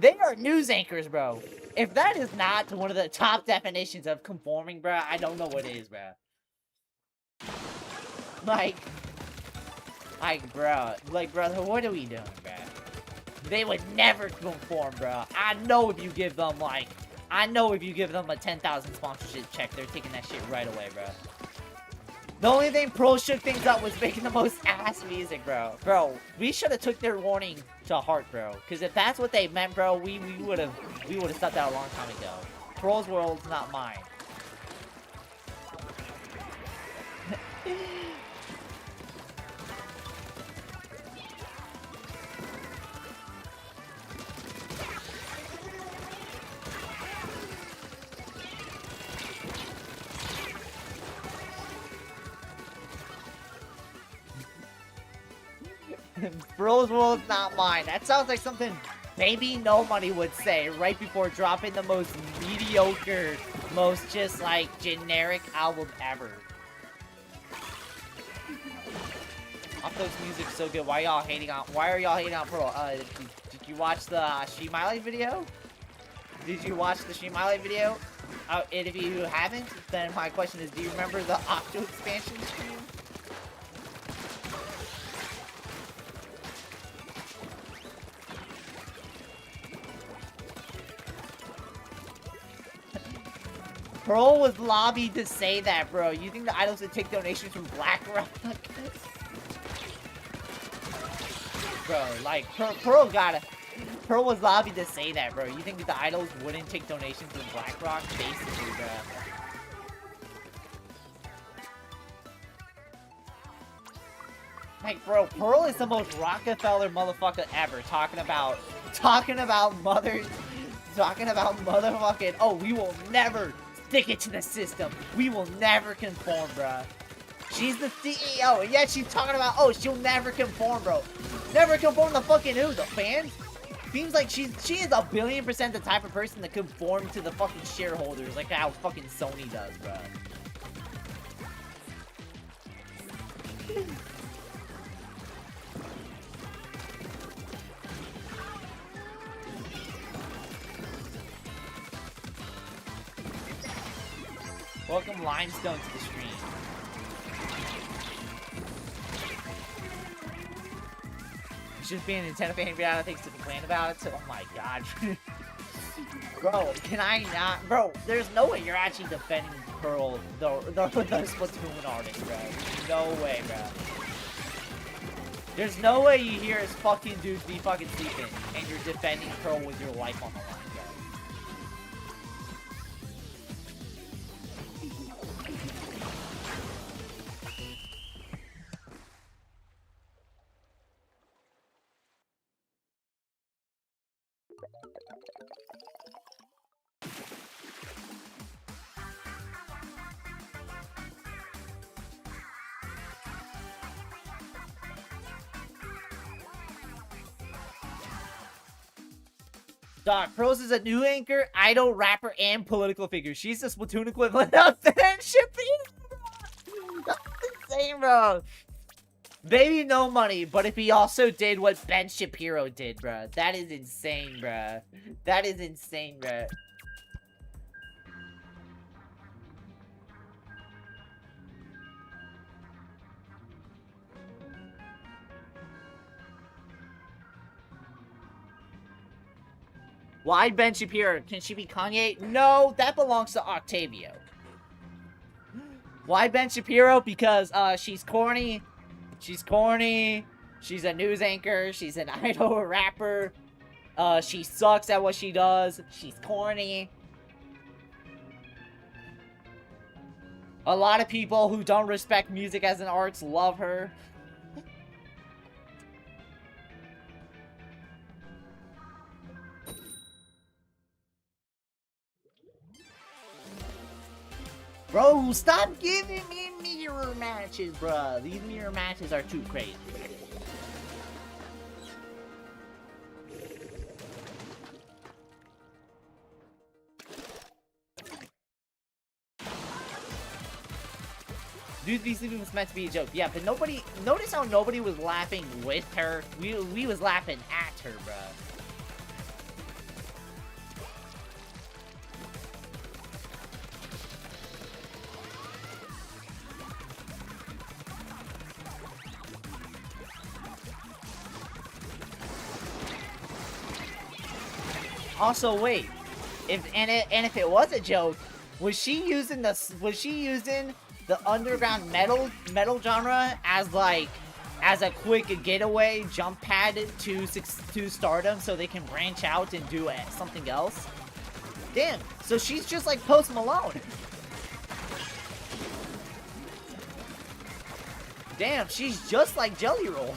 they are news anchors, bro. If that is not one of the top definitions of conforming, bro, I don't know what is, bro. Like, bro, what are we doing, bro? They would never conform, bro. I know if you give them, like, a 10,000 sponsorship check, they're taking that shit right away, bro. The only thing Pro shook things up was making the most ass music, bro. Bro, we should have took their warning to heart, bro. Because if that's what they meant, bro, we would have stopped that a long time ago. Pro's world's not mine. Bro's world's not mine. That sounds like something Baby No Money would say right before dropping the most mediocre, most just like generic album ever. Octo's music's so good. Why are y'all hating on Pearl? Did you watch the Stream Highlight video? Did you watch the Stream Highlight video? And if you haven't, then my question is, do you remember the Octo expansion stream? Pearl was lobbied to say that, bro. You think the idols would take donations from BlackRock? Bro, like, Pearl was lobbied to say that, bro. You think that the idols wouldn't take donations from BlackRock? Basically, bro. Like, bro, Pearl is the most Rockefeller motherfucker ever. Talking about motherfucking, oh, we will never stick it to the system. We will never conform, bruh. She's the CEO, and yet she's talking about, oh, she'll never conform, bro. Never conform to fucking who? The fans? Seems like she is 1,000,000,000% the type of person to conform to the fucking shareholders, like how fucking Sony does, bruh. Welcome Limestone to the stream. It's just being a Nintendo fan, I don't think to complain about it, so oh my god. Bro, can I not? Bro, there's no way you're actually defending Pearl, the Splatoon artist, bro. No way, bro. There's no way you hear his fucking dudes be fucking sleeping and you're defending Pearl with your life on the line, bro. Doc, Pros is a new anchor, idol, rapper, and political figure. She's the Splatoon equivalent of Ben Shapiro. That's insane, bro. Maybe no money, but if he also did what Ben Shapiro did, bro. That is insane, bro. That is insane, bro. Why Ben Shapiro? Can she be Kanye? No, that belongs to Octavio. Why Ben Shapiro? Because she's corny. She's corny. She's a news anchor. She's an idol rapper. She sucks at what she does. She's corny. A lot of people who don't respect music as an art love her. Bro, stop giving me mirror matches, bro. These mirror matches are too crazy. Dude, these things was meant to be a joke. Yeah, but nobody... Notice how nobody was laughing with her? We was laughing at her, bro. Also, wait. If it was a joke, was she using the underground metal genre as like a quick getaway jump pad to stardom so they can branch out and do something else? Damn. So she's just like Post Malone. Damn, she's just like Jelly Roll.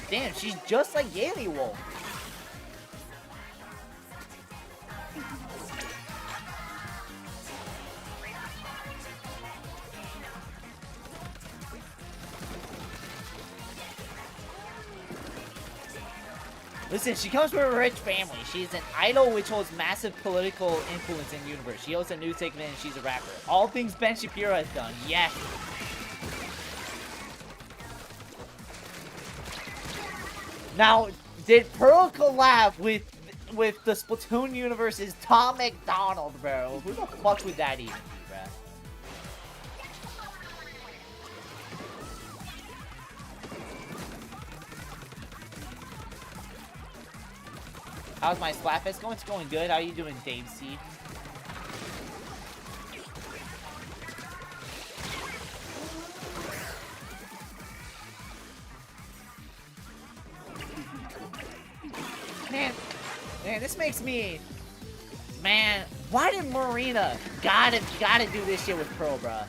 Damn, she's just like Yaley Wolf. Listen, she comes from a rich family. She's an idol which holds massive political influence in the universe. She hosts a news segment and she's a rapper. All things Ben Shapiro has done. Yes. Now, did Pearl collab with the Splatoon universe's Tom McDonald, bro? Who the fuck would that even be, bro? How's my Splatfest going? It's going good. How are you doing, Dave C? Man, this makes me... Man, why did Marina gotta do this shit with Pearl, bruh?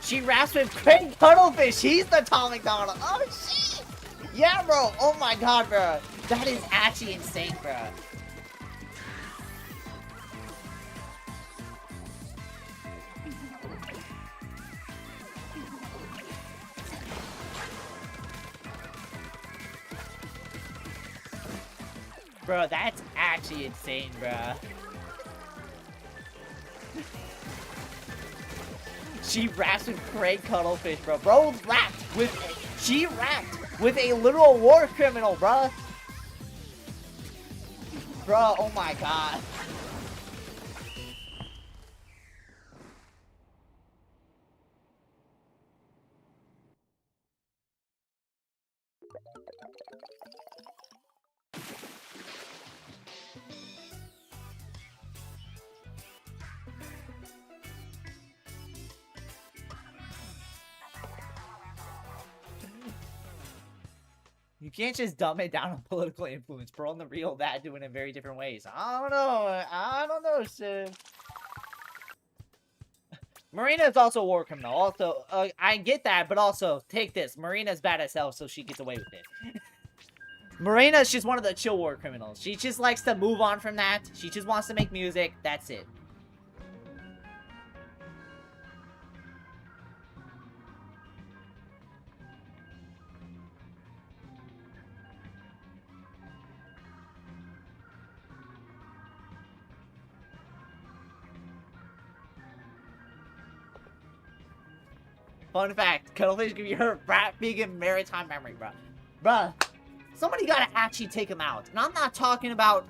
She raps with Craig Cuttlefish. He's the Tom McDonald. Oh, shit. Yeah, bro. Oh, my God, bro. That is actually insane, bro. Bro, that's actually insane, bro. She raps with Craig Cuttlefish, bro. She rapped with a literal war criminal, bro. Bro, oh my God. can't just dumb it down on political influence. Pearl and the real that doing it in very different ways. I don't know, Sid. Marina is also a war criminal. Also, I get that, but also, take this. Marina's bad as hell, so she gets away with it. Marina's just one of the chill war criminals. She just likes to move on from that. She just wants to make music. That's it. Fun fact, Cuttlefish give you her rat vegan maritime memory, bruh. Bruh, somebody gotta actually take him out. And I'm not talking about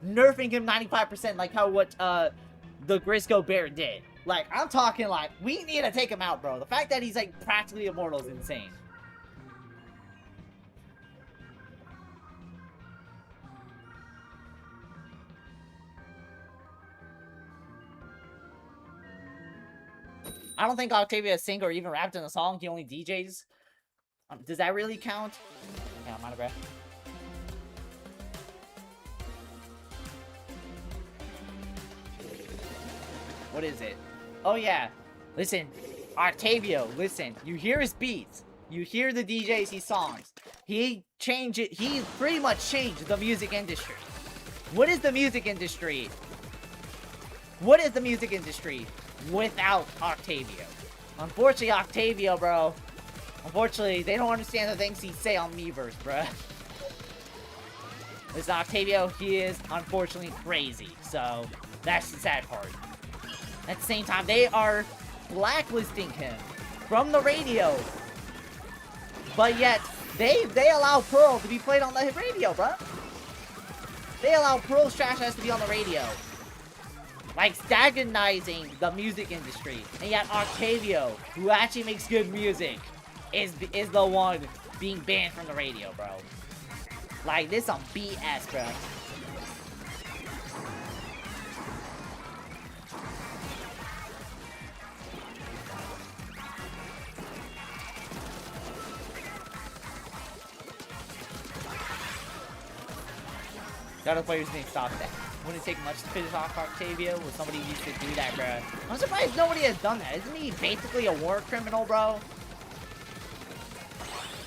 nerfing him 95% like how the Grisco Bear did. Like, I'm talking like, we need to take him out, bro. The fact that he's like practically immortal is insane. I don't think Octavia sang or even rapped in the song. He only DJs. Does that really count? Yeah, I'm out of breath. What is it? Oh, yeah. Listen, Octavio, listen. You hear his beats. You hear the DJs, his songs. He pretty much changed the music industry. What is the music industry? What is the music industry without Octavio? Unfortunately, Octavio, bro. Unfortunately, they don't understand the things he say on Miiverse, bro. Listen, Octavio, he is unfortunately crazy. So, that's the sad part. At the same time, they are blacklisting him from the radio. But yet, they allow Pearl to be played on the radio, bro. They allow Pearl's trash ass to be on the radio. Like, stagnizing the music industry. And yet Octavio, who actually makes good music, is the one being banned from the radio, bro. Like, this some BS, bro. Other players need to stop that. Wouldn't take much to finish off Octavio. Would somebody used to do that, bro? I'm surprised nobody has done that. Isn't he basically a war criminal, bro?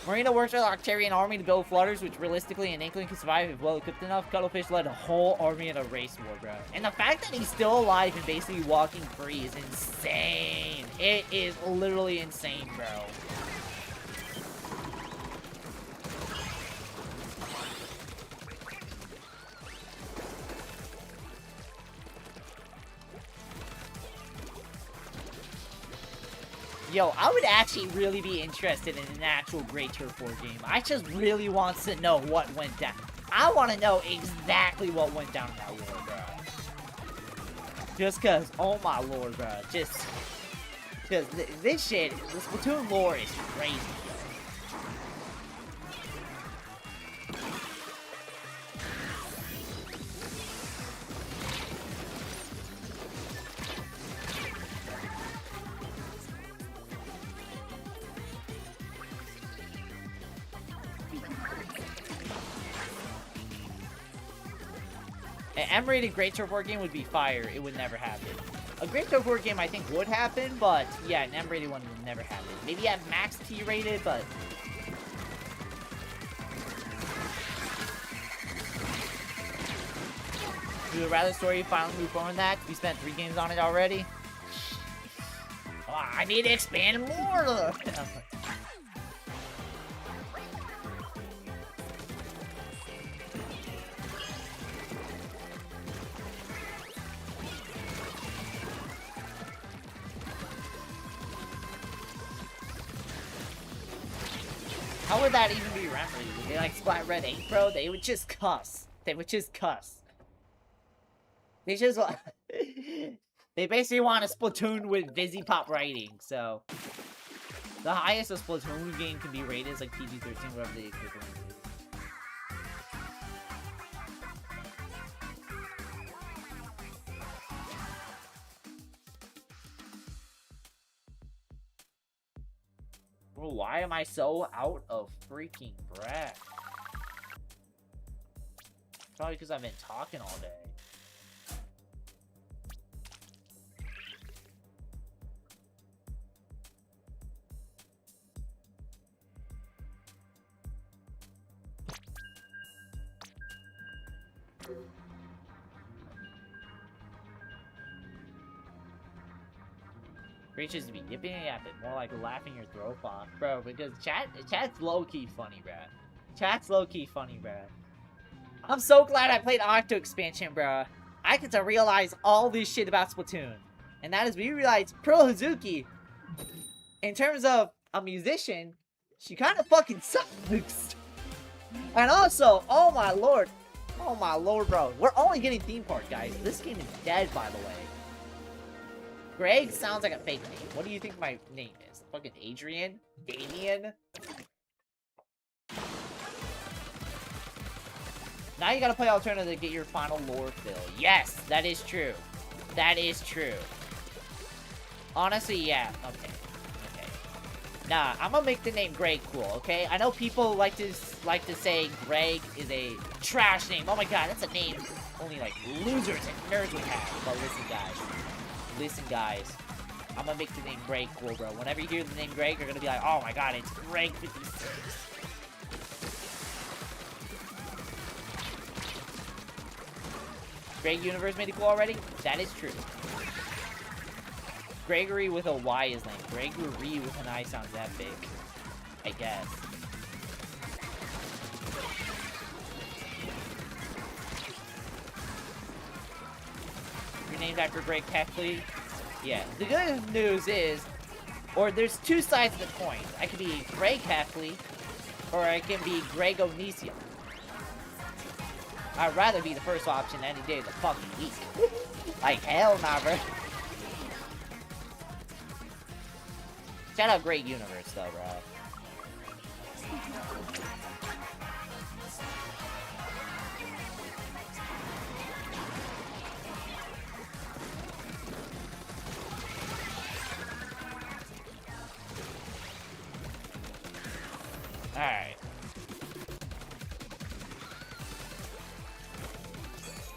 Marina works with the Octavian army to build flutters, which realistically an Inkling can survive if well equipped enough. Cuttlefish led a whole army in a race war, bro. And the fact that he's still alive and basically walking free is insane. It is literally insane, bro. Yo, I would actually really be interested in an actual Great Turf War game. I just really want to know what went down. I want to know exactly what went down in that war, bro. Just cause, oh my lord, bro. Just cause this shit, the Splatoon lore is crazy. An M-rated Great Turf War game would be fire. It would never happen. A Great Turf War game I think would happen, but yeah, an M-rated one would never happen. Maybe have max T-rated, but... Would you rather story finally move on that? We spent 3 games on it already. Oh, I need to expand more! How would that even be remedied? Would they like Splat Red 8, bro? They would just cuss. They would just cuss. They just they basically want a Splatoon with Vizzy Pop rating, so the highest a Splatoon game can be rated is like PG-13, whatever the equivalent is. Bro, why am I so out of freaking breath? Probably because I've been talking all day. Reaches to be yipping and yapping, more like laughing your throat off, bro. Because chat's low key funny, bruh. Chat's low key funny, bruh. I'm so glad I played Octo expansion, bruh. I get to realize all this shit about Splatoon, and that is we realize Pearl Hazuki, in terms of a musician, she kind of fucking sucks. And also, oh my lord, bro. We're only getting theme park, guys. This game is dead, by the way. Greg sounds like a fake name. What do you think my name is? Fucking Adrian? Damien? Now you gotta play alternative to get your final lore fill. Yes, that is true. That is true. Honestly, yeah. Okay. Okay. Nah, I'm gonna make the name Greg cool, okay? I know people like to say Greg is a trash name. Oh my god, that's a name only like losers and nerds would have. But listen, guys. Listen, guys. I'm gonna make the name Greg cool, bro. Whenever you hear the name Greg, you're gonna be like, oh my god, it's Greg56. Greg Universe made it cool already? That is true. Gregory with a Y is lame. Gregory with an I sounds that big. I guess. You're named after Greg Keckley? Yeah. The good news is, or there's two sides of the coin. I could be Greg Keckley, or I can be Greg Onision. I'd rather be the first option any day of the fucking week. Like, hell nah, bro. Shout out Great Universe, though, bro. Alright.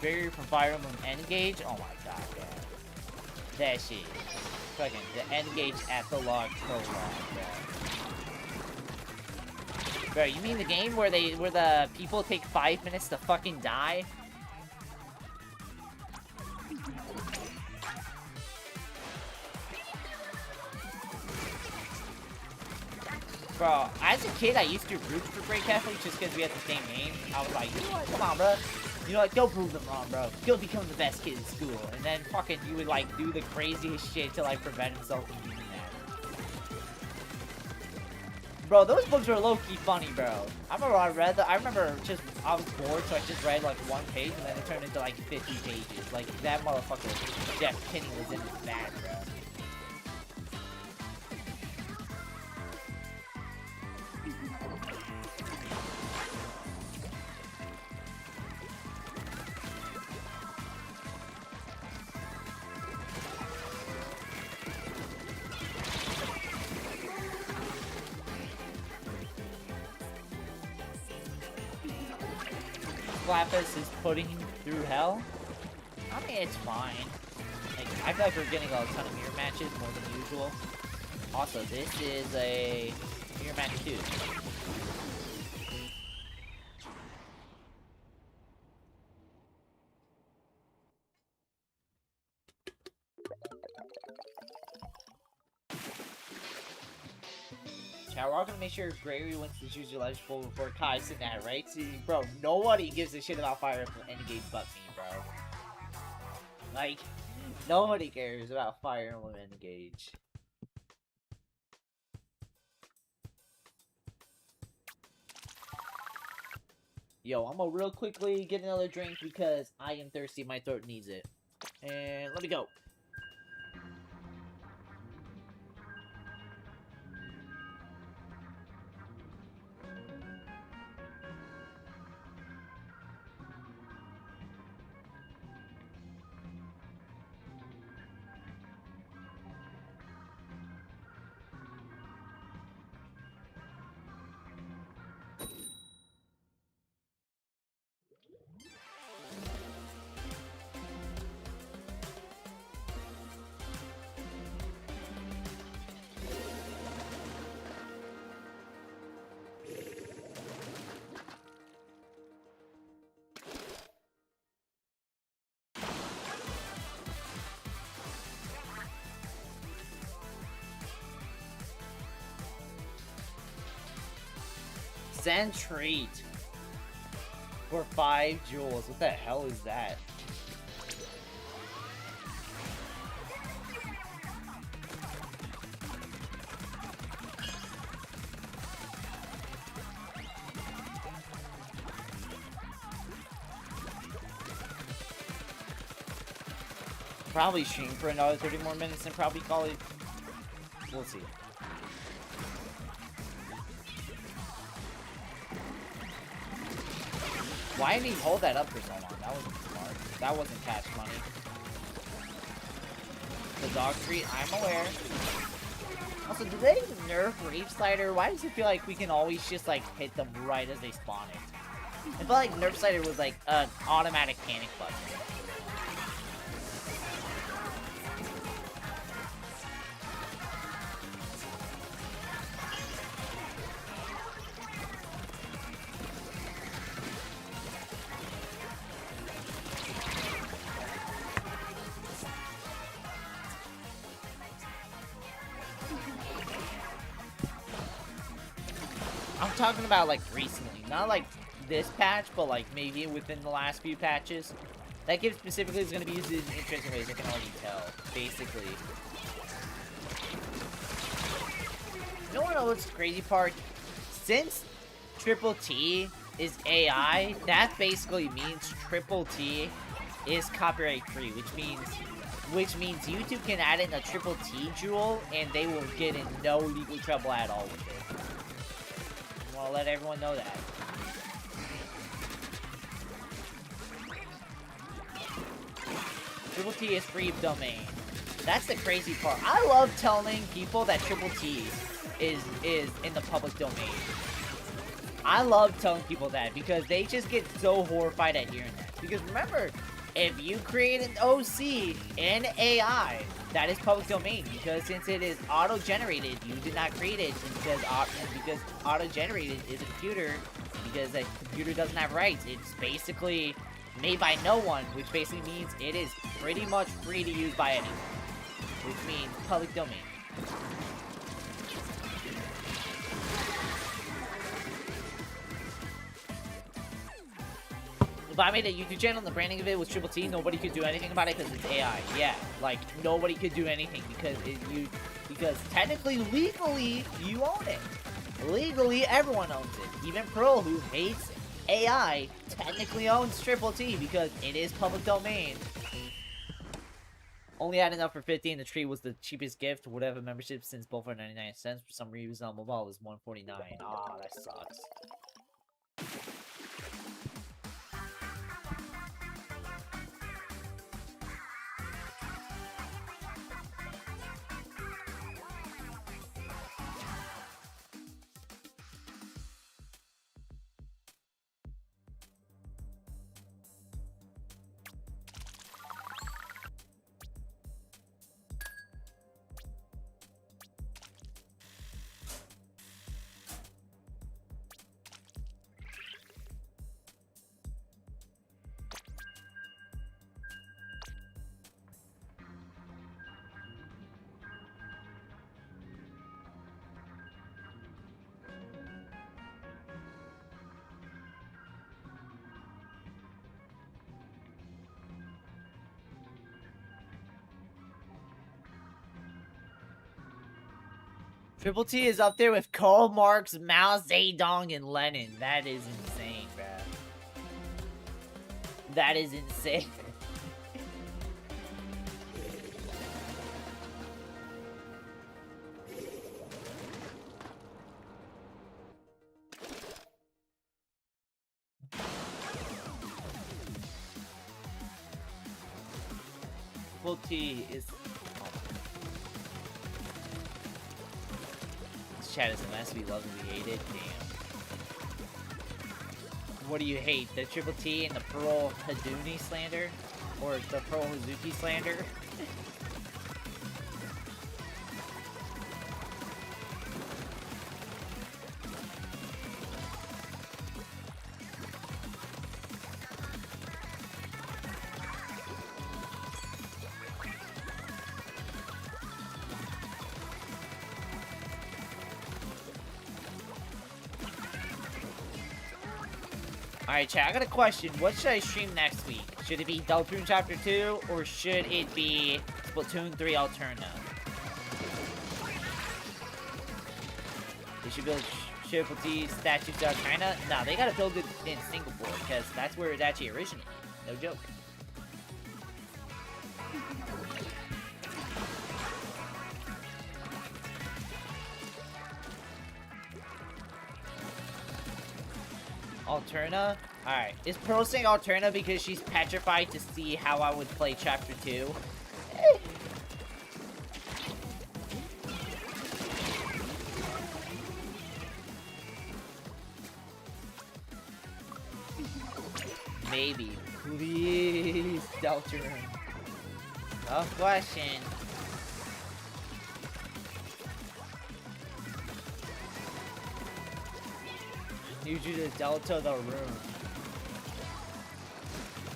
Barrier from Fire Emblem N-Gage? Oh my god, man. That shit. Fucking the N-Gage epilogue prologue, bro. Bro, you mean the game where the people take 5 minutes to fucking die? Bro, as a kid, I used to root for Great Catholic just because we had the same name. I was like, you know what, come on, bro. You know what, go prove them wrong, bro. You'll become the best kid in school. And then fucking you would, like, do the craziest shit to, like, prevent himself from doing that. Bro, those books were low-key funny, bro. I remember just, I was bored, so I just read, like, one page, and then it turned into, like, 50 pages. Like, that motherfucker, Jeff Kinney, was in his bag, bro. Splatfest is putting through hell. I mean, it's fine. Like, I feel like we're getting a ton of mirror matches more than usual. Also, this is a mirror match too. Chat, we're all gonna make sure Gregory wins the Choose Your Life Bowl before Kai's in that, right? See, bro, nobody gives a shit about Fire Emblem Endgame but me, bro. Like, nobody cares about Fire Emblem Engage. Yo, I'm gonna real quickly get another drink because I am thirsty. My throat needs it. And let me go. 100% treat for 5 jewels. What the hell is that? Probably stream for another 30 more minutes and probably call it. We'll see. Why didn't he hold that up for so long? That wasn't smart. That wasn't cash money. The dog treat, I'm aware. Also, do they nerf Rage Slider? Why does it feel like we can always just like hit them right as they spawn it? I felt like Nerf Slider was like an automatic panic button. I'm talking about like recently, not like this patch, but like maybe within the last few patches. That gift specifically is going to be used in interesting ways, I can already tell, basically. You know what's the crazy part? Since Triple T is AI, that basically means Triple T is copyright free, which means YouTube can add in a Triple T jewel and they will get in no legal trouble at all with it. I want to let everyone know that. Triple T is free domain. That's the crazy part. I love telling people that Triple T is in the public domain. I love telling people that because they just get so horrified at hearing that. Because remember, if you create an OC in AI, that is public domain. Because since it is auto-generated, you did not create it. Because auto-generated is a computer. Because a computer doesn't have rights. It's basically made by no one, which basically means it is pretty much free to use by anyone, which means public domain. If I made a YouTube channel and the branding of it was Triple T, nobody could do anything about it because it's AI. Yeah, like nobody could do anything because technically, legally, you own it. Legally, everyone owns it. Even Pearl, who hates AI, technically owns Triple T because it is public domain. Only had enough for 50 and the tree was the cheapest gift. Would have a membership since both are 99 cents. For some reason on mobile it was 149. Ah, that sucks. Triple T is up there with Karl Marx, Mao Zedong, and Lenin. That is insane, bruh. That is insane. Triple T is... Chat is a mess. We love it, we hate it. Damn. What do you hate? The Triple T and the Pearl Haduni slander? Or the Pearl Hazuki slander? Alright, chat, I got a question. What should I stream next week? Should it be Splatoon Chapter 2, or should it be Splatoon 3 Alterna? They should build Triple T statues out of China? Nah, they gotta build it in Singapore, because that's where it actually originated. No joke. Alterna? Alright. Is Pearl saying Alterna because she's petrified to see how I would play Chapter 2? Maybe. Please, Deltarune. Tough question. Need you to Delta the room.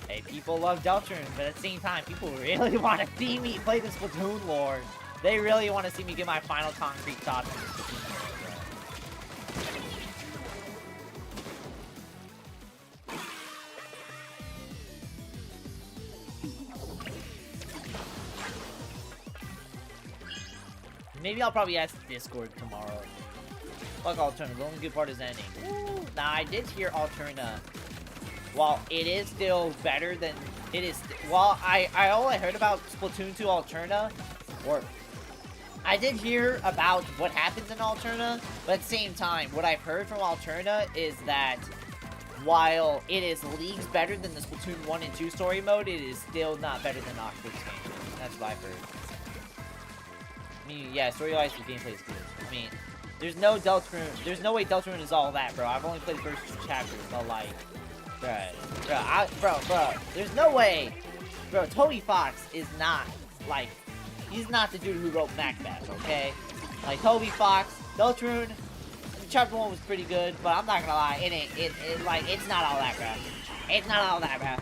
Hey, people love Deltarune, but at the same time, people really want to see me play the Splatoon lore. They really want to see me get my final concrete thoughts on the Splatoon lore, bro. Maybe I'll probably ask Discord tomorrow. Fuck Alterna, the only good part is ending. Ooh. Nah, I did hear Alterna. While it is still better than it is, while all I heard about Splatoon 2 Alterna, or I did hear about what happens in Alterna, but at the same time, what I've heard from Alterna is that while it is leagues better than the Splatoon 1 and 2 story mode, it is still not better than Octo's game. That's what I've heard. I mean, yeah, story-wise, the gameplay is good. I mean, there's no way Deltarune is all that, bro. I've only played the first 2 chapters, but like, bro, there's no way, bro. Toby Fox is not like, he's not the dude who wrote Macbeth, okay? Like Toby Fox, Deltarune, chapter 1 was pretty good, but I'm not gonna lie, it's not all that, bro. It's not all that, bro.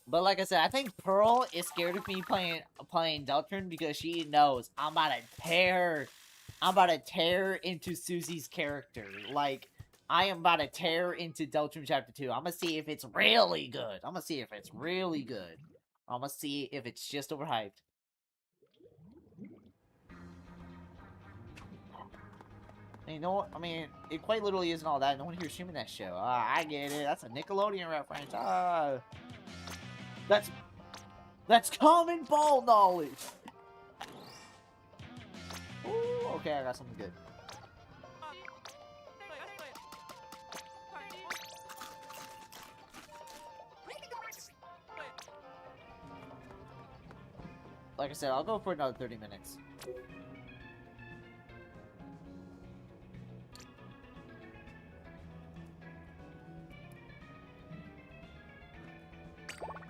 But like I said, I think Pearl is scared of me playing Deltarune because she knows I'm about to tear into Susie's character. Like, I am about to tear into Deltarune Chapter 2. I'm gonna see if it's really good. I'm gonna see if it's really good. I'm gonna see if it's just overhyped. You know what? I mean, it quite literally isn't all that. No one here streaming that show. I get it. That's a Nickelodeon reference. That's common ball knowledge. Ooh, okay, I got something good. Like I said, I'll go for another 30 minutes.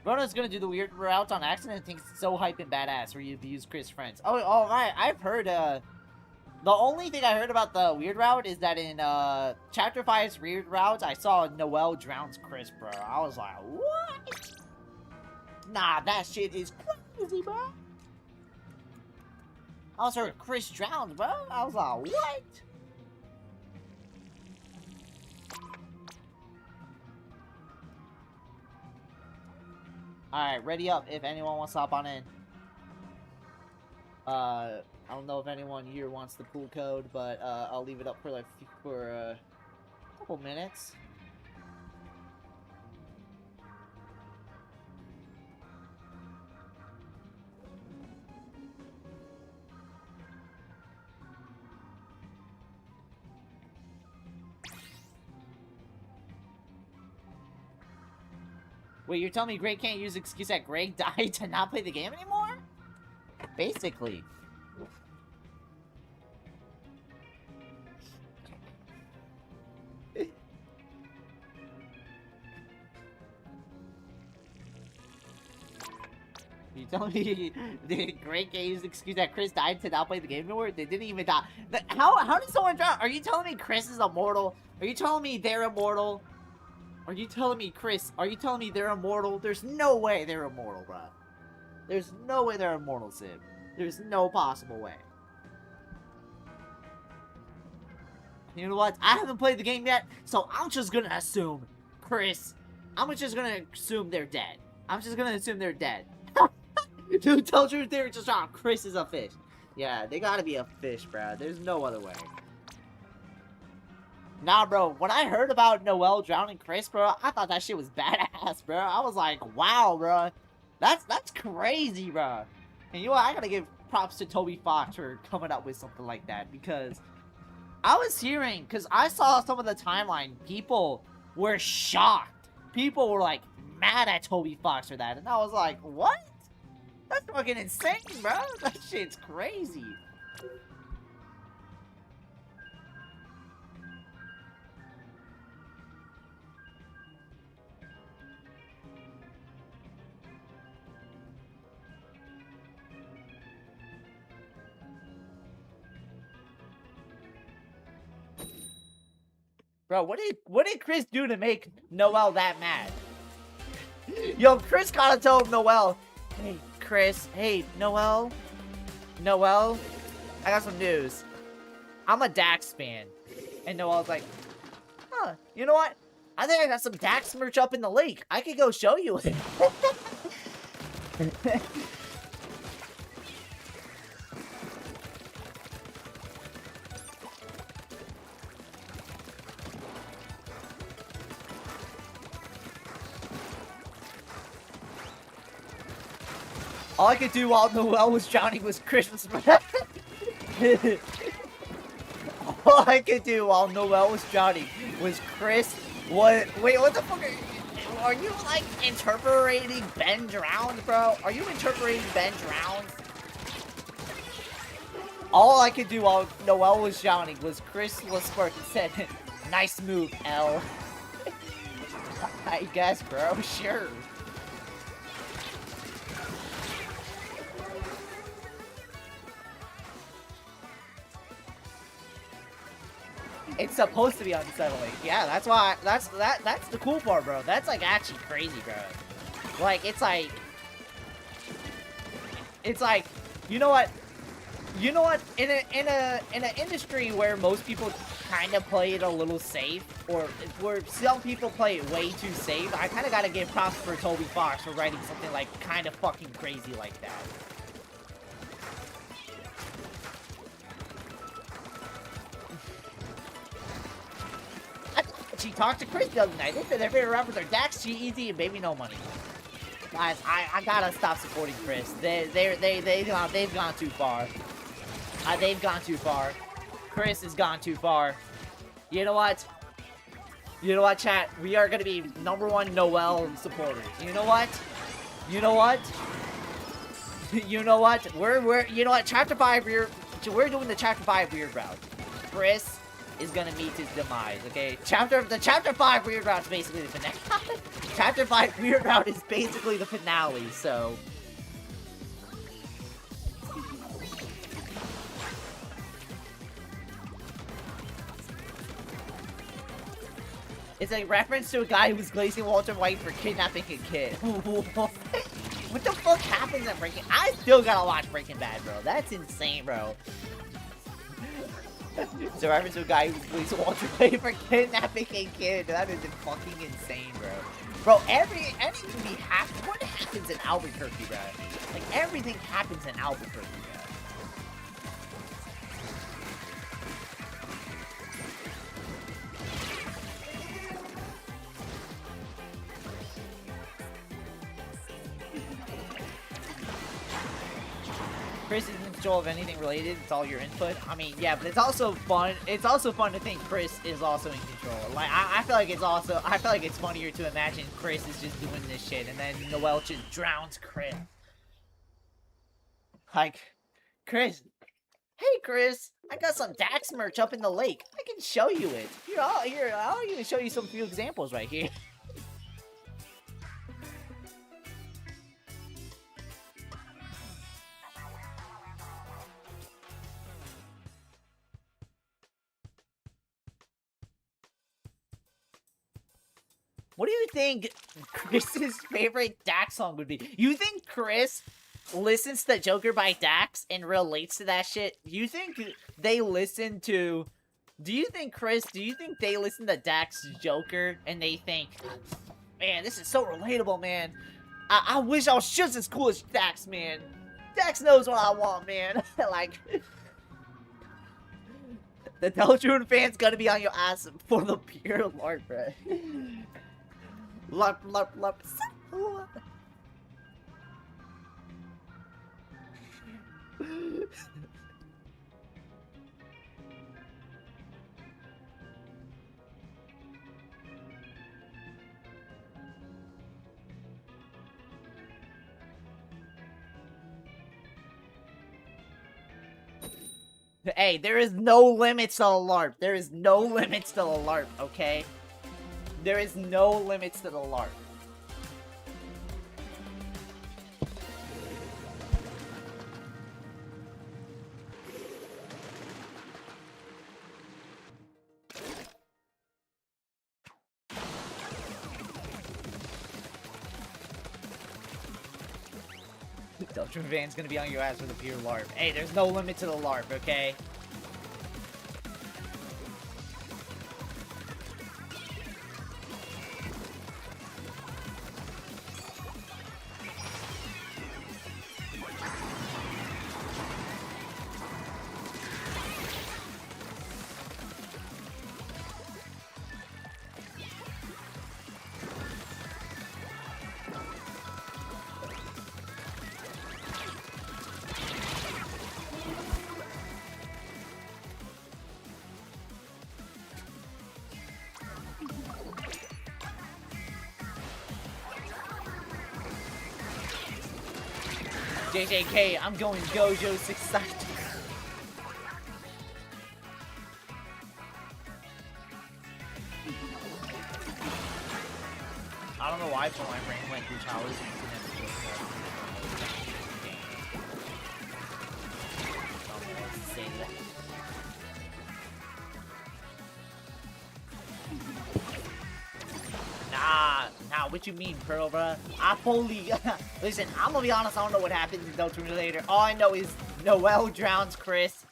Rona's gonna do the weird route on accident and thinks it's so hype and badass where you abuse Chris' friends. Oh, right. I've heard, the only thing I heard about the weird route is that in, Chapter 5's weird route, I saw Noelle drowns Chris, bro. I was like, what? Nah, that shit is crazy, bro. I also heard Chris drowned, bro. I was like, what? Alright, ready up if anyone wants to hop on in. I don't know if anyone here wants the pool code, but I'll leave it up for like a couple minutes. Wait, you're telling me Greg can't use the excuse that Greg died to not play the game anymore? Basically. Tell me the great games excuse that Chris died to not play the game anymore? They didn't even die. How did someone drown? Are you telling me Chris is immortal? Are you telling me they're immortal? Are you telling me, Chris, are you telling me they're immortal? There's no way they're immortal, bro. There's no way they're immortal, Sim. There's no possible way. You know what? I haven't played the game yet, so I'm just gonna assume, Chris, I'm just gonna assume they're dead. I'm just gonna assume they're dead. Dude, tell truth they were just wrong. Chris is a fish. Yeah, they gotta be a fish, bro. There's no other way. Nah, bro, when I heard about Noel drowning Chris, bro, I thought that shit was badass, bro. I was like, wow, bro. That's crazy, bro. And you know what? I gotta give props to Toby Fox for coming up with something like that, because I was hearing, because I saw some of the timeline, people were shocked. People were, like, mad at Toby Fox for that, and I was like, what? That's fucking insane, bro. That shit's crazy. Bro, what did Chris do to make Noel that mad? Yo, Chris gotta tell Noel, hey, Chris, hey, Noel, I got some news. I'm a Dax fan. And Noel's like, huh, you know what? I think I got some Dax merch up in the lake. I could go show you it. All I could do while Noel was drowning was Christmas. All I could do while Noel was drowning was Chris. Wait, what the fuck? Are you like interpreting Ben drowned, bro? Are you interpreting Ben drowned? All I could do while Noel was drowning was Chris Lasperk and said, "Nice move, L." I guess, bro. Sure. It's supposed to be unsettling. Yeah, that's why. That's the cool part, bro. That's like actually crazy, bro. Like it's like, you know what? In an industry where most people kind of play it a little safe, or where some people play it way too safe, I kind of gotta give props for Toby Fox for writing something like kind of fucking crazy like that. She talked to Chris the other night. They said their favorite rappers are Dax, G-Eazy, and Baby No Money. Guys, I gotta stop supporting Chris. They've gone too far. They've gone too far. Chris has gone too far. You know what? You know what, chat? We are gonna be #1 Noel supporters. You know what? You know what? You know what? We're you know what? Chapter 5, we're doing the Chapter 5 weird route. Chris is gonna meet his demise, okay? The Chapter 5 weird route is basically the finale. Chapter 5 weird route is basically the finale, so... It's a reference to a guy who was glazing Walter White for kidnapping a kid. What the fuck happens at Breaking... I still gotta watch Breaking Bad, bro. That's insane, bro. It's a reference to a guy who's glazing Walter White for kidnapping a kid. That is fucking insane, bro. Bro, anything happens. What happens in Albuquerque, bro? Like, everything happens in Albuquerque, bro. Chris is in control of anything related. It's all your input. I mean, yeah, but it's also fun. It's also fun to think Chris is also in control. Like, I feel like it's also. I feel like it's funnier to imagine Chris is just doing this shit, and then Noel just drowns Chris. Like, Chris. Hey, Chris. I got some Dax merch up in the lake. I can show you it. Here, I'll even show you some few examples right here. What do you think Chris's favorite Dax song would be? You think Chris listens to Joker by Dax and relates to that shit? You think they listen to... Do you think they listen to Dax Joker and they think, man, this is so relatable, man. I wish I was just as cool as Dax, man. Dax knows what I want, man. Like, the Deltarune fan's gonna be on your ass for the pure LARP, bro. LARP, LARP, LARP. Hey, there is no limits to the LARP. There is no limits to the LARP, okay? There is no limits to the LARP. Deltarune van's gonna be on your ass with a pure LARP. Hey, there's no limit to the LARP, okay? JJK, I'm going Gojo 6 side. I don't know why, but my brain went through towers and Nah, what you mean, Pearl, bruh? I fully... Listen, I'm gonna be honest, I don't know what happens in Deltarune later. All I know is Noelle drowns Chris,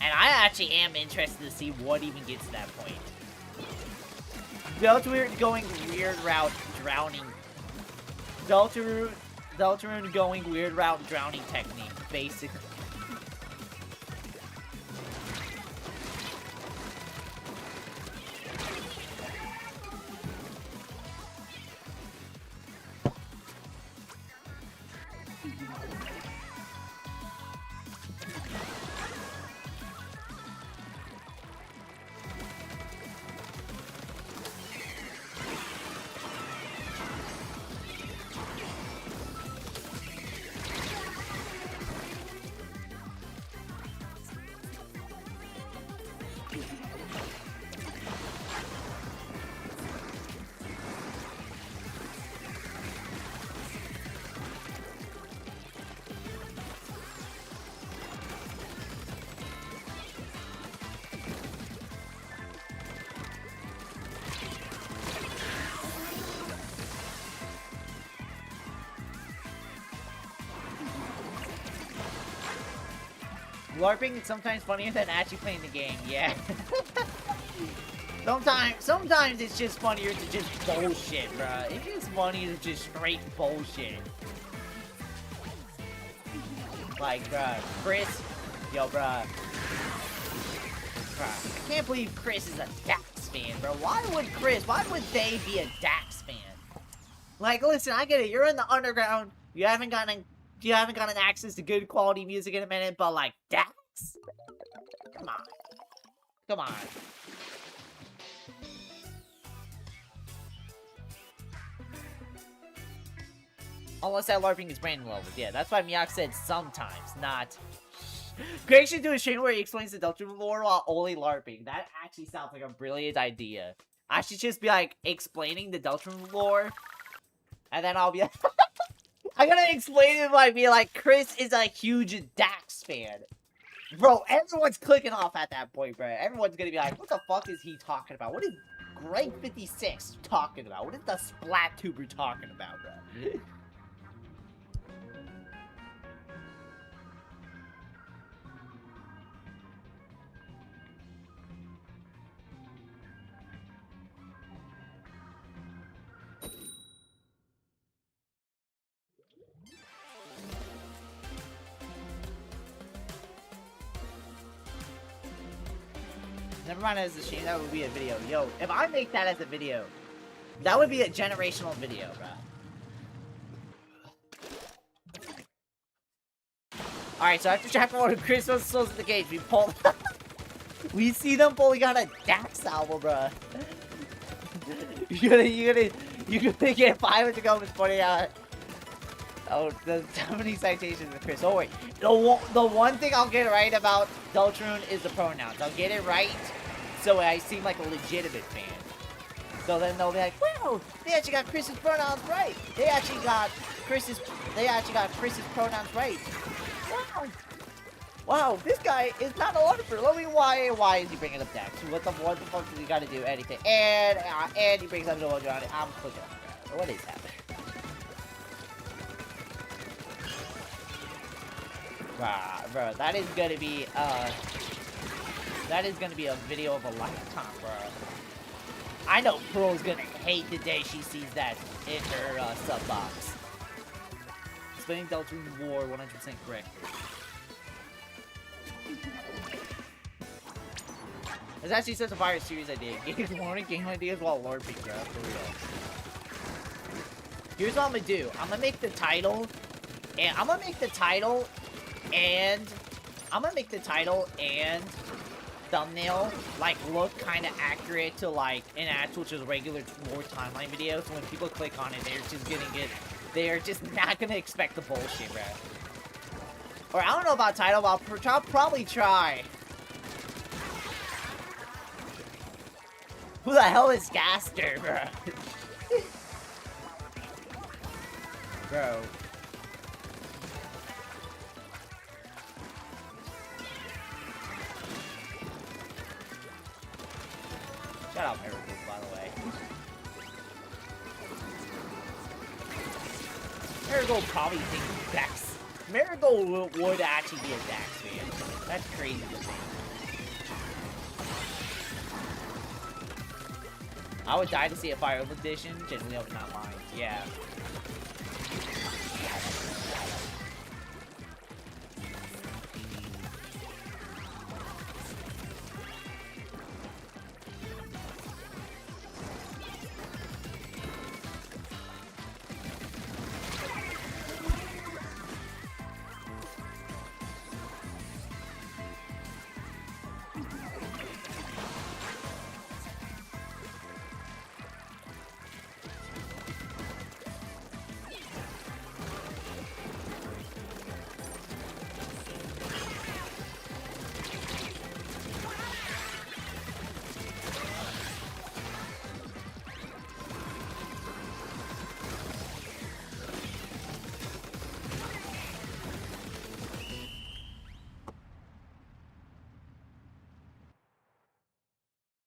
and I actually am interested to see what even gets to that point. Deltarune going weird route, drowning. Deltarune going weird route, drowning technique, basically. LARPing is sometimes funnier than actually playing the game, yeah. Sometimes it's just funnier to just bullshit, bruh. It's just funnier to just straight bullshit. Like, bruh, Chris, yo, bruh. I can't believe Chris is a Dax fan, bro. Why would they be a Dax fan? Like, listen, I get it. You're in the underground. You haven't gotten access to good quality music in a minute, but like, Dax? Come on. Come on. Unless that LARPing is brand new levels. Yeah, that's why Miak said sometimes, not... Greg should do a stream where he explains the Deltarune lore while only LARPing. That actually sounds like a brilliant idea. I should just be like, explaining the Deltarune lore. And then I'll be like... I'm gonna explain it by being like, Chris is a huge Dax fan. Bro, everyone's clicking off at that point, bro. Everyone's gonna be like, what the fuck is he talking about? What is Greg56 talking about? What is the Splatuber talking about, bro? Never mind as a stream, that would be a video. Yo, if I make that as a video, that would be a generational video, bro. Alright, so after chapter 1 of Christmas Souls in the Cage, we pull... we see them pulling out a Dax album, bro. You're gonna get 500 comments pointing out... Oh, there's so many citations with Chris. Oh wait, the one thing I'll get right about Deltarune is the pronouns. I'll get it right, so I seem like a legitimate fan. So then they'll be like, "Wow, they actually got Chris's pronouns right. They actually got Chris's pronouns right. Wow, this guy is not a LARPer. Let me why is he bringing up Dax? What the fuck does he got to do anything? And he brings up the one on it. I'm clicking on that. What is happening? Bro, that is gonna be a video of a lifetime, bro. I know Pearl's gonna hate the day she sees that in her sub box. Explaining Deltarune War 100% correct. There's actually such a fire series I did. Games morning game ideas while LARPing, bro. For real. Here's what I'm gonna do. I'm gonna make the title and thumbnail like look kind of accurate to like an actual just regular war timeline video. So when people click on it, they're just not gonna expect the bullshit, bro. Or I don't know about title, but I'll probably try. Who the hell is Gaster, bro? Bro. Shout out Miracle, by the way. Marigold probably thinks Dax. Marigold would actually be a Dax fan. That's crazy to think. I would die to see a Fire Emblem edition, generally I would not mind. Yeah.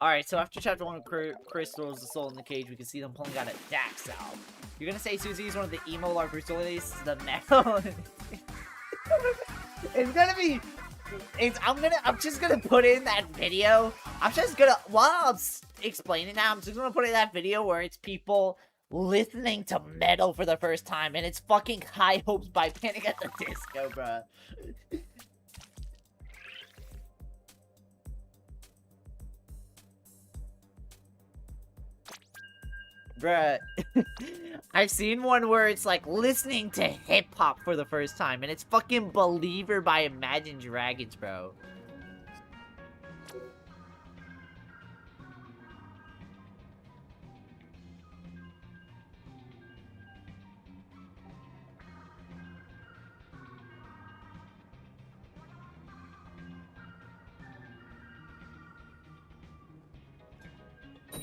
Alright, so after chapter 1 of Chris throws the soul in the cage, we can see them pulling out a Dax out. You're gonna say Susie is one of the emo LARPers, so this is the metal. It's gonna be... I'm just gonna put in that video. While I'm explaining that, I'm just gonna put in that video where it's people listening to metal for the first time, and it's fucking High Hopes by Panic at the Disco, bruh. Bruh, I've seen one where it's like listening to hip-hop for the first time, and it's fucking Believer by Imagine Dragons, bro.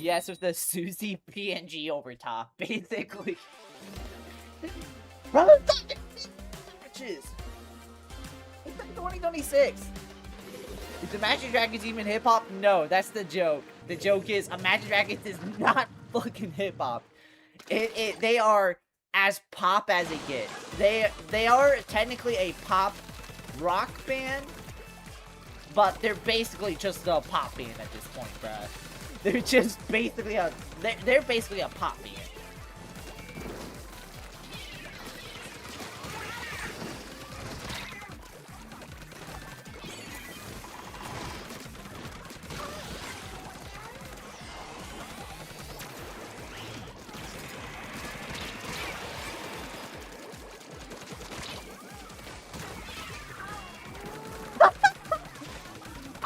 Yes, with the Susie PNG over top, basically. Bro, fucking matches. It's like 2026. Is Imagine Dragons even hip-hop? No, that's the joke. The joke is Imagine Dragons is not fucking hip-hop. They are as pop as it gets. They are technically a pop rock band, but they're basically just a pop band at this point, bruh. They're just basically they're basically a pop band.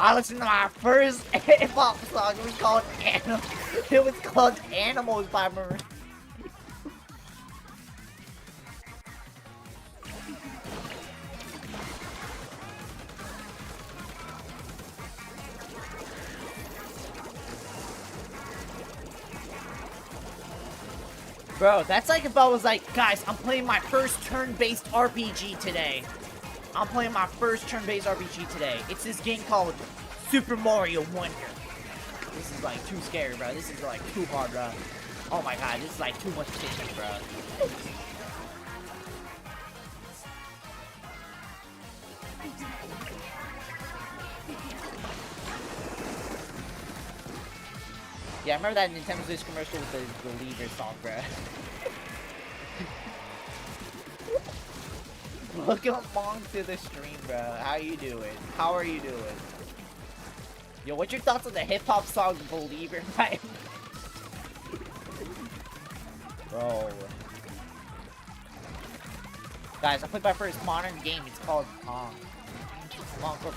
I listened to my first hip-hop song. It was called It was called Animals by Maroon. Bro, that's like if I was like, guys, I'm playing my first turn-based RPG today. I'm playing my first turn-based RPG today. It's this game called Super Mario Wonder. This is like too scary, bro. This is like too hard, bro. Oh my god, this is like too much attention, bro. Yeah, I remember that Nintendo Switch commercial with the Leader song, bro. Welcome to the stream, bro. How you doing? How are you doing? Yo, what's your thoughts on the hip-hop song Believer by Bro. Guys, I played my first modern game. It's called Monk,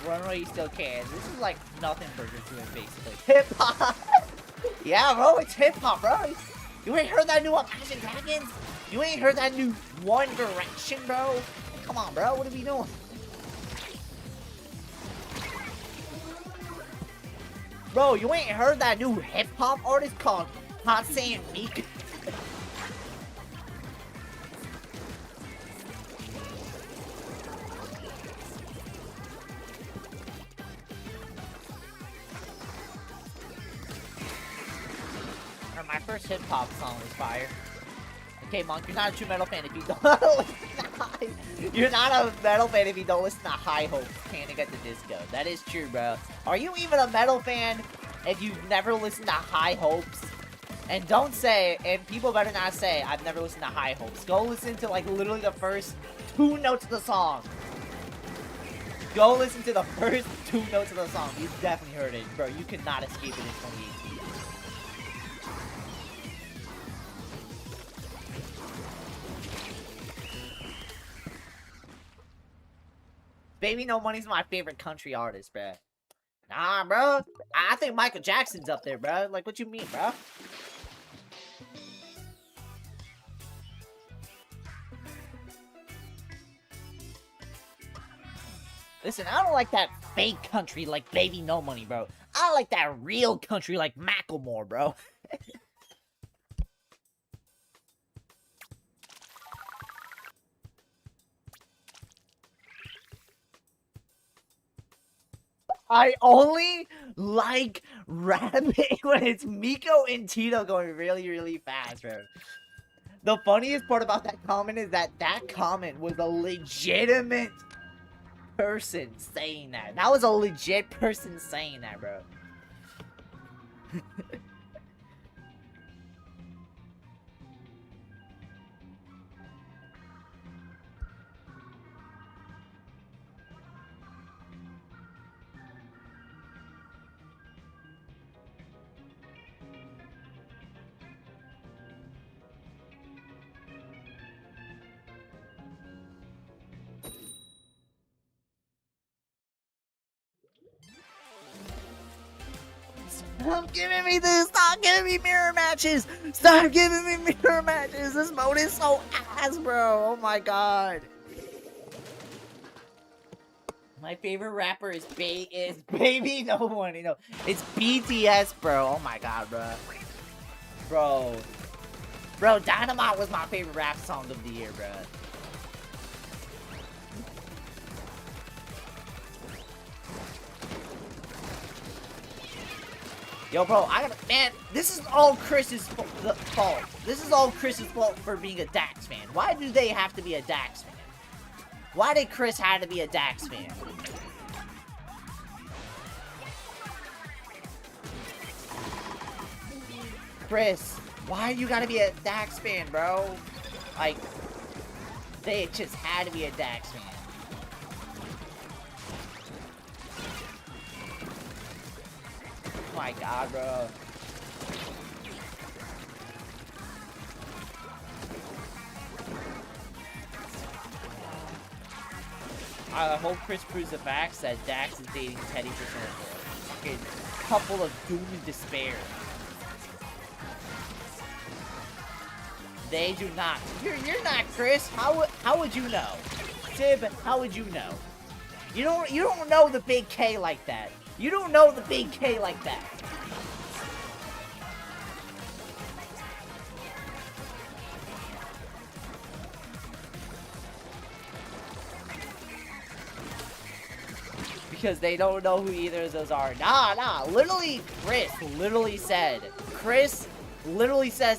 Run Away You Still Can. This is like nothing burger to it, basically. Hip-hop! Yeah, bro, it's hip-hop, bro. You ain't heard that new Imagine Dragons? You ain't heard that new One Direction, bro? Come on, bro. What are we doing? Bro, you ain't heard that new hip-hop artist called Hot Sand Meek? My first hip-hop song was fire. Okay, Monk, you're not a true metal fan if you don't listen to You're not a metal fan if you don't listen to High Hopes, Panic at the Disco. That is true, bro. Are you even a metal fan if you've never listened to High Hopes? And don't say, and people better not say, I've never listened to High Hopes. Go listen to, like, literally the first 2 notes of the song. Go listen to the first 2 notes of the song. You definitely heard it, bro. You cannot escape it in 2018. Baby No Money's my favorite country artist, bro. Nah, bro. I think Michael Jackson's up there, bro. Like, what you mean, bro? Listen, I don't like that fake country like Baby No Money, bro. I like that real country like Macklemore, bro. I only like rapping when it's Miko and Tito going really, really fast, bro. The funniest part about that comment is that comment was a legitimate person saying that. That was a legit person saying that, bro. Stop giving me this! Stop giving me mirror matches! Stop giving me mirror matches! This mode is so ass, bro! Oh my god! My favorite rapper is Baby No One, you know. It's BTS, bro. Oh my god, bro. Bro, Dynamite was my favorite rap song of the year, bro. Yo, bro, man, this is all Chris's fault. This is all Chris's fault for being a Dax fan. Why do they have to be a Dax fan? Why did Chris have to be a Dax fan? Chris, why you gotta be a Dax fan, bro? Like, they just had to be a Dax fan. Oh my god, bro. I hope Chris proves the facts that Dax is dating Teddy for fucking couple of doom and despair. They do not. You're not Chris. How would you know? Sib, how would you know? You don't know the big K like that. You don't know the big K like that. Because they don't know who either of those are. Nah. Literally, Chris literally says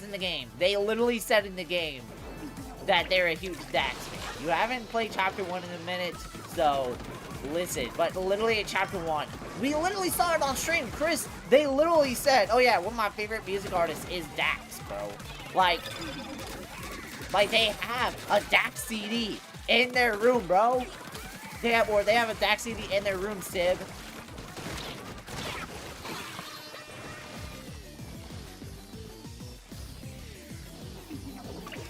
in the game. They literally said in the game that they're a huge Dax fan. You haven't played Chapter 1 in a minute, so listen. But literally at Chapter 1, we literally saw it on stream. Chris, they literally said, oh yeah, one of my favorite music artists is Dax, bro. Like they have a Dax CD in their room, bro. They have a Dax CD in their room, Sib.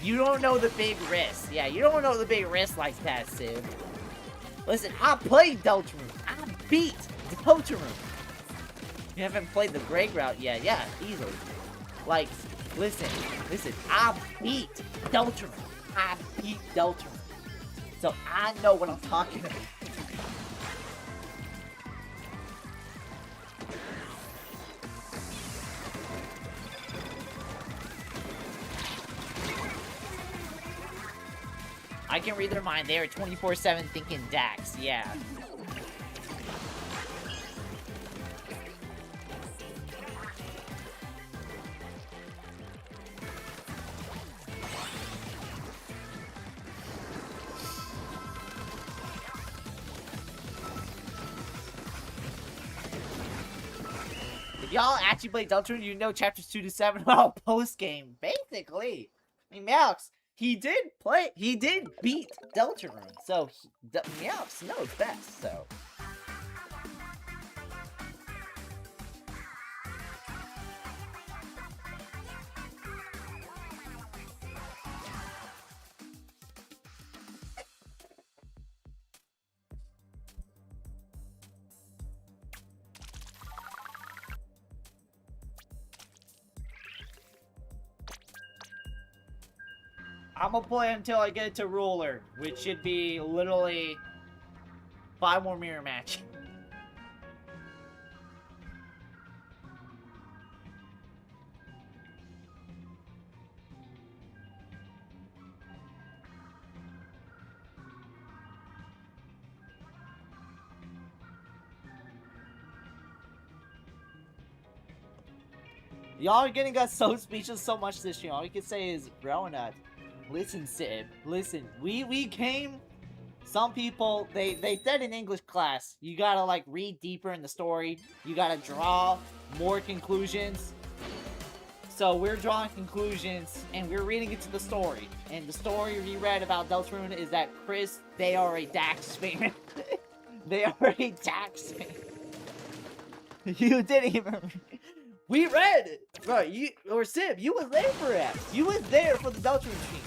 You don't know the big risk. Yeah, you don't know the big risk like that, Sib. Listen, I played Deltarune. I beat Deltarune. You haven't played the Greg route yet. Yeah, easily. Like, listen. I beat Deltarune. So I know what I'm talking about. I can read their mind. They are 24/7 thinking Dax. Yeah. If y'all actually play Deltarune, you know chapters 2 to 7 are all post-game. Basically. I mean, Meowx, he did beat Deltarune. So, Meowx knows best, so. I'm gonna play until I get to Ruler, which should be literally 5 more mirror match. Y'all are getting us so speechless so much this year. All you can say is, bro, not. Listen, Sib, listen, we came, some people, they said in English class, you gotta, like, read deeper in the story, you gotta draw more conclusions, so we're drawing conclusions, and we're reading into the story, and the story we read about Deltarune is that Chris, they are a Dax fan. They are a Dax fan. You didn't even... We read it! Bro, Sib, you was there for it. You was there for the Deltarune stream.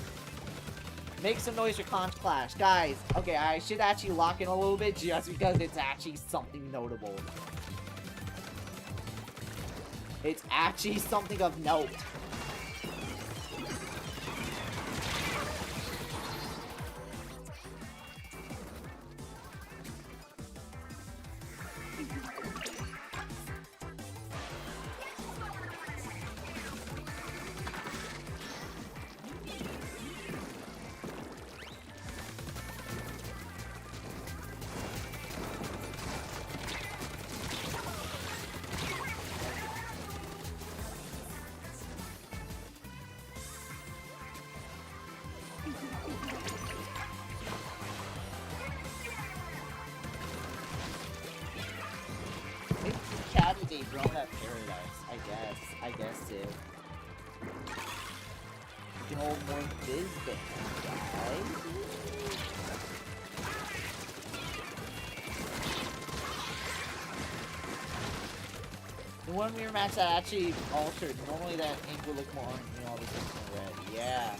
Make some noise for Conch Clash. Guys, okay, I should actually lock in a little bit just because it's actually something notable. It's actually something of note. Throne at Paradise. I guess too. You can hold more biz bands, guys. The one mirror match that actually altered. Normally that ink would look more, you know, all this is red. Yeah.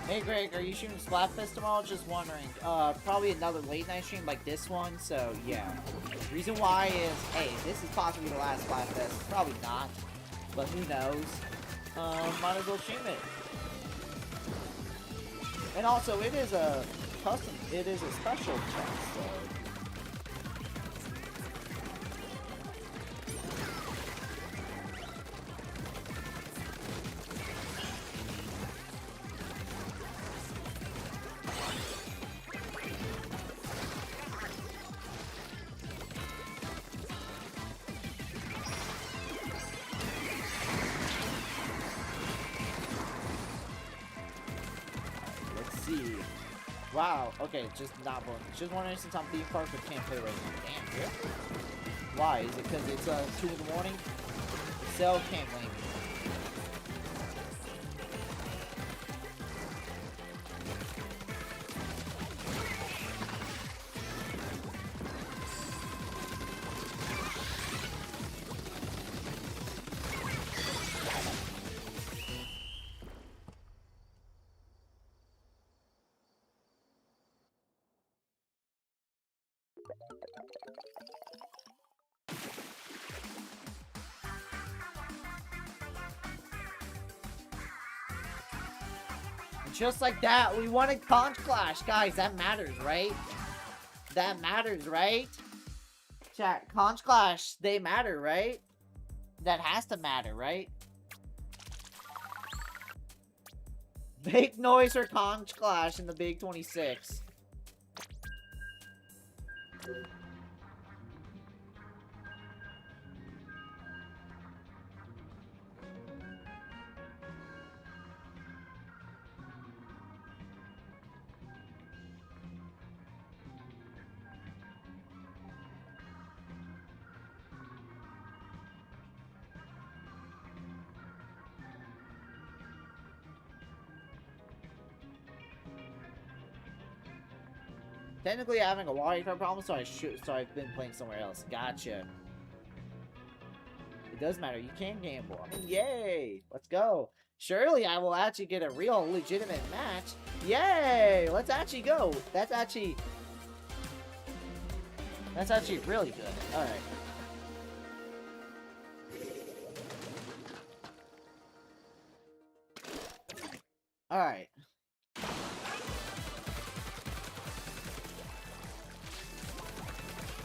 Hey Greg, are you shooting Splatfest tomorrow? Just wondering. Probably another late night stream like this one, so yeah. Reason why is, hey, this is possibly the last Splatfest. Probably not, but who knows. Might as well stream it. And also, it is a custom, it is a special test, so. Wow, okay, just not bonus. Just wondering since I'm theme park but can't play right now. Damn, really? Why? Is it because it's 2 in the morning? Cell can't blame me. Just like that, we wanted Conch Clash. Guys, that matters, right? That matters, right? Chat, Conch Clash, they matter, right? That has to matter, right? Make noise for Conch Clash in the Big 26. Technically, I'm having a wildcard problem, so I've been playing somewhere else. Gotcha. It does matter. You can gamble. I mean, yay! Let's go. Surely I will actually get a real, legitimate match. Yay! Let's actually go. That's actually really good. All right. All right.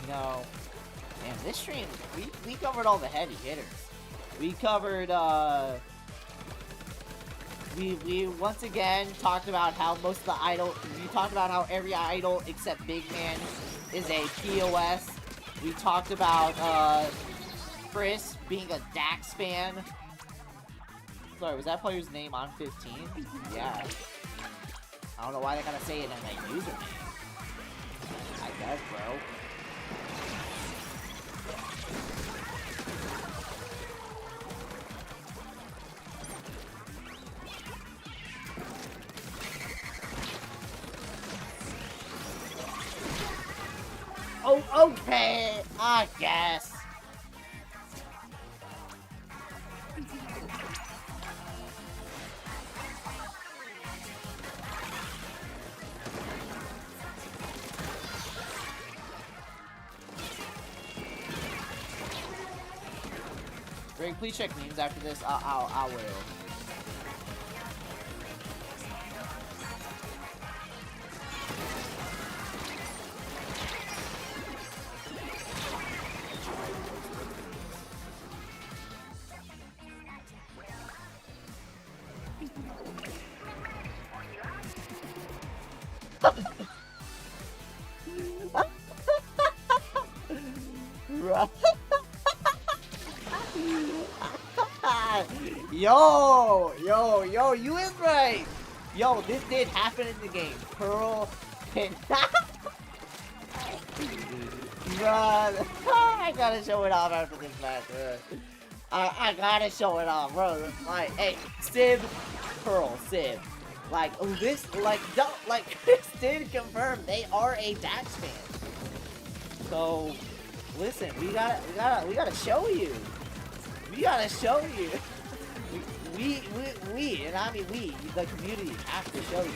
No. Man, this stream, we covered all the heavy hitters. We covered, we once again talked about how most of the idol, we talked about how every idol except Big Man is a POS. We talked about, Chris being a Dax fan. Sorry, was that player's name on 15? Yeah. I don't know why they gotta say it in my username. I guess, bro. Oh, okay, I guess. Greg, please check memes after this. I will. Yo, you is right. Yo, this did happen in the game. Pearl and Bruh, I gotta show it off after this match, bro. I gotta show it off, bro. Like, hey, Sib, Pearl, Sib. Like, this, like, don't, like, Chris did confirm they are a Dax fan. So, listen, we gotta show you. We gotta show you. We, and I mean we, the community, have to show you.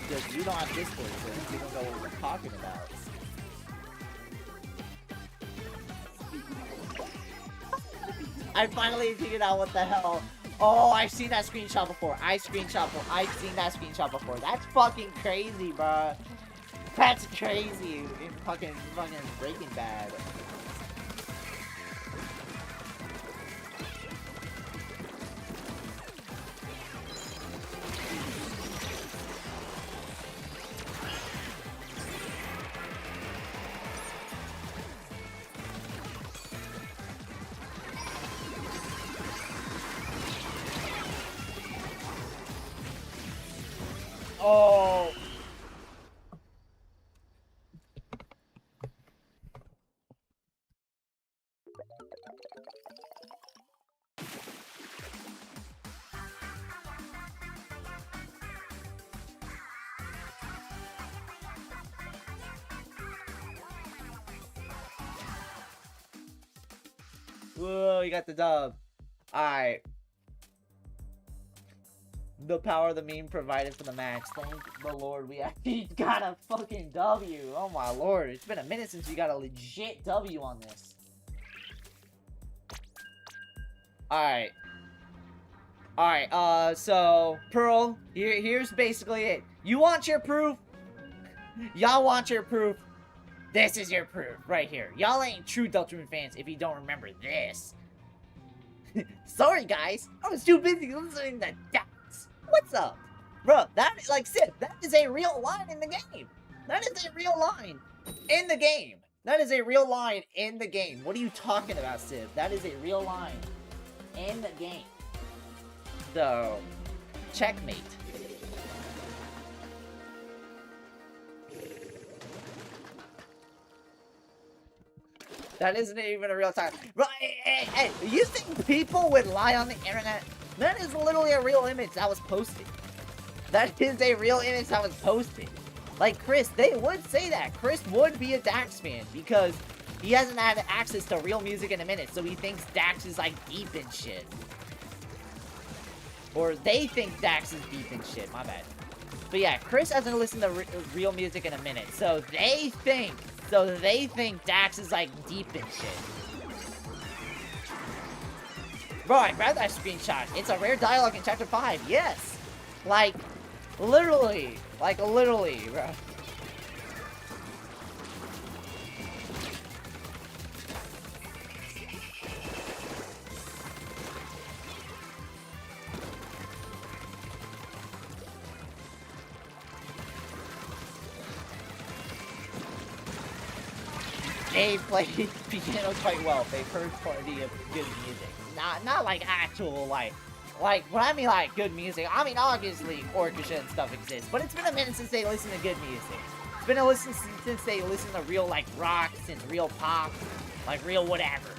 Because you don't have Discord, so you don't know what we're talking about. I finally figured out what the hell. Oh, I've seen that screenshot before. I've seen that screenshot before. That's fucking crazy, bro. That's crazy. In fucking Breaking Bad. Oh. Whoa, you got the dub. Alright. The power of the meme provided for the match. Thank the Lord we actually got a fucking W. Oh my lord. It's been a minute since we got a legit W on this. Alright. Alright, so, Pearl, here's basically it. You want your proof? Y'all want your proof? This is your proof, right here. Y'all ain't true Deltarune fans if you don't remember this. Sorry, guys. I was too busy listening to that. What's up? Bro, that is, like, Sip, that is a real line in the game. That is a real line in the game. That is a real line in the game. What are you talking about, Sip? That is a real line in the game. So, checkmate. That isn't even a real time. Right, hey, you think people would lie on the internet? That is literally a real image that was posted. That is a real image that was posted. Like Chris, they would say that. Chris would be a Dax fan because he hasn't had access to real music in a minute, so he thinks Dax is like deep in shit. Or they think Dax is deep in shit, my bad. But yeah, Chris hasn't listened to real music in a minute, so they think Dax is like deep in shit. Bro, I grabbed that screenshot. It's a rare dialogue in chapter 5. Yes. Like, literally, bro. They play piano quite well. They've heard plenty of good music. Not like actual, like, when I mean, like, good music, I mean, obviously, orchestra and stuff exists, but it's been a minute since they listen to good music. It's been a listen since they listen to real, like, rock, since real pop, like, real whatever.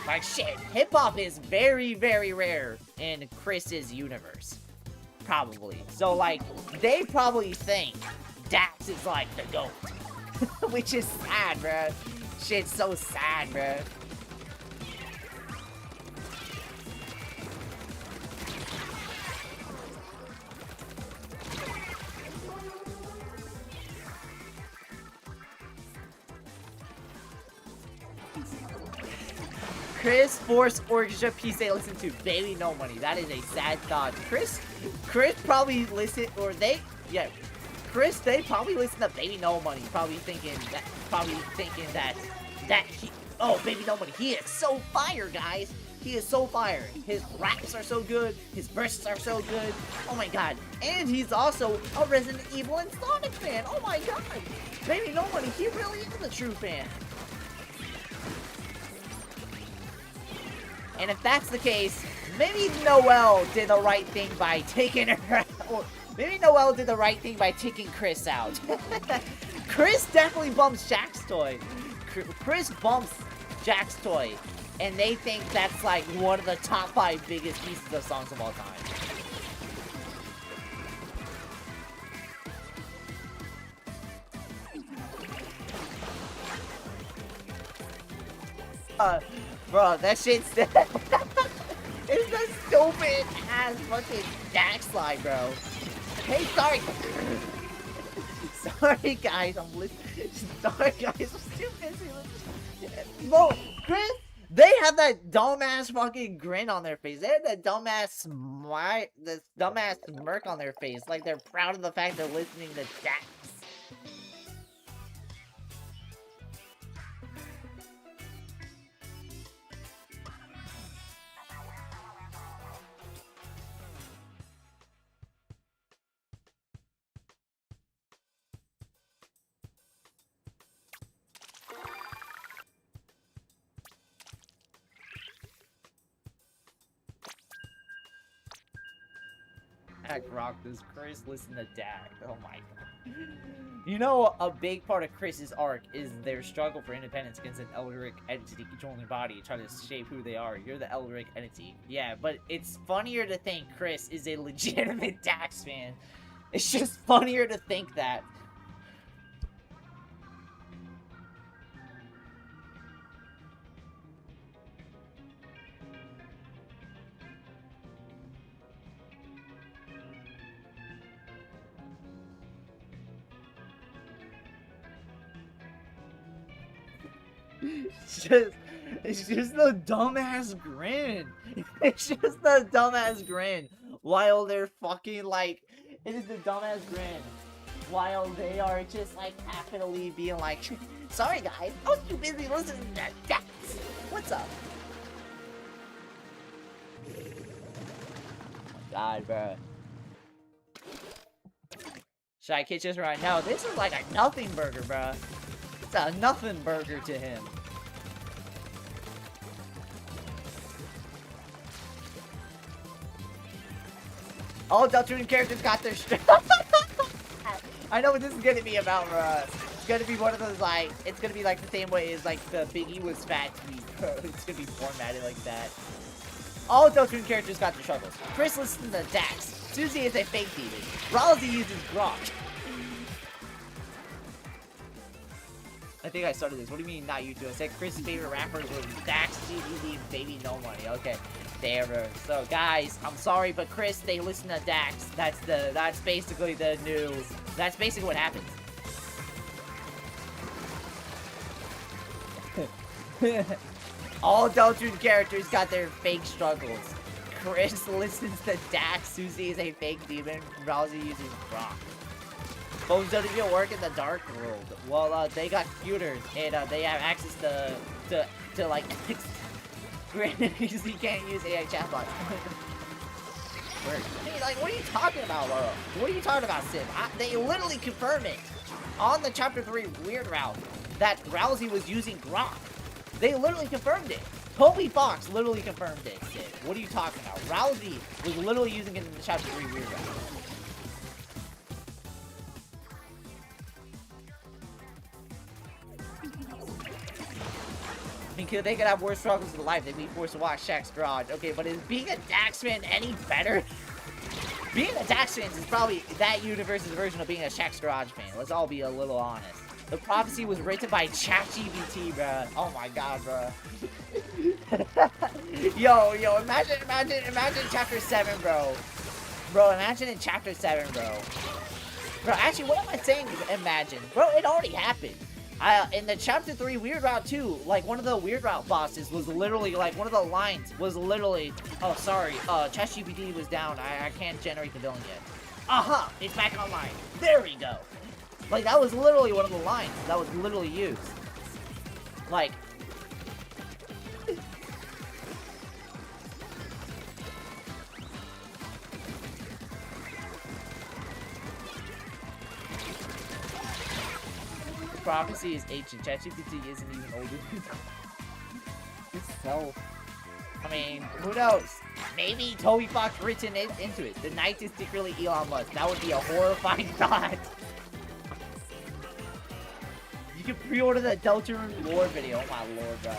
Like, shit, hip-hop is very, very rare in Chris's universe. Probably. So, like, they probably think Dax is, like, the GOAT. Which is sad, bruh. Shit's so sad, bruh. Chris forced orchestra piece they listen to Baby No Money. That is a sad thought. Chris probably listen, or they, yeah. Chris, they probably listen to Baby No Money, probably thinking that he, oh, Baby No Money, he is so fire, guys. He is so fire. His raps are so good. His verses are so good. Oh my god. And he's also a Resident Evil and Sonic fan. Oh my god. Maybe nobody. He really is a true fan. And if that's the case, maybe Noelle did the right thing by taking her out. Maybe Noelle did the right thing by taking Chris out. Chris definitely bumps Jack's toy. Chris bumps Jack's toy. And they think that's like one of the top 5 biggest pieces of songs of all time. Bro, that shit's it's a stupid ass fucking dash slide, bro. Hey, sorry. Sorry, guys, I'm listening. Sorry, guys, I'm too busy. Bro, Chris, they have that dumbass fucking grin on their face. They have that dumbass smile, this dumbass smirk on their face, like they're proud of the fact they're listening to Dax. Rock, does Chris listen to Dak? Oh my god. You know, a big part of Chris's arc is their struggle for independence against an Eldritch entity controlling their body, trying to shape who they are. You're the Eldritch entity. Yeah, but it's funnier to think Chris is a legitimate Dax fan. It's just funnier to think that. It's just the dumbass grin. It's just the dumbass grin. While they're fucking like, it is the dumbass grin. While they are just like happily being like, sorry guys, I was too busy listening to that Dax. What's up? Oh my god, bro. Should I catch this right now? This is like a nothing burger, bro. It's a nothing burger to him. All Deltarune characters got their I know what this is gonna be about, bro. It's gonna be one of those, like, it's gonna be like the same way as like the Biggie was fat tweet, bro. It's gonna be formatted like that. All Deltarune characters got their struggles. Chris listens to Dax. Susie is a fake demon. Ralsei uses Grok. I think I started this. What do you mean not you two? I said Chris's favorite rappers was Dax, GDD, and Baby No Money. Okay. There. So guys, I'm sorry, but Chris, they listen to Dax. That's basically the news. That's basically what happens. All Deltarune characters got their fake struggles. Chris listens to Dax. Susie is a fake demon. Ralsei uses Grok. Both don't even work in the dark world. Well, they got computers and they have access to like. Granted, because he can't use AI chatbots. Hey, like, what are you talking about, bro? What are you talking about, Sim? They literally confirmed it on the Chapter 3 Weird Route that Ralsei was using Grok. They literally confirmed it. Toby Fox literally confirmed it, Sim. What are you talking about? Ralsei was literally using it in the Chapter 3 Weird Route. Because they could have worse struggles in life, they'd be forced to watch Shaq's Garage. Okay, but is being a Dax fan any better? Being a Dax fan is probably that universe's version of being a Shaq's Garage fan. Let's all be a little honest. The prophecy was written by ChatGPT, bruh. Oh my god, bruh. yo, imagine Chapter 7, bro. Bro, imagine in Chapter 7, bro. Bro, actually, what am I saying? Imagine. Bro, it already happened. In the Chapter 3 Weird Route 2, like, one of the Weird Route bosses was literally, like, one of the lines was literally, oh, sorry, ChatGPT was down, I can't generate the villain yet. Aha, it's back online. There we go. Like, that was literally one of the lines that was literally used. Like, prophecy is ancient. ChatGPT isn't even older than itself. I mean, who knows? Maybe Toby Fox written into it. The Knight is secretly Elon Musk. That would be a horrifying thought. You can pre-order the Deltarune lore video. Oh my lord, bro.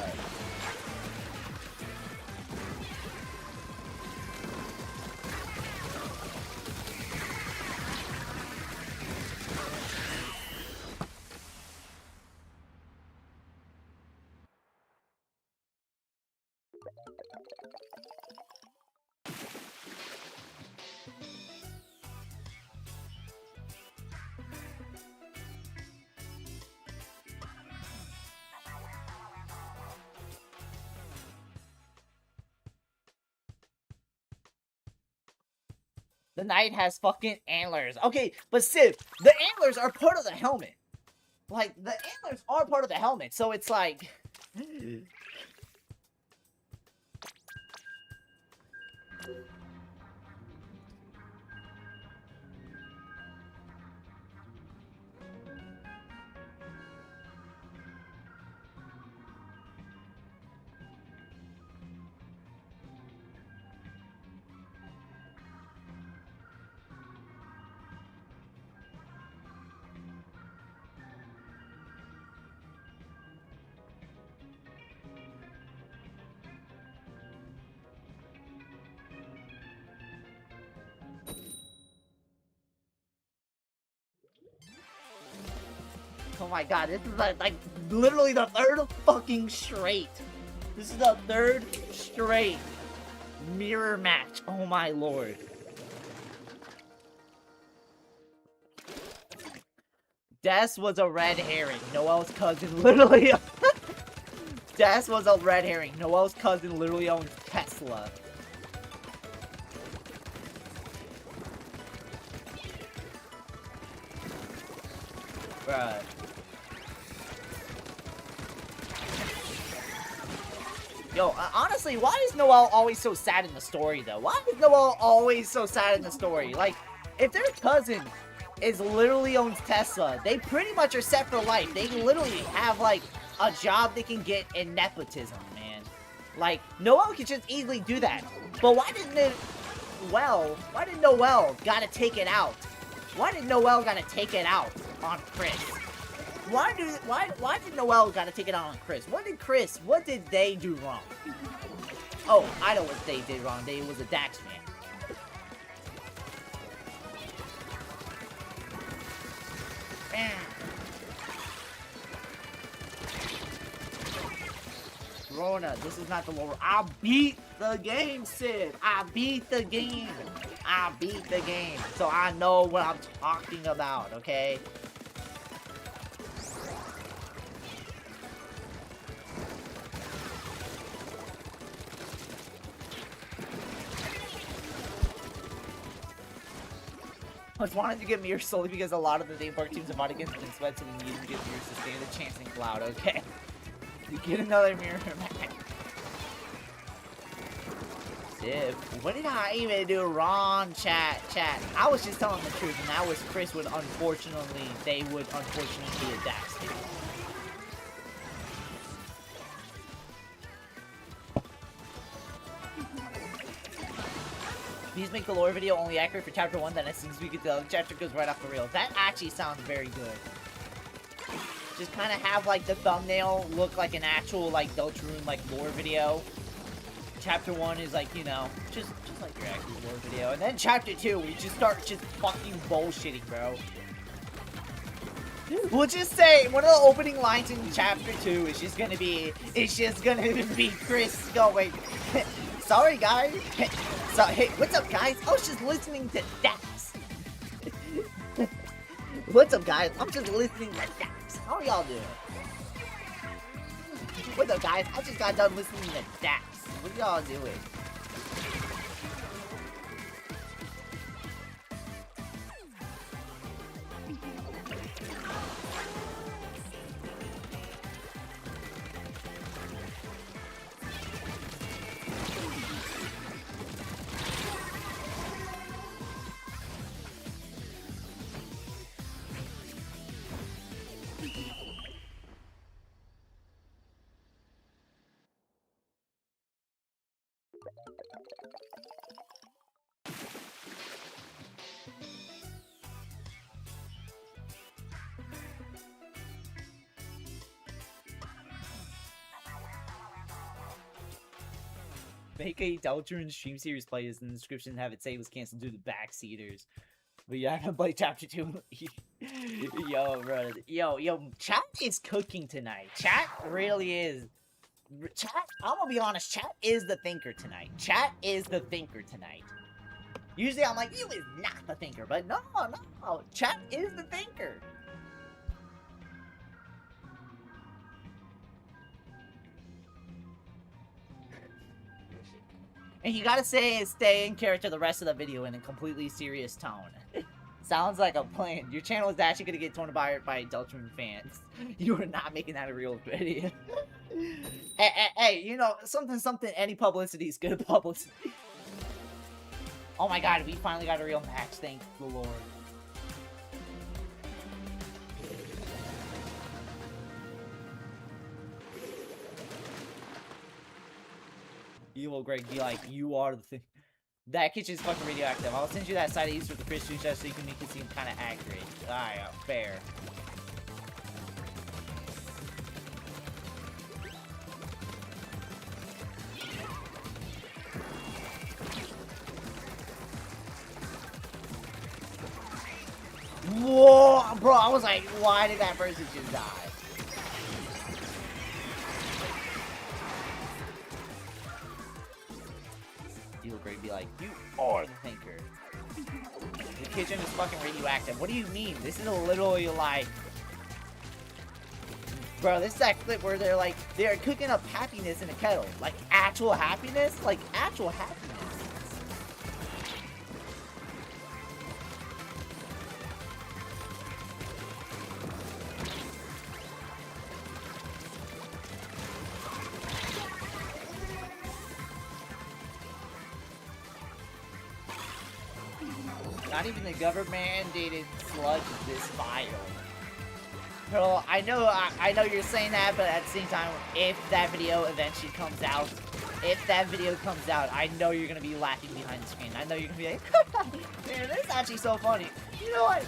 The Knight has fucking antlers. Okay, but Civ, the antlers are part of the helmet. Like, the antlers are part of the helmet, so it's like... Oh my god, this is like literally the third fucking straight. This is the third straight mirror match. Oh my lord. Des was a red herring. Noel's cousin literally... Des was a red herring. Noel's cousin literally owns Tesla. Bruh. Yo, honestly, why is Noel always so sad in the story, though? Why is Noel always so sad in the story? Like, if their cousin is literally owns Tesla, they pretty much are set for life. They literally have, like, a job they can get in nepotism, man. Like, Noel could just easily do that. But why did Noel gotta take it out? Why did Noel gotta take it out on Chris? Why did Noel gotta take it out on Chris? What did they do wrong? Oh, I know what they did wrong. They was a Dax fan. Rona, this is not the lower. I beat the game, Sid. I beat the game. I beat the game. So I know what I'm talking about, okay? I was wanting to get mirrors solely because a lot of the theme park teams have fought against and sweat, so we need to get mirrors to stand a chance in Cloud, okay? You get another mirror, man. Dude, what did I even do wrong, chat? I was just telling the truth, and that was Chris would unfortunately, they would unfortunately be a Dax fan. Please make the lore video only accurate for chapter 1, then as soon as we get to the other chapter, it goes right off the rails. That actually sounds very good. Just kind of have, like, the thumbnail look like an actual, like, Deltarune, like, lore video. Chapter 1 is, like, you know, just like your actual lore video. And then chapter 2, we just start just fucking bullshitting, bro. We'll just say, one of the opening lines in chapter 2 is just gonna be, Chris going, sorry, guys. So, hey, what's up, guys? I was just listening to Dax. What's up, guys? I'm just listening to Dax. How are y'all doing? What's up, guys? I just got done listening to Dax. What y'all doing? Make a Deltarune stream series playlist in the description and have it say it was canceled due to backseaters. But yeah, I haven't played chapter 2. Yo, bro. Yo, chat is cooking tonight. Chat really is. Chat, I'm gonna be honest, chat is the thinker tonight. Chat is the thinker tonight. Usually I'm like, you is not the thinker, but no. Chat is the thinker. And you gotta stay in character the rest of the video in a completely serious tone. Sounds like a plan. Your channel is actually gonna get torn apart by Deltarune fans. You are not making that a real video. Hey, you know, something, any publicity is good publicity. Oh my god, we finally got a real match, thank the Lord. Evil Greg be like, you are the thing. That kitchen's fucking radioactive. I'll send you that side I used for the Chris just so you can make it seem kind of accurate. Alright, fair. Whoa, bro, I was like, why did that person just die? Evil Greg be like, you are the thinker. The kitchen is fucking radioactive. What do you mean? This is literally like... Bro, this is that clip where they're cooking up happiness in a kettle. Like, actual happiness? Like, actual happiness. Not even the government-mandated sludge is this vile. Bro, I know you're saying that, but at the same time, if that video eventually comes out, I know you're gonna be laughing behind the screen. I know you're gonna be like, man, this is actually so funny. You know what?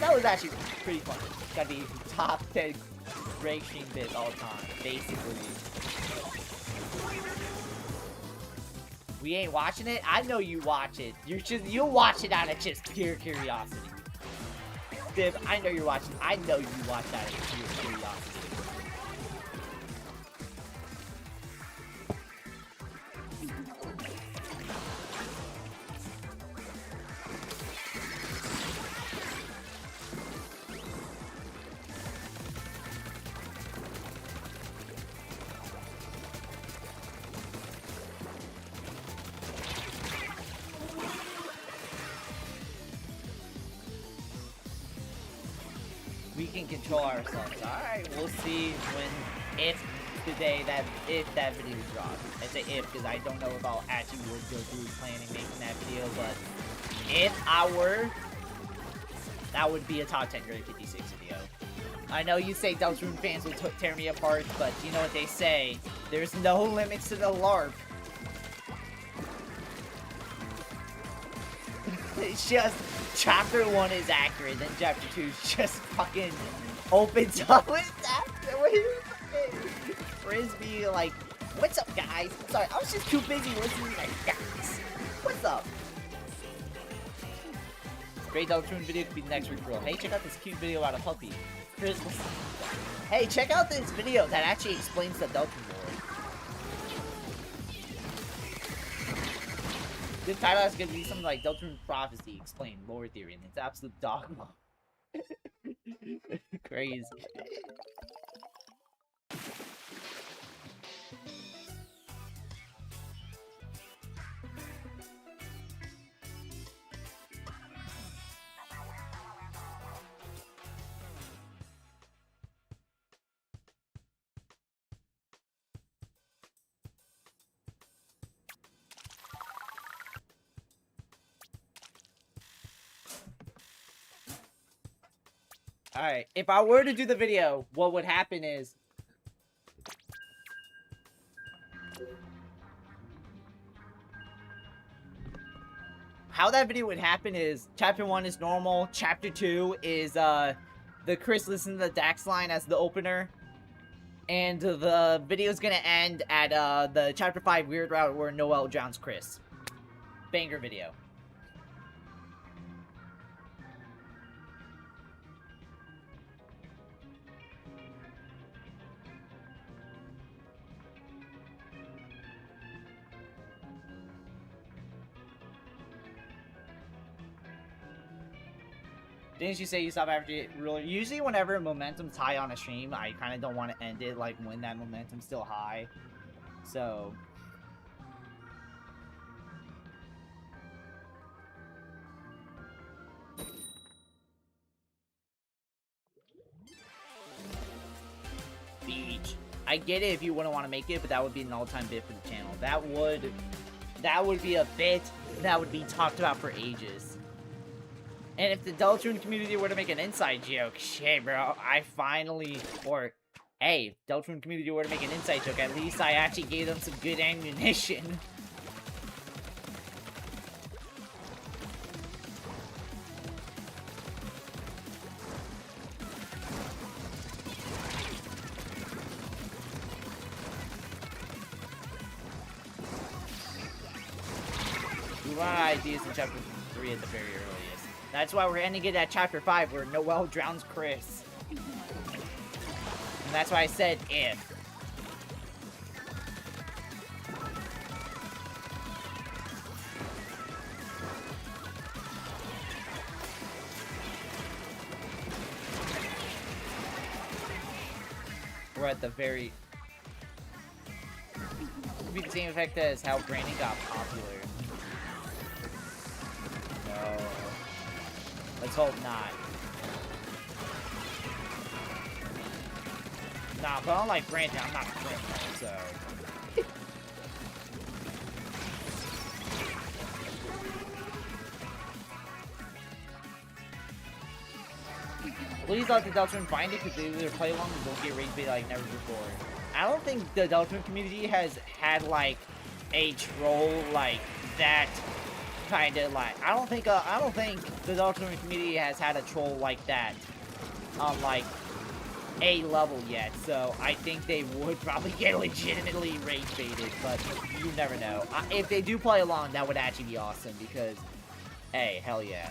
That was actually pretty funny. It's gotta be top 10 great stream bits all time, basically. We ain't watching it? I know you watch it. You'll watch it out of just pure curiosity. Div, I know you're watching. I know you watch that out of pure curiosity. We can control ourselves. Alright, we'll see if that video drops. I say if, because I don't know if I'll actually would go through planning making that video, but if I were, that would be a top 10 grade 56 video. I know you say Deltarune fans will tear me apart, but you know what they say, there's no limits to the LARP. It's just, chapter 1 is accurate, then chapter 2 is just fucking opens up with that. Frisbee, like, what's up, guys? Sorry, I was just too busy listening to my guys. What's up? Great Deltarune video could be next week, bro. Hey, check out this cute video about a puppy. Hey, check out this video that actually explains the Deltarune lore. This title is gonna be something like Deltarune Prophecy, explain lore theory, and it's absolute dogma. Crazy. Alright, if I were to do the video, what would happen is... How that video would happen is, Chapter 1 is normal, Chapter 2 is, the Chris listen to the Dax line as the opener, And the video's gonna end at the chapter 5 weird route where Noel drowns Chris. Banger video. Didn't you say you stop after ruler? Usually whenever momentum's high on a stream, I kind of don't want to end it like when that momentum's still high. So... Beach. I get it if you wouldn't want to make it, but that would be an all-time bit for the channel. That would be a bit that would be talked about for ages. And if the Deltarune community were to make an inside joke, shit, bro, I finally, or, hey, Deltarune community were to make an inside joke, at least I actually gave them some good ammunition. We run out of ideas in chapter 3 at the very earliest. That's why we're ending it at chapter 5 where Noel drowns Chris. And that's why I said if. We're at the very... It would be the same effect as how Brandon got popular. No. Let's hope not. Nah, but unlike Brandon, I'm not a criminal, so... Please let the Deltarune find it, because they either play along and don't get rage bait like never before. I don't think the Deltarune community has had, like, a troll like that kind of like... I don't think the Deltarune community has had a troll like that on, like, a level yet, so I think they would probably get legitimately rage baited, but you never know. If they do play along, that would actually be awesome, because, hey, hell yeah.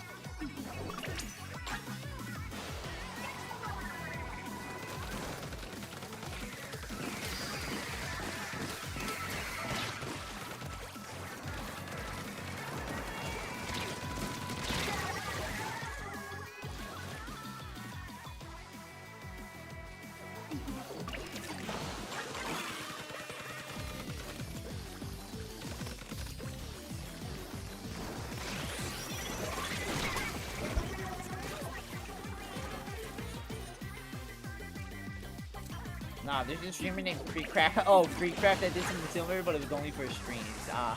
Nah, there's a streamer named GregCrew. Oh, GregCrew that did something similar, but it was only for streams. I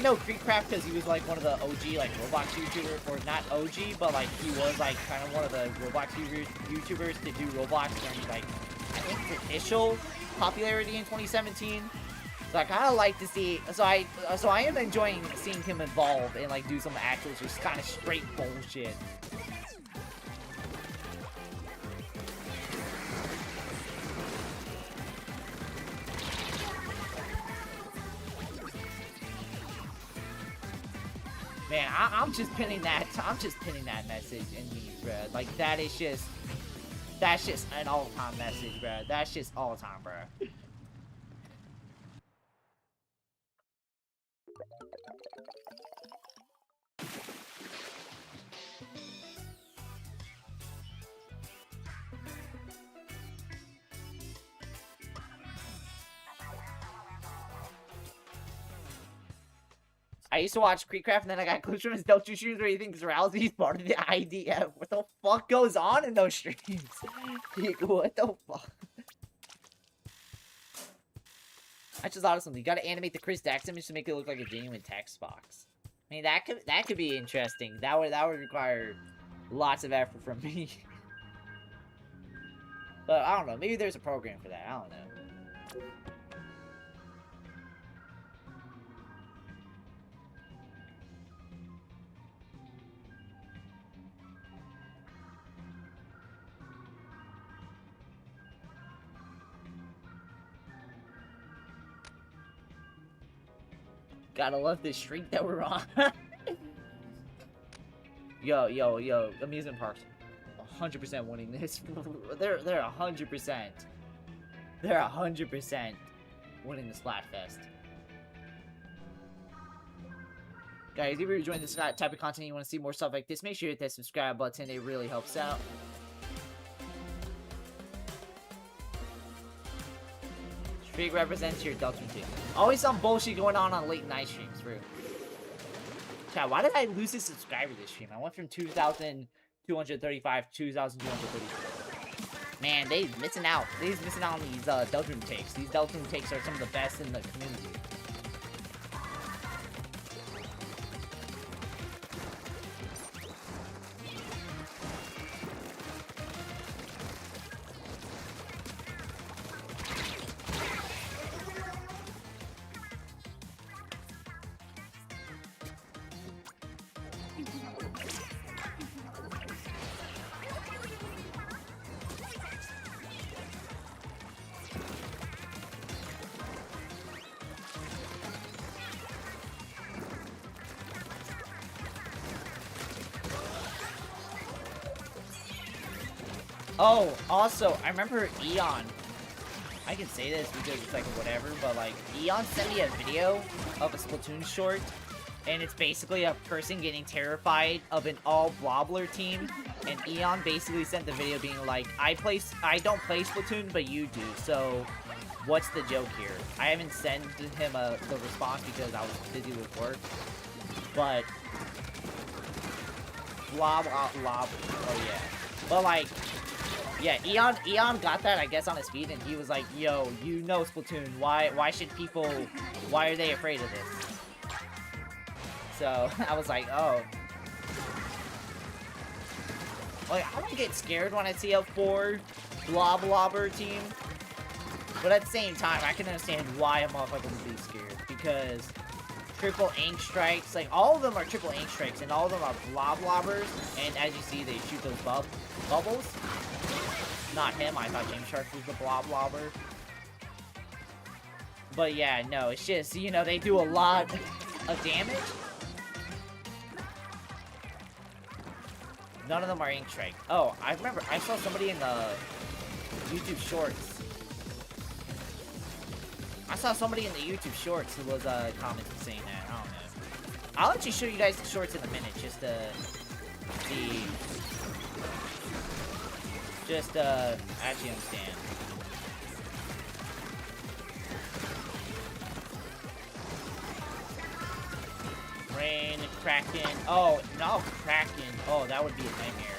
know GregCrew because he was like one of the OG like Roblox YouTubers, or not OG, but like he was like kind of one of the Roblox YouTubers to do Roblox during like I think the initial popularity in 2017. So I kind of like to see. So I am enjoying seeing him evolve and like do some actual just kind of straight bullshit. Man, I'm just pinning that. I'm just pinning that message in me, bro. Like that's just an all-time message, bro. That's just all-time, bro. I used to watch GregCrew and then I got clips from his Delta streams where he thinks Rousey's part of the IDF. What the fuck goes on in those streams? Like, what the fuck? I just thought of something. You gotta animate the Chris Dax image to make it look like a genuine text box. I mean, that could be interesting. That would require lots of effort from me. But I don't know. Maybe there's a program for that. I don't know. Gotta love this streak that we're on. Yo, amusement parks, 100% winning this. They're 100%. They're 100% winning the Splatfest. Guys, if you're enjoying this type of content and you want to see more stuff like this, make sure you hit that subscribe button. It really helps out. Streak represents your Delta team. Always some bullshit going on late night streams, bro. Chat, why did I lose a subscriber this stream? I went from 2,235 to 2,234. Man, they missing out. They's missing out on these Delta takes. These Delta takes are some of the best in the community. Oh, also, I remember Eon. I can say this because it's like whatever, but like Eon sent me a video of a Splatoon short, and it's basically a person getting terrified of an all Blobbler team, and Eon basically sent the video being like, I don't play Splatoon, but you do, so what's the joke here? I haven't sent him the response because I was busy with work, but blah blah blah. Oh yeah, but like. Yeah, Eon got that, I guess, on his feed, and he was like, yo, you know Splatoon, why should people, why are they afraid of this? So, I was like, oh. Like, I don't get scared when I see a 4 blobber team, but at the same time, I can understand why a motherfucker would be scared, because triple ink strikes, like, all of them are triple ink strikes, and all of them are blobbers, and as you see, they shoot those bubbles. Not him, I thought James Shark was the blobber. But yeah, no, it's just, you know, they do a lot of damage. None of them are ink strike. Oh, I remember, I saw somebody in the YouTube shorts. I saw somebody in the YouTube shorts who was commenting saying that. I don't know. I'll actually show you guys the shorts in a minute, just to see. Just actually understand. Rain, Kraken. Oh, no, Kraken. Oh, that would be a nightmare.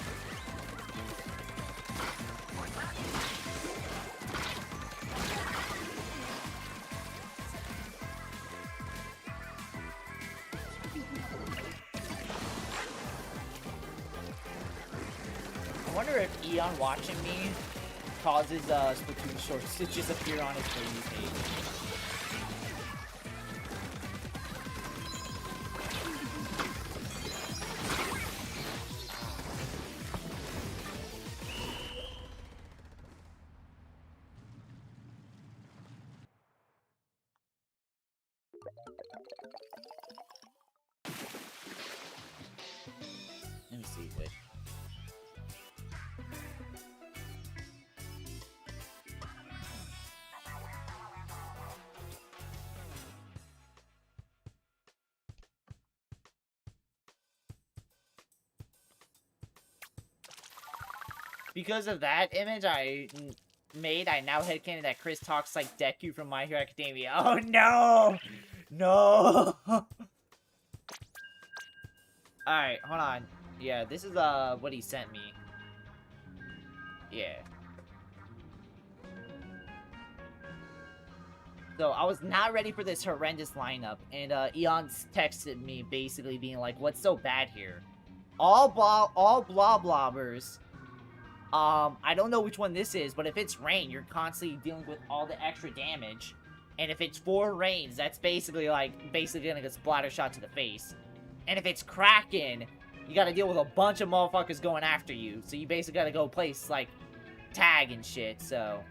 I wonder if Eon watching me causes Splatoon shorts to just appear on his For You page. Let me see, wait. Because of that image I made, I now headcanon that Chris talks like Deku from My Hero Academia. Oh no! No! Alright, hold on. Yeah, this is what he sent me. Yeah. So I was not ready for this horrendous lineup, and Eon's texted me basically being like, what's so bad here? All blobbers. I don't know which one this is, but if it's rain, you're constantly dealing with all the extra damage. And if it's 4 rains, that's basically gonna get splatter shot to the face. And if it's Kraken, you gotta deal with a bunch of motherfuckers going after you. So you basically gotta go place, like, tag and shit, so.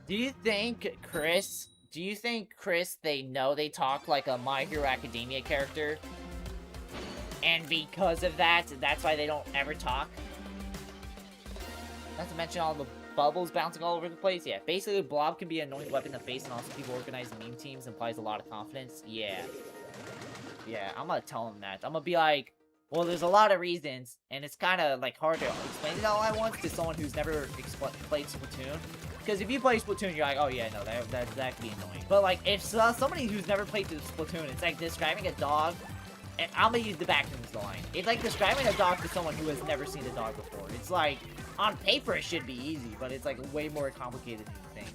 Do you think Chris they know they talk like a My Hero Academia character? And because of that, that's why they don't ever talk? Not to mention all the bubbles bouncing all over the place. Yeah, basically Blob can be an annoying weapon to face, and also people organize meme teams implies a lot of confidence. Yeah. Yeah, I'm gonna tell him that. I'm gonna be like, well, there's a lot of reasons, and it's kind of like hard to explain it all at once to someone who's never played Splatoon. Because if you play Splatoon, you're like, oh yeah, no, that can be annoying. But like, if somebody who's never played Splatoon, it's like describing a dog, and I'm gonna use the backroom's line. It's like describing a dog to someone who has never seen a dog before. It's like, on paper it should be easy, but it's like way more complicated than you think.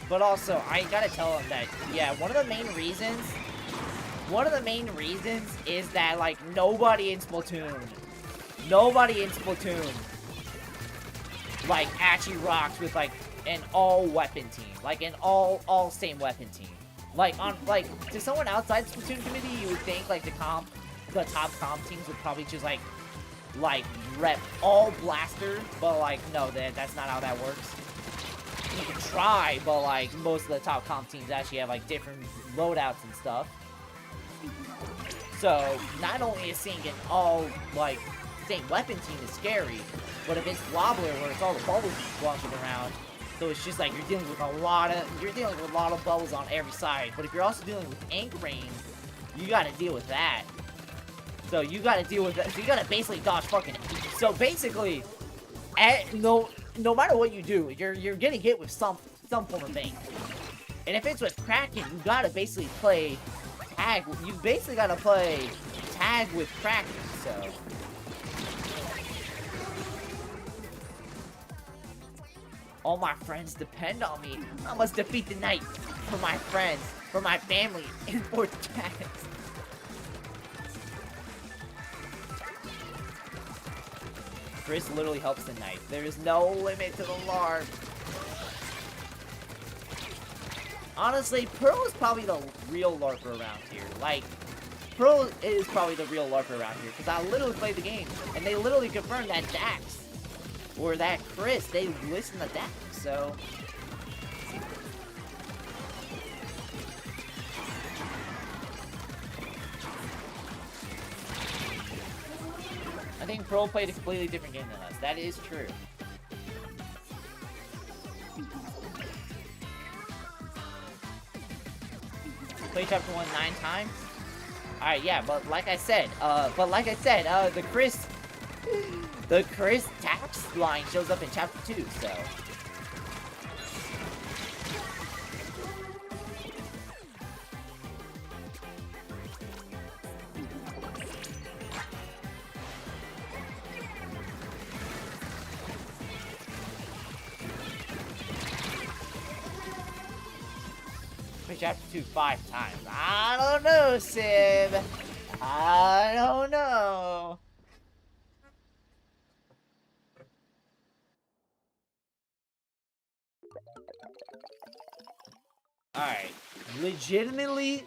But also, I gotta tell him that, yeah, one of the main reasons is that, like, nobody in Splatoon, like, actually rocks with, like, an all-weapon team. Like, an all-same weapon team. Like, to someone outside the Splatoon community, you would think, like, the top comp teams would probably just, like, rep all blaster, but, like, no, that's not how that works. You can try, but like most of the top comp teams actually have like different loadouts and stuff. So not only is seeing an all like same weapon team is scary, but if it's Wobbler where it's all the bubbles walking around, so it's just like you're dealing with a lot of bubbles on every side. But if you're also dealing with ink rain, you gotta deal with that. So you gotta deal with that. So you gotta basically dodge fucking. So basically, no matter what you do, you're getting hit with some form of ink. And if it's with Kraken, you gotta basically play tag. You basically gotta play tag with Kraken. So all my friends depend on me. I must defeat the night for my friends, for my family, and for tags. Chris literally helps the knife. There is no limit to the LARP. Honestly, Pearl is probably the real LARPer around here. Like, Pearl is probably the real LARPer around here. Because I literally played the game. And they literally confirmed that Dax, or that Chris, they listen to Dax. So I think Pearl played a completely different game than us. That is true. Play chapter 1 9 times? Alright, yeah, but like I said, the Chris tax line shows up in chapter 2, so. Chapter 2 5 times. I don't know, Sib. I don't know. Alright. Legitimately,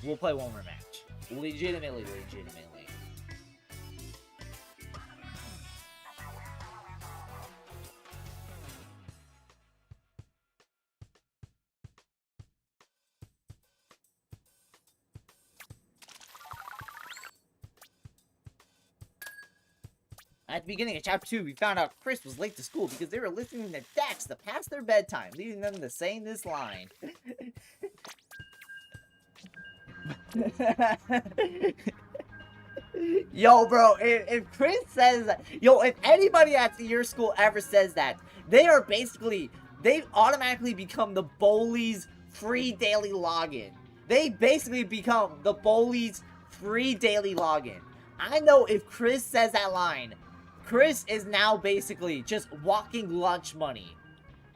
we'll play one more match. Legitimately. At the beginning of chapter 2, we found out Chris was late to school because they were listening to Dax to pass their bedtime, leading them to saying this line. Yo, bro, if Chris says that, yo, if anybody at your school ever says that, they automatically become the Bullies free daily login. They basically become the Bullies free daily login. I know if Chris says that line, Chris is now basically just walking lunch money.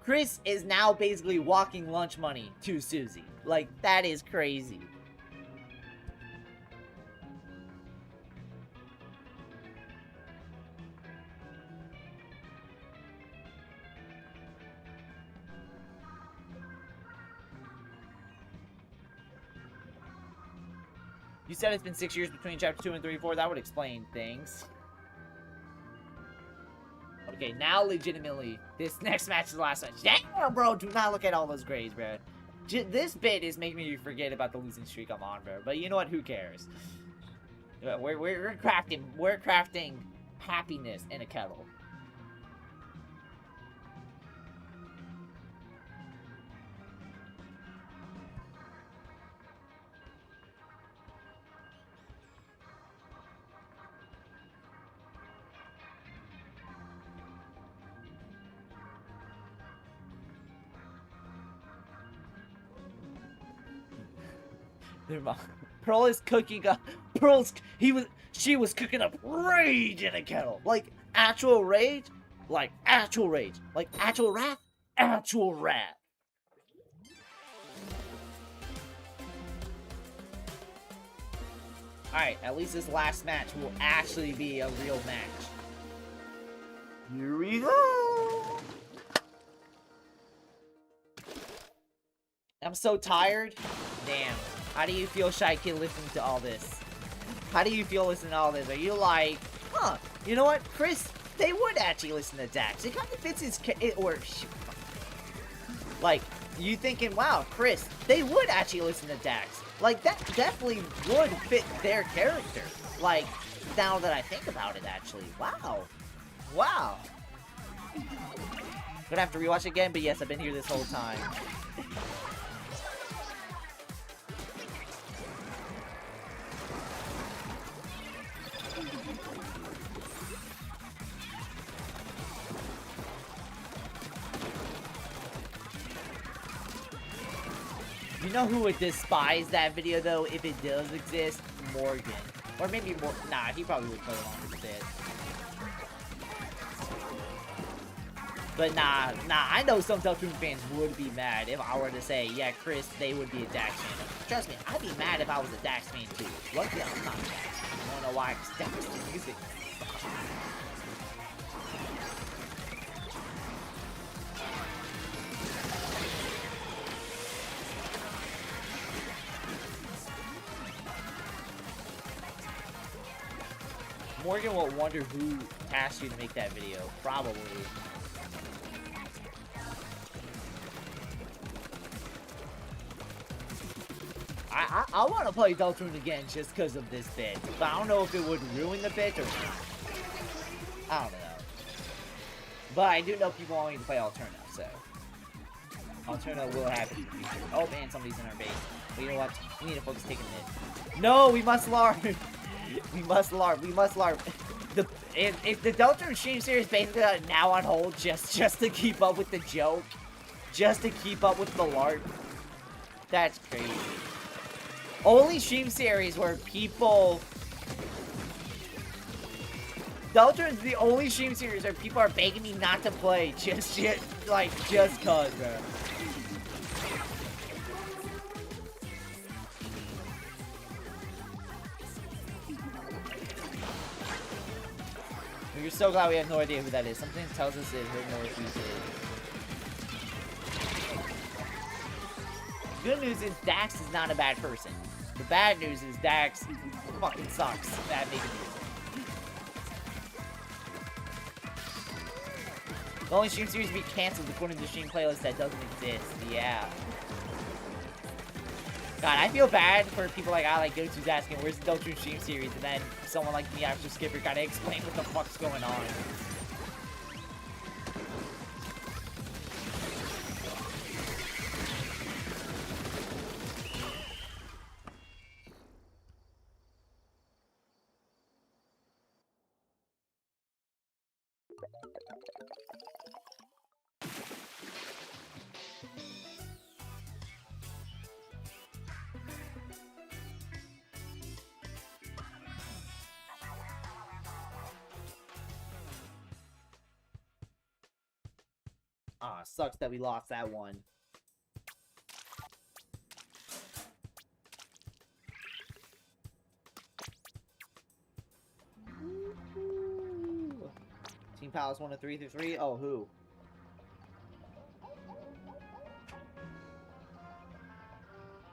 Chris is now basically walking lunch money to Susie. Like, that is crazy. You said it's been 6 years between chapter 2 and 34. That would explain things. Okay, now legitimately, this next match is the last match. Damn, bro, do not look at all those grades, bro. This bit is making me forget about the losing streak I'm on, bro. But you know what? Who cares? We're crafting happiness in a kettle. Pearl is cooking up. She was cooking up rage in a kettle. Like actual rage. Like actual rage. Like actual wrath. Actual wrath. Alright, at least this last match will actually be a real match. Here we go! I'm so tired. Damn. How do you feel, Shy Kid, listening to all this? How do you feel listening to all this? Are you like, huh, you know what, Chris, they would actually listen to Dax. It kind of fits his, like, you thinking, wow, Chris, they would actually listen to Dax. Like, that definitely would fit their character. Like, now that I think about it, actually. Wow. Wow. Gonna have to rewatch it again, but yes, I've been here this whole time. You know who would despise that video, though, if it does exist? Morgan. Or maybe more. Nah, he probably would play along with it. But nah, I know some Splatoon fans would be mad if I were to say, yeah, Chris, they would be a Dax fan. Trust me, I'd be mad if I was a Dax fan, too. Luckily, I'm not a Dax fan. I don't know why, because Dax music. Morgan will wonder who asked you to make that video. Probably. I want to play Splatoon again just because of this bit. But I don't know if it would ruin the bit or not. I don't know. But I do know people want me to play Alterna, so. Alterna will happen in the future. Oh man, somebody's in our base. But you know what? We need to focus taking it. No, we must LARP! We must LARP. We must LARP. If the Delta Stream Series basically now on hold just to keep up with the joke. Just to keep up with the LARP. That's crazy. Only stream series where people... Delta is the only stream series where people are begging me not to play. Just cause, bro. We're so glad we have no idea who that is. Something tells us it he'll know who it is. Good news is Dax is not a bad person. The bad news is Dax fucking sucks at making music. The only stream series to be canceled according to the stream playlist that doesn't exist. Yeah. God, I feel bad for people like I go to's asking where's the Delta stream series, and then someone like me, actual Skipper, gotta explain what the fuck's going on. Ah, sucks that we lost that one. Team Palace 1 to 3 through 3? Oh, who?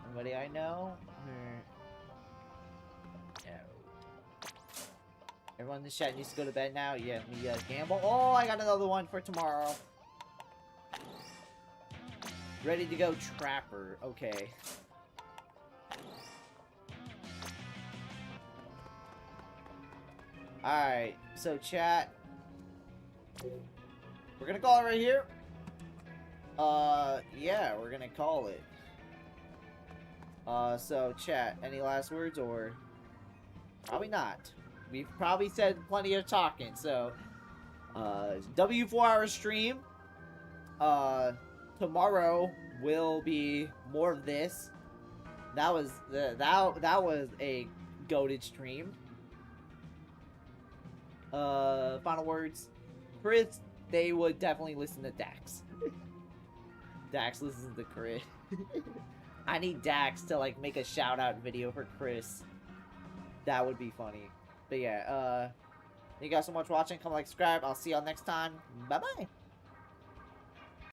Anybody I know? No. Everyone in the chat needs to go to bed now. Yeah, let me gamble. Oh, I got another one for tomorrow. Ready to go, Trapper. Okay. Alright, so chat. We're gonna call it right here. Yeah, we're gonna call it. So chat, any last words or? Probably not. We've probably said plenty of talking, so. W4-hour stream. Tomorrow will be more of this. That was that was a goated stream. Final words. Chris, they would definitely listen to Dax. Dax listens to Chris. I need Dax to like make a shout out video for Chris. That would be funny. But yeah, thank you guys so much for watching. Come like, subscribe. I'll see y'all next time. Bye bye.